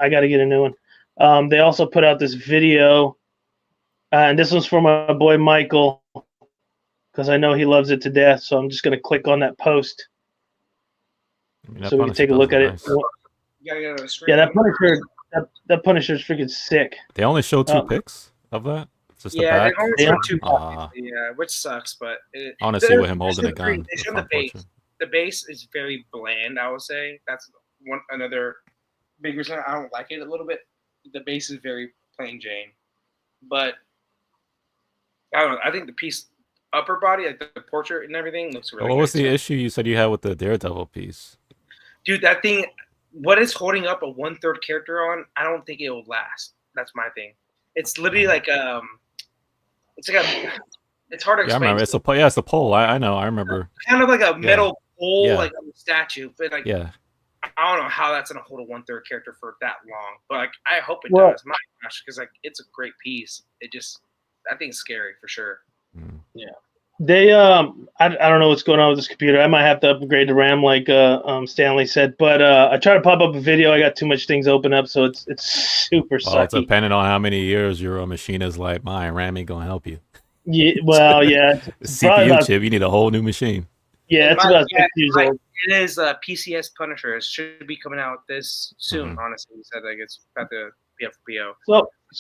S1: I got to get a new one. They also put out this video, and this one's for my boy Michael, because I know he loves it to death. So I'm just gonna click on that post, so we can take a look at it. Yeah, that Punisher is freaking sick.
S3: They only show 2 pics of that. Just
S2: they only show 2 copies. Yeah, which sucks, but
S3: I want to see with him holding a gun.
S2: They show the base. The base is very bland, I would say. That's another big reason I don't like it a little bit. The base is very plain Jane, but I don't know. I think the piece, upper body, like the portrait and everything, looks really.
S3: What was the issue you said you had with the Daredevil piece?
S2: Dude, that thing. What it's holding up a 1/3 character on, I don't think it will last. That's my thing. It's literally like it's hard to explain.
S3: Yeah, I remember. It's a pole. I know. I remember.
S2: Kind of like a metal pole, like on the statue, but like
S3: yeah.
S2: I don't know how that's gonna hold a 1/3 character for that long, but like I hope it does. My gosh, because like it's a great piece. I think it's scary for sure.
S1: Yeah. They I don't know what's going on with this computer. I might have to upgrade the RAM like Stanley said, but I try to pop up a video. I got too much things open up, so it's super sucky.
S3: Well, it's depending on how many years your machine is like mine. RAM ain't gonna help you.
S1: Yeah, well, yeah.
S3: CPU chip, you need a whole new machine.
S1: Yeah, it's about 6 years old.
S2: It is PCS Punisher. It should be coming out this soon. Honestly, he said like it's about to be up for PO.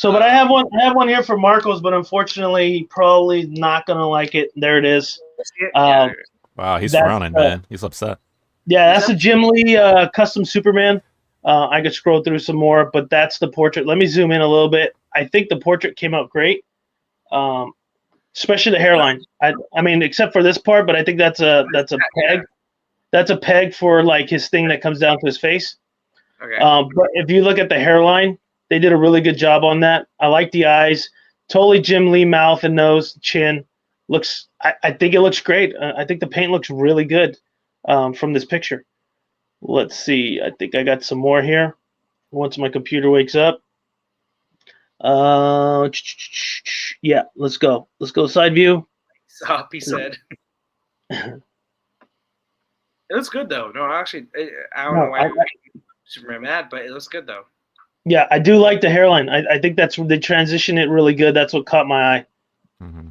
S1: But I have one here for Marcos, but unfortunately, he probably not gonna like it. There it is.
S3: Wow, he's frowning, man. He's upset.
S1: Yeah, that's a Jim Lee custom Superman. I could scroll through some more, but that's the portrait. Let me zoom in a little bit. I think the portrait came out great, especially the hairline. I mean, except for this part, but I think that's a peg. That's a peg for like his thing that comes down to his face.
S2: Okay.
S1: But if you look at the hairline, they did a really good job on that. I like the eyes. Totally Jim Lee mouth and nose, chin. I think it looks great. I think the paint looks really good from this picture. Let's see. I think I got some more here. Once my computer wakes up. Yeah, let's go. Let's go side view.
S2: Stop, he said. It looks good though. No, actually, I don't know why I'm super mad, but it looks good though.
S1: Yeah, I do like the hairline. I think that's they transition it really good. That's what caught my eye.
S3: Mm-hmm.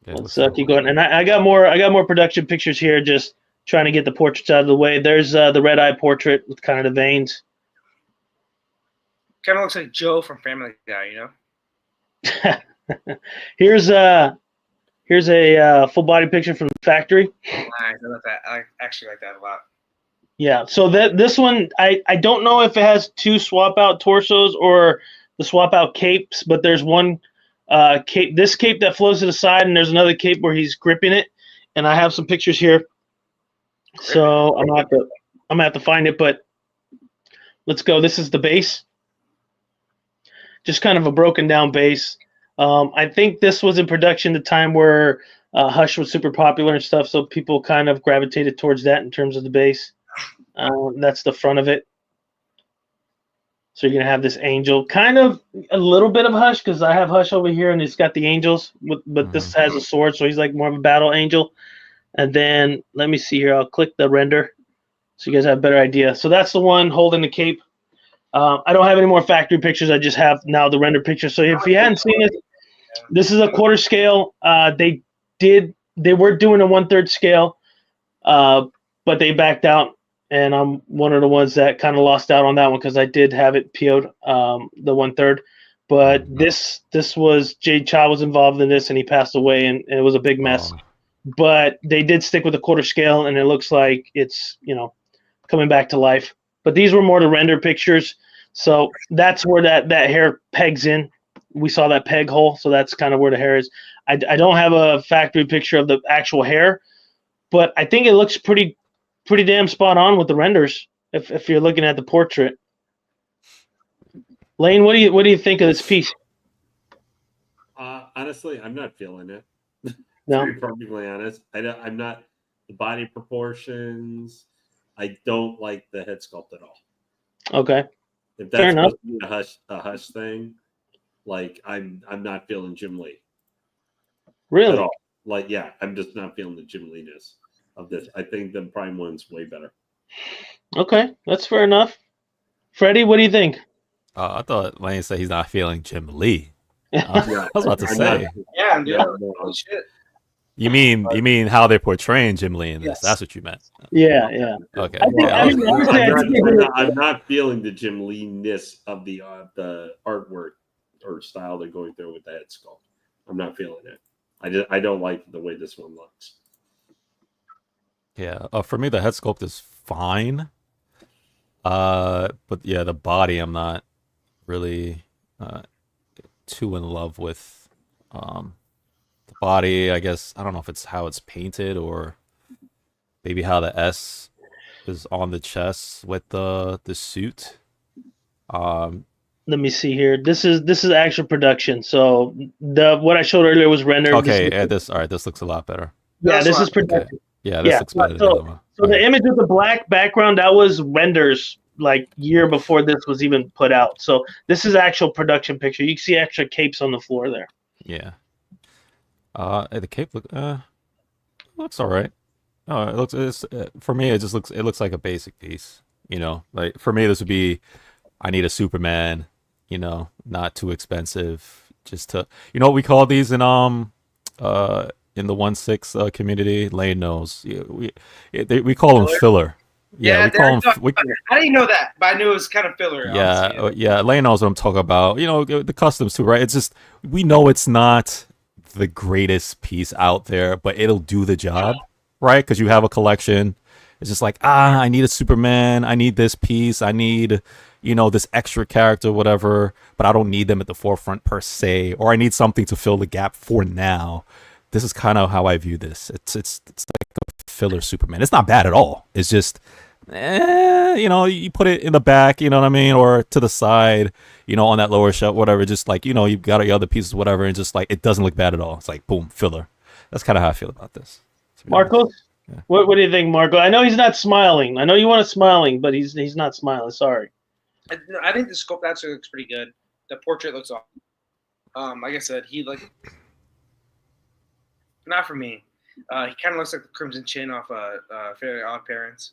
S3: Yeah,
S1: Let's keep going. And I got more production pictures here. Just trying to get the portraits out of the way. There's the red eye portrait with kind of the veins.
S2: Kind of looks like Joe from Family Guy, you know.
S1: Here's a full body picture from the factory.
S2: Nice, I love that. I actually like that a lot.
S1: Yeah, so this one, I don't know if it has two swap out torsos or the swap out capes, but there's one cape, this cape that flows to the side, and there's another cape where he's gripping it, and I have some pictures here. So I'm gonna have to find it, but let's go. This is the base, just kind of a broken down base. I think this was in production the time where Hush was super popular and stuff, so people kind of gravitated towards that in terms of the base. That's the front of it. So you're gonna have this angel, kind of a little bit of Hush, because I have Hush over here and it's got the angels, but this has a sword, so he's like more of a battle angel. And then let me see here. I'll click the render so you guys have a better idea. So that's the one holding the cape. I don't have any more factory pictures. I just have now the render picture. So if you hadn't seen it, this is a quarter scale. They were doing a 1/3 scale, but they backed out. And I'm one of the ones that kind of lost out on that one because I did have it PO'd, the 1/3. But this was Jay Cha was involved in this, and he passed away, and it was a big mess. But they did stick with the quarter scale, and it looks like it's coming back to life. But these were more the render pictures, so that's where that hair pegs in. We saw that peg hole, so that's kind of where the hair is. I don't have a factory picture of the actual hair, but I think it looks pretty damn spot on with the renders if you're looking at the portrait. Lane, what do you think of this piece?
S4: Honestly, I'm not feeling it.
S1: No,
S4: To be perfectly honest, I'm not. The body proportions, I don't like the head sculpt at all.
S1: okay,
S4: If
S1: fair
S4: that's
S1: enough.
S4: supposed to be a hush thing, like I'm not feeling Jim Lee at
S1: Really?
S4: all. Like, yeah, I'm just not feeling the Jim Lee-ness of this. I think the Prime one's way better.
S1: Okay, that's fair enough. Freddie, what do you think?
S3: I thought Lane said he's not feeling Jim Lee.
S4: Yeah,
S3: I was about to
S4: I'm
S3: say.
S4: not-
S2: Yeah, I'm doing
S4: no.
S2: holy shit.
S3: You mean how they're portraying Jim Lee in this?
S2: Yes.
S3: That's what you meant.
S1: Yeah.
S3: Okay.
S1: I think-
S3: Yeah,
S1: I mean, honestly, I think
S4: I'm not feeling the Jim Lee-ness of the artwork or style they're going through with the head sculpt. I'm not feeling it. I don't like the way this one looks.
S3: Yeah. For me, the head sculpt is fine. But yeah, the body, I'm not really too in love with. The body, I guess, I don't know if it's how it's painted or maybe how the S is on the chest with the suit.
S1: Let me see here. This is actual production. So what I showed earlier was rendered.
S3: Okay, all right, this looks a lot better.
S1: Yeah, this is
S3: Okay.
S1: production.
S3: Yeah, this looks better than the other one.
S1: So the image with the black background, that was renders like year before this was even put out. So this is actual production picture. You can see extra capes on the floor there.
S3: Yeah. The cape looks all right. Oh, for me, it looks like a basic piece. Like for me, this would be, I need a Superman. Not too expensive. Just to, what we call these in the 1/6 community. Lane knows. We call them filler. Yeah, we call them.
S2: I didn't know that, but I knew it was kind of filler.
S3: Yeah. Lane knows what I'm talking about. The customs too, right? It's just we know it's not the greatest piece out there, but it'll do the job, right? Because you have a collection, It's just like, I need a Superman. I need this piece. I need, this extra character, whatever, but I don't need them at the forefront per se, or I need something to fill the gap for now. This is kind of how I view this. It's like a filler Superman. It's not bad at all. It's just, you put it in the back, you know what I mean, or to the side, on that lower shelf, whatever. Just like, you've got your other pieces, whatever, and just like it doesn't look bad at all. It's like boom, filler. That's kind of how I feel about this.
S1: Marcos,
S3: yeah.
S1: What do you think, Marco? I know he's not smiling. I know you want a smiling, but he's not smiling. Sorry.
S2: I think the sculpt actually looks pretty good. The portrait looks awesome. Like I said, he not for me. He kind of looks like the Crimson Chin off Fairly Odd Parents.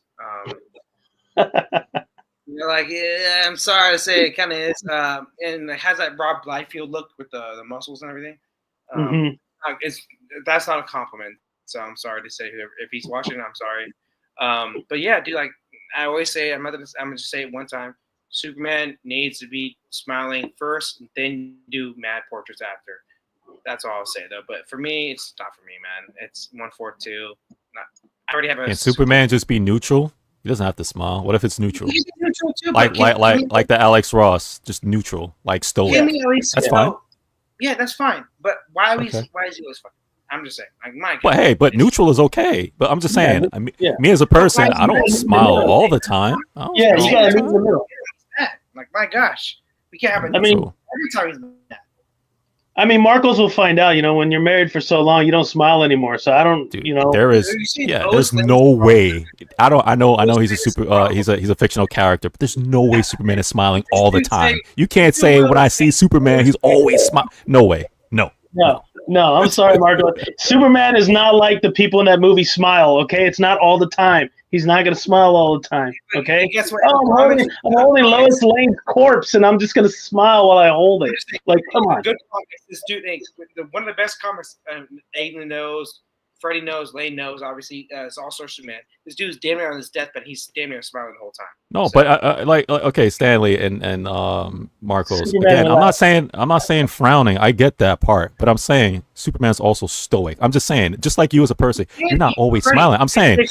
S2: Yeah, I'm sorry to say it kind of is. And it has that Rob Liefeld look with the muscles and everything. That's not a compliment. So I'm sorry to say if he's watching, I'm sorry. But yeah, dude, like I always say, I'm gonna just say it one time. Superman needs to be smiling first, and then do mad portraits after. That's all I'll say though. But for me, it's not for me, man. It's 142. I already have a.
S3: Can Superman just be neutral? He doesn't have to smile. What if it's neutral?
S2: He's neutral too.
S3: Like the Alex Ross, just neutral, like stoic. That's fine.
S2: Yeah, that's fine. But why is he always fucking? I'm just saying, like my.
S3: But hey, neutral is okay. But I'm just saying, me as a person, I don't smile all the time.
S1: You gotta meet in the middle.
S2: Like my gosh, we can't have a.
S1: every time he's mad. I mean, Marcos will find out. When you're married for so long, you don't smile anymore. So I don't.
S3: Dude, there's no way. I know he's a fictional character, but there's no way Superman is smiling all the time. You can't say when I see Superman, he's always smiling. No way. No, I'm sorry, Marco. Superman is not like the people in that movie smile, okay? It's not all the time. He's not going to smile all the time, okay?
S2: Guess what?
S1: I'm holding Lois Lane's corpse, and I'm just going to smile while I hold it. Like, come on.
S2: Good comics. This dude, one of the best comics Aiden knows, Freddie knows, Lane knows, obviously, is also Superman. This dude's damn near on his deathbed. He's damn near smiling the whole time.
S3: No, so. But okay, Stanley and Marcos. Again, I'm not saying frowning. I get that part, but I'm saying Superman's also stoic. I'm just saying, just like you as a person, you're not always smiling. I'm saying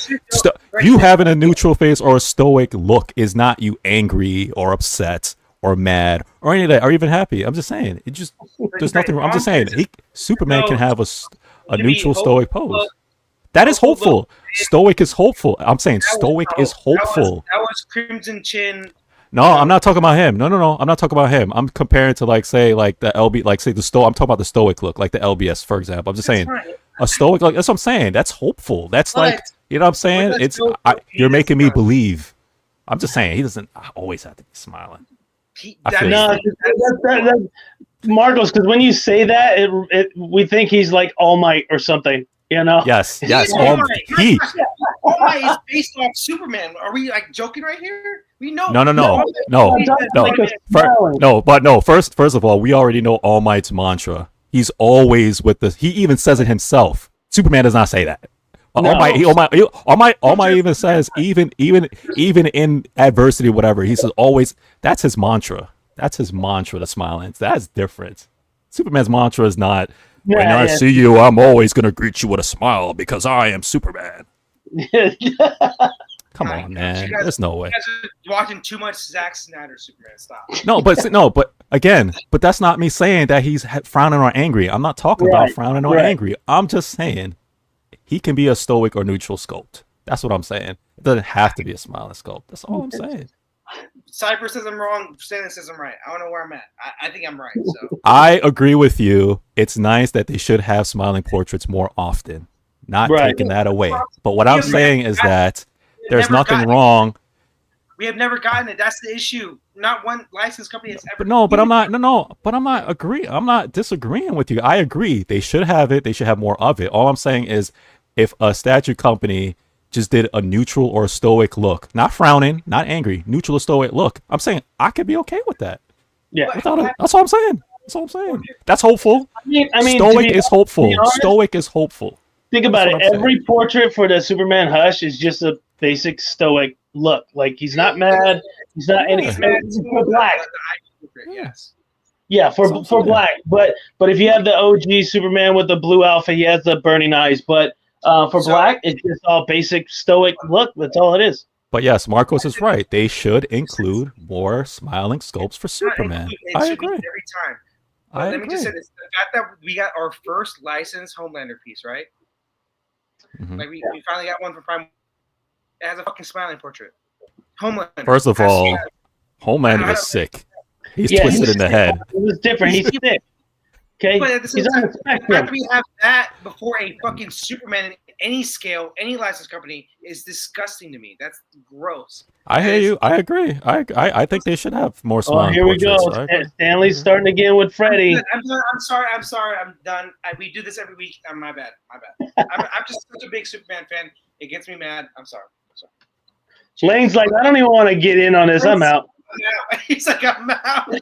S3: you having a neutral face or a stoic look is not you angry or upset or mad or any of that, or even happy. I'm just saying, there's nothing wrong. I'm just saying, Superman can have a neutral stoic pose. That is hopeful. Stoic is hopeful. I'm saying stoic is hopeful.
S2: That was Crimson Chin.
S3: No, I'm not talking about him. No. I'm not talking about him. I'm comparing to the LB, I'm talking about the stoic look, like the LBS, for example. I'm just saying a stoic look. That's what I'm saying. That's hopeful. That's like, you know what I'm saying? You're making me believe. I'm just saying he doesn't always have to be smiling.
S1: Marcos, because when you say that, we think he's like All Might or something,
S3: Yes.
S2: All Might is based off Superman. Are we like joking right here? We know.
S3: No. First of all, we already know All Might's mantra. He's always with the. He even says it himself. Superman does not say that. All Might even says even in adversity, whatever, he says always. That's his mantra. That's his mantra. The smiling. That's different. Superman's mantra is not. When I see you, I'm always gonna greet you with a smile because I am Superman. Come on, man. There's no way.
S2: You guys are watching too much Zack Snyder Superman. Stop.
S3: But again, that's not me saying that he's frowning or angry. I'm not talking about frowning or angry. I'm just saying he can be a stoic or neutral sculpt. That's what I'm saying. It doesn't have to be a smiling sculpt. That's all I'm saying.
S2: Cyber says I'm wrong. Shannon says I'm right. I don't know where I'm at. I think I'm right. So
S3: I agree with you. It's nice that they should have smiling portraits more often. Not taking that away. But what I'm saying is that there's nothing wrong.
S2: We have never gotten it. That's the issue. Not one licensed company has ever.
S3: But I'm not agreeing. I'm not disagreeing with you. I agree. They should have it. They should have more of it. All I'm saying is, if a statue company just did a neutral or stoic look, not frowning, not angry, neutral or stoic look, I'm saying I could be okay with that.
S1: Yeah,
S3: that's all I'm saying. That's hopeful. I mean, stoic is hopeful. Stoic is hopeful.
S1: Think about it. Every portrait for the Superman Hush is just a basic stoic look. Like he's not mad. He's not anything. He's for black.
S2: Yes.
S1: Yeah, for black. But if you have the OG Superman with the blue outfit, he has the burning eyes. But For Black, it's just all basic stoic look. That's all it is.
S3: But yes, Marcos is right. They should include more smiling sculpts for Superman. I agree.
S2: Every time. But let me just say this: the fact that we got our first licensed Homelander piece, right?
S3: Mm-hmm.
S2: Like we finally got one for Prime. It has a fucking smiling portrait. Homelander.
S3: First of all, Homelander is sick. He's twisted in the head.
S1: It was different. He's sick. Okay,
S2: but at the same
S1: he's on
S2: time,
S1: the spectrum.
S2: we have that before a fucking Superman in any scale, any license company is disgusting to me. That's gross.
S3: I hear you. I agree. I think they should have more smiling
S1: here we go.
S3: portraits.
S1: Stanley's starting again with Freddy.
S2: I'm done. I'm sorry. I'm done. We do this every week. My bad. I'm just such a big Superman fan. It gets me mad. I'm sorry.
S1: Lane's like, I don't even want to get in on this. I'm out.
S2: He's like, I'm out.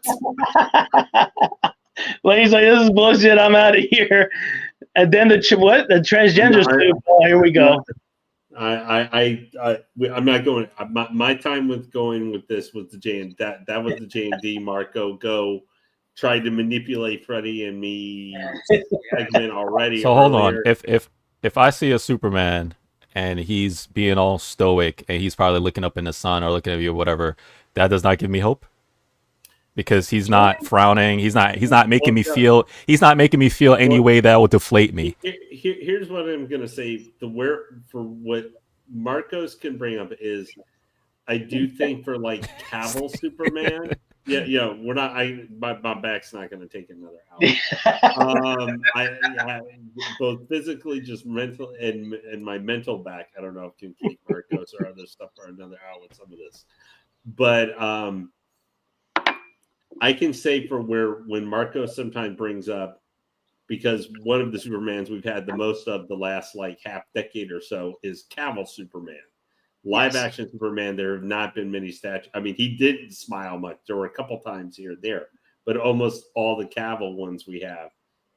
S1: Lane's like, this is bullshit. I'm out of here. And then the transgender stuff. Oh, here we go.
S4: I'm not going. My time with going with this was the J, that was the J&D. Marco tried to manipulate Freddie and me segment already.
S3: So hold on. If I see a Superman and he's being all stoic and he's probably looking up in the sun or looking at you or whatever, that does not give me hope. Because he's not frowning, he's not making me feel any way that will deflate me.
S4: Here's what I'm gonna say. For what Marcos can bring up is, I do think for like Cavill Superman, we're not. My back's not gonna take another hour. I both physically, just mental, and my mental back. I don't know if it can take Marcos or other stuff for another hour with some of this, but I can say for when Marco sometimes brings up, because one of the Supermans we've had the most of the last like half decade or so is Cavill Superman. Live action Superman, there have not been many statues. I mean, he didn't smile much. There were a couple times here and there, but almost all the Cavill ones we have,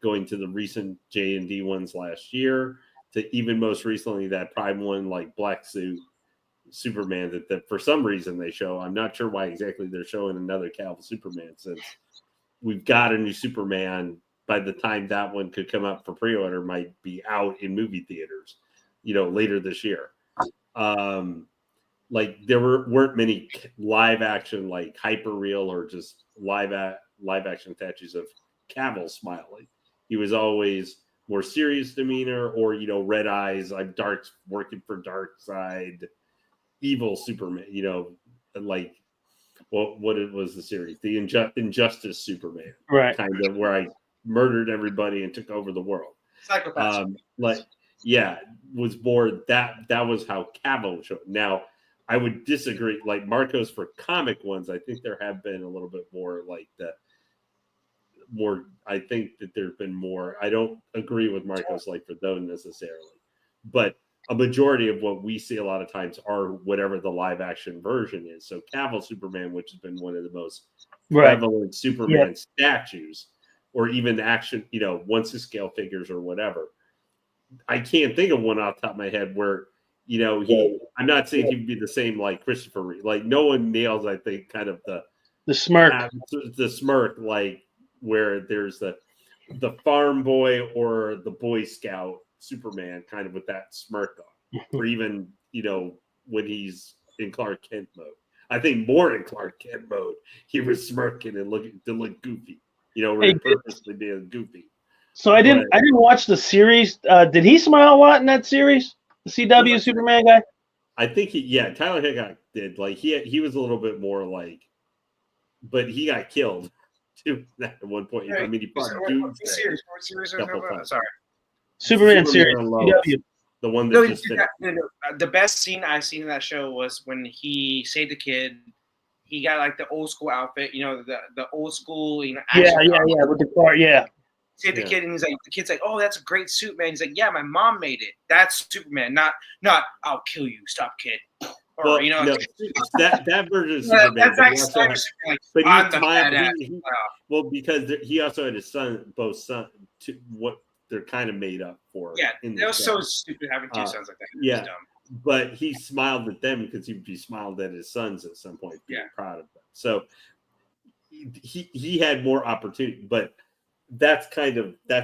S4: going to the recent J&D ones last year, to even most recently that Prime one, like black suit Superman that for some reason they show. I'm not sure why exactly they're showing another Cavill Superman, since we've got a new Superman. By the time that one could come up for pre-order, might be out in movie theaters, later this year. Like there weren't many live action, like hyper real or just live action statues of Cavill smiling. He was always more serious demeanor, or red eyes. I'm working for Darkseid. Evil Superman, like what was the series? The Injustice Superman,
S1: right?
S4: Kind of where I murdered everybody and took over the world.
S2: Psychopath.
S4: Was more that was how Cavill showed. Now, I would disagree. Like Marcos for comic ones, I think there have been a little bit more like the more. I think that there's been more. I don't agree with Marcos like for those necessarily, but a majority of what we see a lot of times are whatever the live action version is. So Cavill Superman, which has been one of the most prevalent Superman statues, or even action, once to scale figures or whatever. I can't think of one off the top of my head where, I'm not saying he would be the same like Christopher Reeve. Like no one nails, I think, kind of
S1: the smirk,
S4: like where there's the farm boy or the Boy Scout Superman kind of with that smirk on, or even when he's in Clark Kent mode. I think more in Clark Kent mode he was smirking and looking to look goofy, purposely being goofy.
S1: So I didn't watch the series. Did he smile a lot in that series? The CW Superman guy.
S4: I think Tyler Hickok did. Like he was a little bit more like, but he got killed too at one point. I mean, he probably
S2: series. Sorry.
S1: Superman series. CW.
S4: The one that
S2: the best scene I've seen in that show was when he saved the kid. He got like the old school outfit, the old school, with
S1: the car,
S2: Saved the kid, and the kid's like, "Oh, that's a great suit, man." He's like, "Yeah, my mom made it. That's Superman, not I'll kill you, stop, kid." Or
S4: that version of Superman.
S2: But
S4: because he also had his son, what they're kind of made up for.
S2: Yeah, that was so stupid having two sons like that.
S4: Yeah, but he smiled at them because he smiled at his sons at some point, being proud of them. So he had more opportunity, but that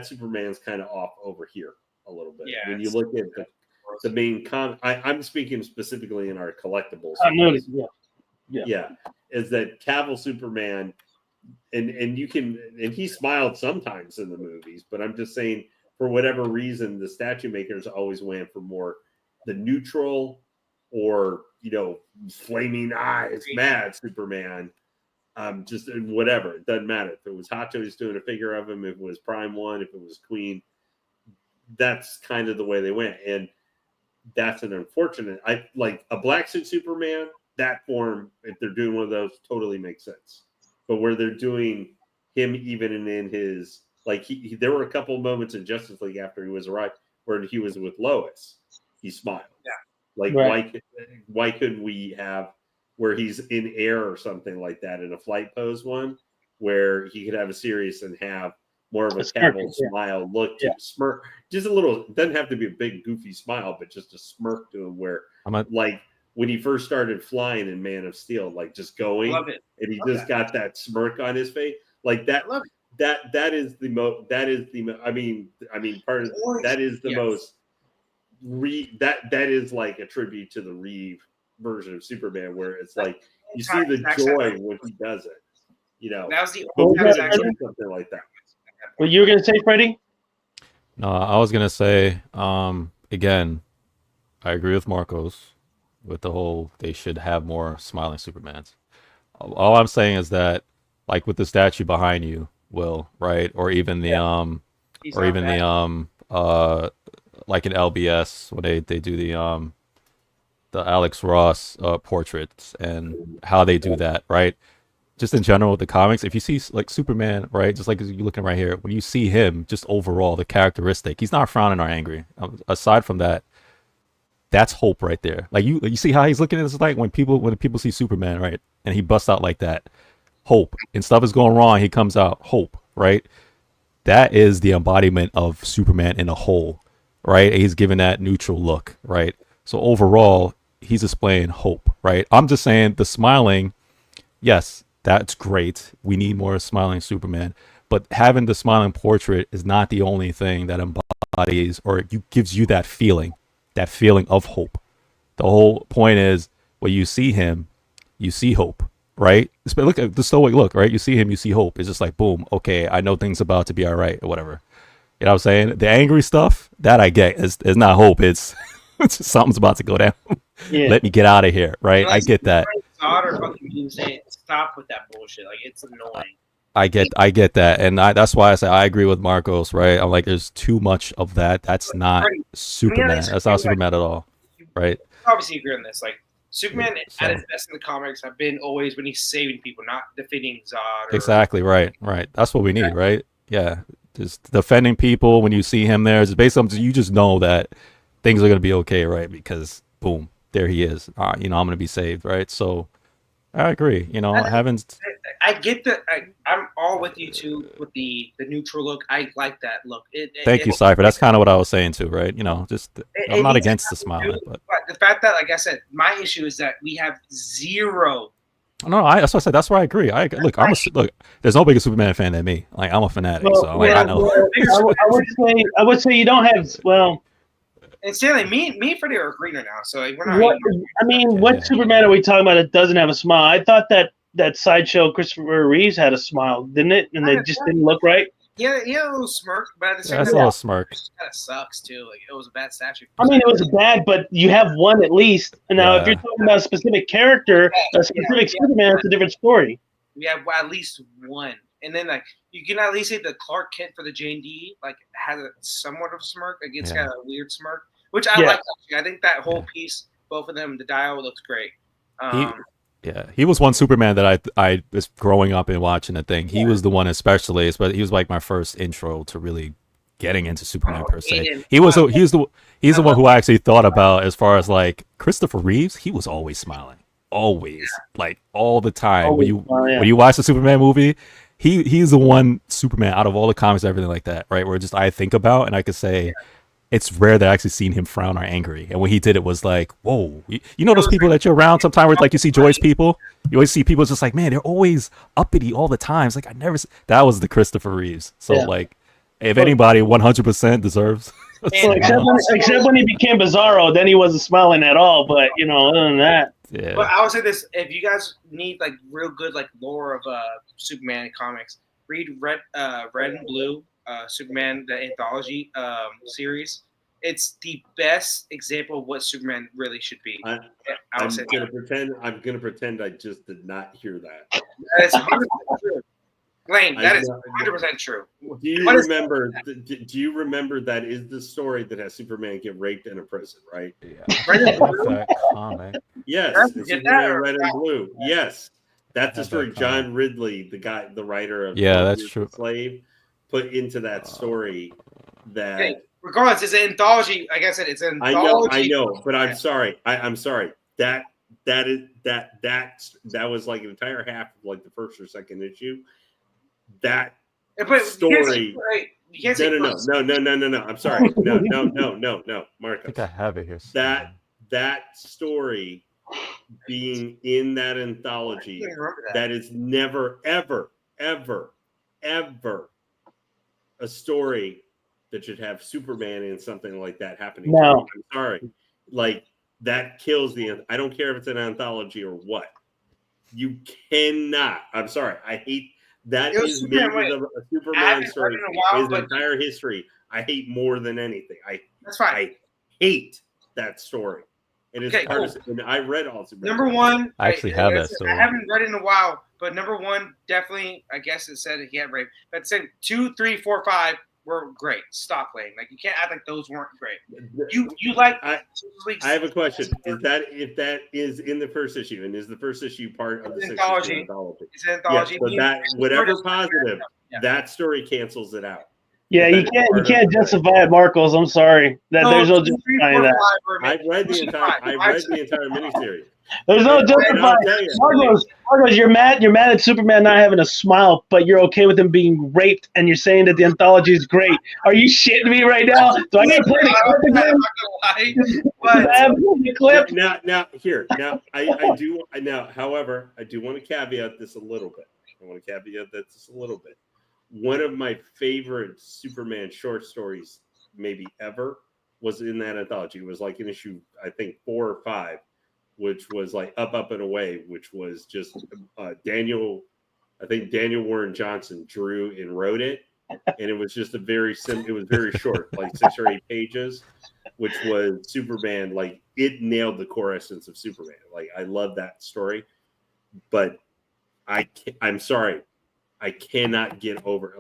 S4: Superman's kind of off over here. a little bit.
S2: Yeah,
S4: When you look at the main I'm speaking specifically in our collectibles. Yeah, is that Cavill Superman, and you can, and he smiled sometimes in the movies, but I'm just saying for whatever reason the statue makers always went for more the neutral or flaming eyes, mad Superman. Just whatever, it doesn't matter if it was Hato who's doing a figure of him, if it was Prime One, if it was Queen. That's kind of the way they went, and that's an unfortunate. I like a black suit Superman. That form, if they're doing one of those, totally makes sense. But where they're doing him, even in his there were a couple of moments in Justice League after he was arrived where he was with Lois, he smiled.
S2: Yeah.
S4: Like
S1: right.
S4: why couldn't we have where he's in air or something like that in a flight pose one where he could have a serious and have more of a Cavill smile look to smirk, just a little. It doesn't have to be a big goofy smile, but just a smirk to him where like when he first started flying in Man of Steel, like just going,
S2: Love it.
S4: and he just got that smirk on his face, like that. That is the most. That is the. I mean, part of that is the most. That is like a tribute to the Reeve version of Superman, where it's like you see the joy when he does it.
S2: That was the
S4: only something like that.
S1: What you were gonna say, Freddie?
S3: No, I was gonna say again, I agree with Marcos with the whole they should have more smiling Supermans. All I'm saying is that, like with the statue behind you, Will, right, or even the like in LBS when they do the Alex Ross portraits and how they do that, right? Just in general with the comics, if you see like Superman, right, just like you're looking right here, when you see him, just overall the characteristic, he's not frowning or angry. Aside from that, that's hope right there. Like you see how he's looking at this, like when people see Superman, right, and he busts out like that, hope, and stuff is going wrong, he comes out, hope, right? That is the embodiment of Superman in a whole, right? He's given that neutral look, right? So overall, he's displaying hope, right? I'm just saying the smiling, yes, that's great. We need more smiling Superman, but having the smiling portrait is not the only thing that embodies or gives you that feeling of hope. The whole point is when you see him, you see hope, right? Look at the stoic look, right? You see him, you see hope. It's just like, boom, okay, I know things about to be all right or whatever. You know what I'm saying? The angry stuff, that I get is not hope. It's something's about to go down. Yeah. Let me get out of here, right? I get that.
S2: Stop with that bullshit. Like, it's annoying.
S3: I get that, and that's why I say I agree with Marcos, right? I'm like, there's too much of that. That's not Superman. That's not Superman at all, right?
S2: Obviously, agree on this. Like, Superman at his best in the comics have been always when he's saving people, not defeating Zod.
S3: Exactly, right. That's what we need, right? Yeah, just defending people when you see him there. It's basically you just know that things are gonna be okay, right? Because boom, there he is. I'm gonna be saved, right? So I agree.
S2: I get that. I'm all with you too with the neutral look. I like that look.
S3: Thank you, Cypher. That's kind of what I was saying too, right? I'm not against the smiling, but
S2: the fact that, like I said, my issue is that we have zero.
S3: No, that's what I said. That's where I agree. Look. There's no bigger Superman fan than me. Like, I'm a fanatic, I know.
S1: I would say you don't have
S2: And Stanley, me and Freddie are agreeing right now. So we're not.
S1: What Superman are we talking about that doesn't have a smile? I thought that sideshow Christopher Reeves had a smile, didn't it? And they just didn't look right.
S2: Yeah, a little smirk, but at the same time,
S3: that's a little smirk.
S2: It kind of sucks too. Like, it was a bad statue.
S1: It was bad, but you have one at least. And now, if you're talking about a specific character, a specific Superman, it's a different story.
S2: We have at least one, and then like you can at least say the Clark Kent for the J&D like has a somewhat of a smirk. Like, it's got a weird smirk, which I like. Actually. I think that whole piece, both of them, the dial looks great.
S3: He was one Superman that I was growing up and watching the thing. He was the one, especially, but he was like my first intro to really getting into Superman per se. He's the one who I actually thought about as far as like Christopher Reeves. He was always smiling, always, like all the time. When you watch the Superman movie, he's the one Superman out of all the comics, everything like that, right? Where just I think about and I could say. It's rare that I actually seen him frown or angry. And when he did, it was like, whoa. You know those people that you're around sometimes where like you see joyous people? You always see people just like, man, they're always uppity all the time. It's like, that was the Christopher Reeves. So like, if anybody 100% deserves
S1: except when he became Bizarro, then he wasn't smiling at all. But other than that,
S3: Yeah.
S2: But I would say this: if you guys need like real good like lore of Superman comics, read Red and Blue Superman, the anthology series. It's the best example of what Superman really should be.
S4: I'm gonna pretend I just did not hear that.
S2: That is 100% true. Lane, that is 100% true.
S4: Do you remember that is the story that has Superman get raped in a prison, right?
S3: Yeah. That comic.
S4: Yes, it's Superman Red and Blue. Yes, that's the story. John Ridley, the writer of
S3: that's true.
S4: Slave, put into that story that.
S2: Okay. Regardless, it's an anthology. Like I said, it's an anthology.
S4: I know, but I'm sorry. I'm sorry. That was like an entire half of like the first or second issue. That story. No. I'm sorry. No. Marcus.
S3: I think I have it here.
S4: That story being in that anthology, that is never, ever a story that should have Superman in something like that happening.
S1: No.
S4: I'm sorry. Like, that kills I don't care if it's an anthology or what. You cannot. I'm sorry. I hate that. Is maybe a Superman story. His entire history, I hate more than anything.
S2: That's fine.
S4: I hate that story. And it's and I read all Superman.
S2: Number one,
S3: I actually have that story.
S2: I haven't read it in a while, but number one, definitely, I guess it said he had rape. But it said 2, 3, 4, 5 were great. Stop playing. Like, you can't act like those weren't great. You like?
S4: I have a question. If that is in the first issue, and is the first issue part of the
S2: anthology? It's an anthology.
S4: Yes, but that whatever positive, that story cancels it out.
S1: Yeah, you can't justify it, Marcos. I'm sorry. There's no justifying that.
S4: I've read the entire miniseries.
S1: There's no justifying. Marcos, you're mad at Superman not having a smile, but you're okay with him being raped, and you're saying that the anthology is great. Are you shitting me right now? Do I gotta play the clip again?
S4: However, I do want to caveat this a little bit. One of my favorite Superman short stories, maybe ever, was in that anthology. It was like in issue, I think 4 or 5, which was like Up and Away, which was just Daniel Warren Johnson drew and wrote it, and it was just it was very short, like 6 or 8 pages, which was Superman. Like, it nailed the core essence of Superman. Like, I love that story, but I'm sorry. I cannot get over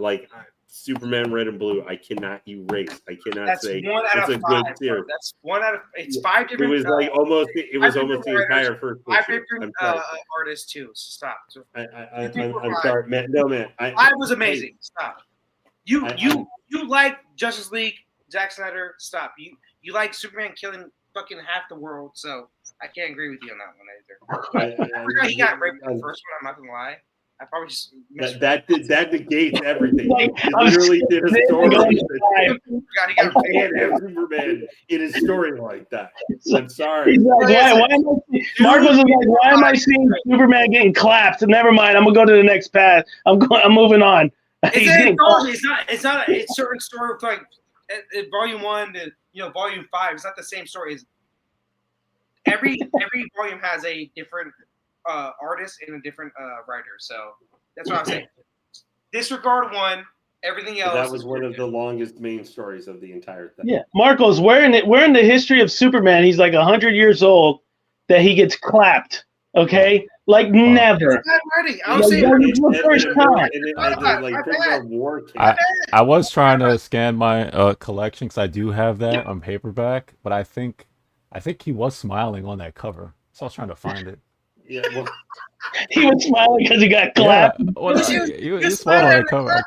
S4: Superman Red and Blue. I cannot erase. I cannot say it's a good series.
S2: That's 1 out of. It's 5 different.
S4: It was almost the entire first.
S2: 5 different artists too. Stop.
S4: I'm sorry, man. No, man.
S2: 5 was amazing. Stop. You like Justice League, Zack Snyder. Stop. You like Superman killing fucking half the world. So I can't agree with you on that one either. But I forgot he got raped in the first one. I'm not gonna lie. I probably just
S4: that negates everything. It literally did a story. Superman in a story like that. I'm sorry.
S1: Marcos is like, why am I seeing Superman getting clapped? Never mind. I'm gonna go to the next path. I'm moving on.
S2: It's not a certain story like volume 1 to volume 5. It's not the same story. Every volume has a different artist and a different writer, so that's what I'm saying. Disregard 1, everything else.
S4: That was one of the longest main stories of the entire thing.
S1: Yeah, Marcos, where in the history of Superman, he's like 100 years old, that he gets clapped. Okay, like never.
S2: I was saying
S1: the first time.
S3: I was trying to scan my collection because I do have that on paperback, but I think he was smiling on that cover, so I was trying to find it.
S4: Yeah, well,
S1: he was smiling because he got clapped.
S3: Yeah, well, you smiled on that cover.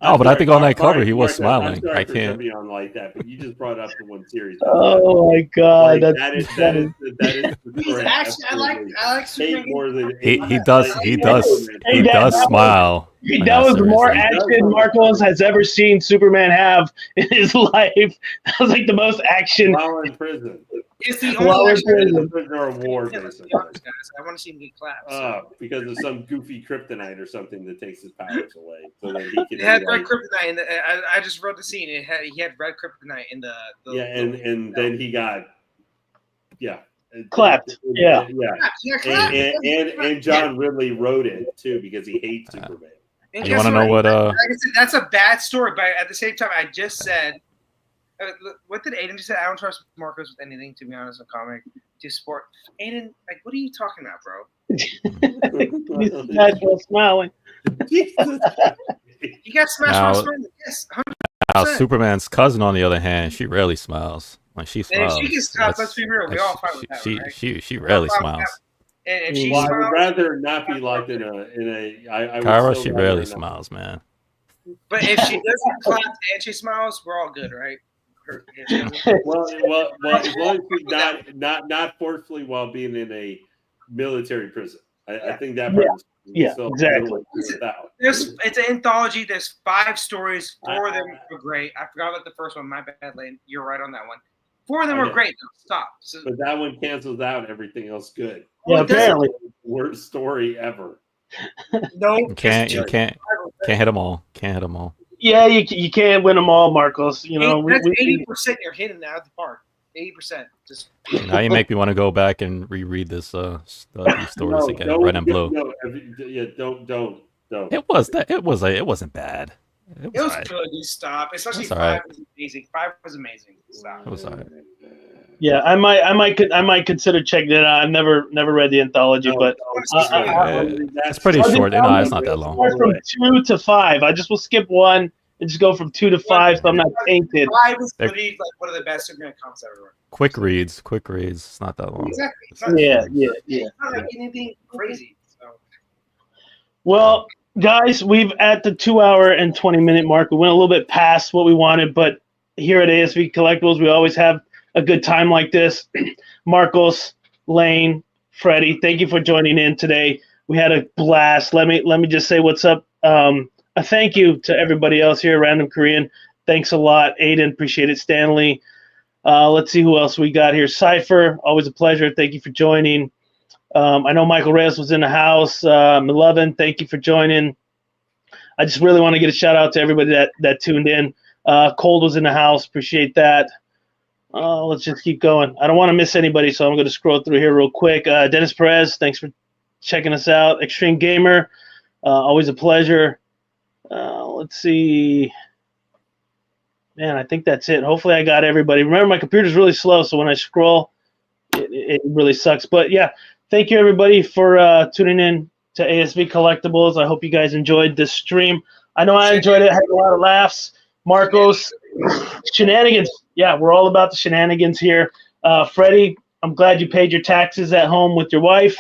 S3: Oh, but I think on that cover he was smiling. I can't
S4: be on like that, but you just brought up the one series.
S1: Oh my god,
S4: that is the story.
S2: Actually, I like
S4: more than
S3: he does smile.
S1: That was more action Marcos has ever seen Superman have in his life. That was like the most action.
S4: While in prison.
S2: It's the only action.
S4: Prisoner of war, basically.
S2: I want to see him get clapped.
S4: Because of some goofy kryptonite or something that takes his powers away. So that he can.
S2: It had red kryptonite. I just wrote the scene. He had red kryptonite in the
S4: and then he got
S1: clapped. Yeah.
S4: And John Ridley wrote it too because he hates Superman.
S2: And
S3: you want to know what?
S2: Like I said, that's a bad story, but at the same time, I just said, what did Aiden just say? I don't trust Marcos with anything, to be honest, in comic to sport. Aiden, like, what are you talking about, bro?
S1: He's smiling.
S2: You got smashed smiling. Yes, 100%.
S3: Now, Superman's cousin, on the other hand, she rarely smiles. When she smiles,
S2: and if she gets clapped, let's be real, we all fight with that.
S3: She rarely smiles.
S2: And she
S4: I would rather not be locked in a.
S3: Kyra, she rarely smiles, man.
S2: But if she doesn't clap and she smiles, we're all good, right?
S4: well, as long as she's not forcefully while being in a military prison. I think that part is
S1: exactly.
S2: It's an anthology. There's 5 stories. 4 of them are great. I forgot about the first one. My bad, Lane. You're right on that one. 4 of them are great. Stop. So,
S4: but that one cancels out everything else good.
S1: Yeah, apparently.
S4: Worst story ever.
S2: No,
S3: you can't hit them all. Can't hit them all.
S1: Yeah, you can't win them all, Marcos. You know,
S2: that's 80% you're hitting out of the park. 80%. Just
S3: now you make me want to go back and reread these stories again. Red and blue.
S4: Don't.
S3: It wasn't bad.
S2: It was good. You stop. Especially 5 was amazing. 5 was amazing. Stop.
S3: It was all right.
S1: Yeah, I might consider checking it out. I've never read the anthology, but
S3: it's pretty short. No, it's not that long.
S1: From 2 to 5. I just will skip 1 and just go from 2 to 5, so I'm not tainted.
S2: 5 is literally like one of the best Superman comics ever.
S3: Quick reads. It's not that long.
S2: Exactly.
S1: Yeah.
S2: It's not like anything crazy. So.
S1: Well, guys, we've at the 2-hour and 20-minute mark. We went a little bit past what we wanted, but here at ASV Collectibles, we always have a good time like this. Marcos, Lane, Freddie, thank you for joining in today. We had a blast. Let me just say what's up. A thank you to everybody else here at Random Korean. Thanks a lot, Aiden. Appreciate it, Stanley. Let's see who else we got here. Cypher, always a pleasure. Thank you for joining. I know Michael Reyes was in the house. Melevin, thank you for joining. I just really want to get a shout out to everybody that tuned in. Cold was in the house. Appreciate that. Let's just keep going. I don't want to miss anybody, so I'm going to scroll through here real quick. Dennis Perez, thanks for checking us out. Extreme Gamer, always a pleasure. Let's see. Man, I think that's it. Hopefully I got everybody. Remember, my computer's really slow, so when I scroll, it really sucks. But, yeah, thank you, everybody, for tuning in to ASV Collectibles. I hope you guys enjoyed this stream. I know I enjoyed it. I had a lot of laughs. Marcos, Shenanigans. Yeah, we're all about the shenanigans here. Freddie, I'm glad you paid your taxes at home with your wife.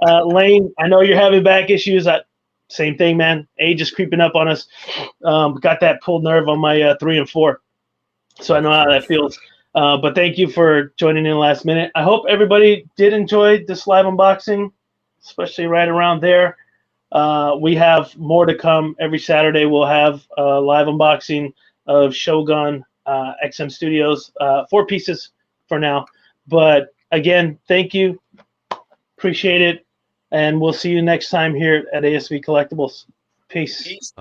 S1: Lane, I know you're having back issues. Same thing, man. Age is creeping up on us. Got that pulled nerve on my 3 and 4. So I know how that feels. But thank you for joining in last minute. I hope everybody did enjoy this live unboxing, especially right around there. We have more to come. Every Saturday we'll have a live unboxing of Shogun XM Studios. 4 pieces for now. But again, thank you. Appreciate it. And we'll see you next time here at ASV Collectibles. Peace.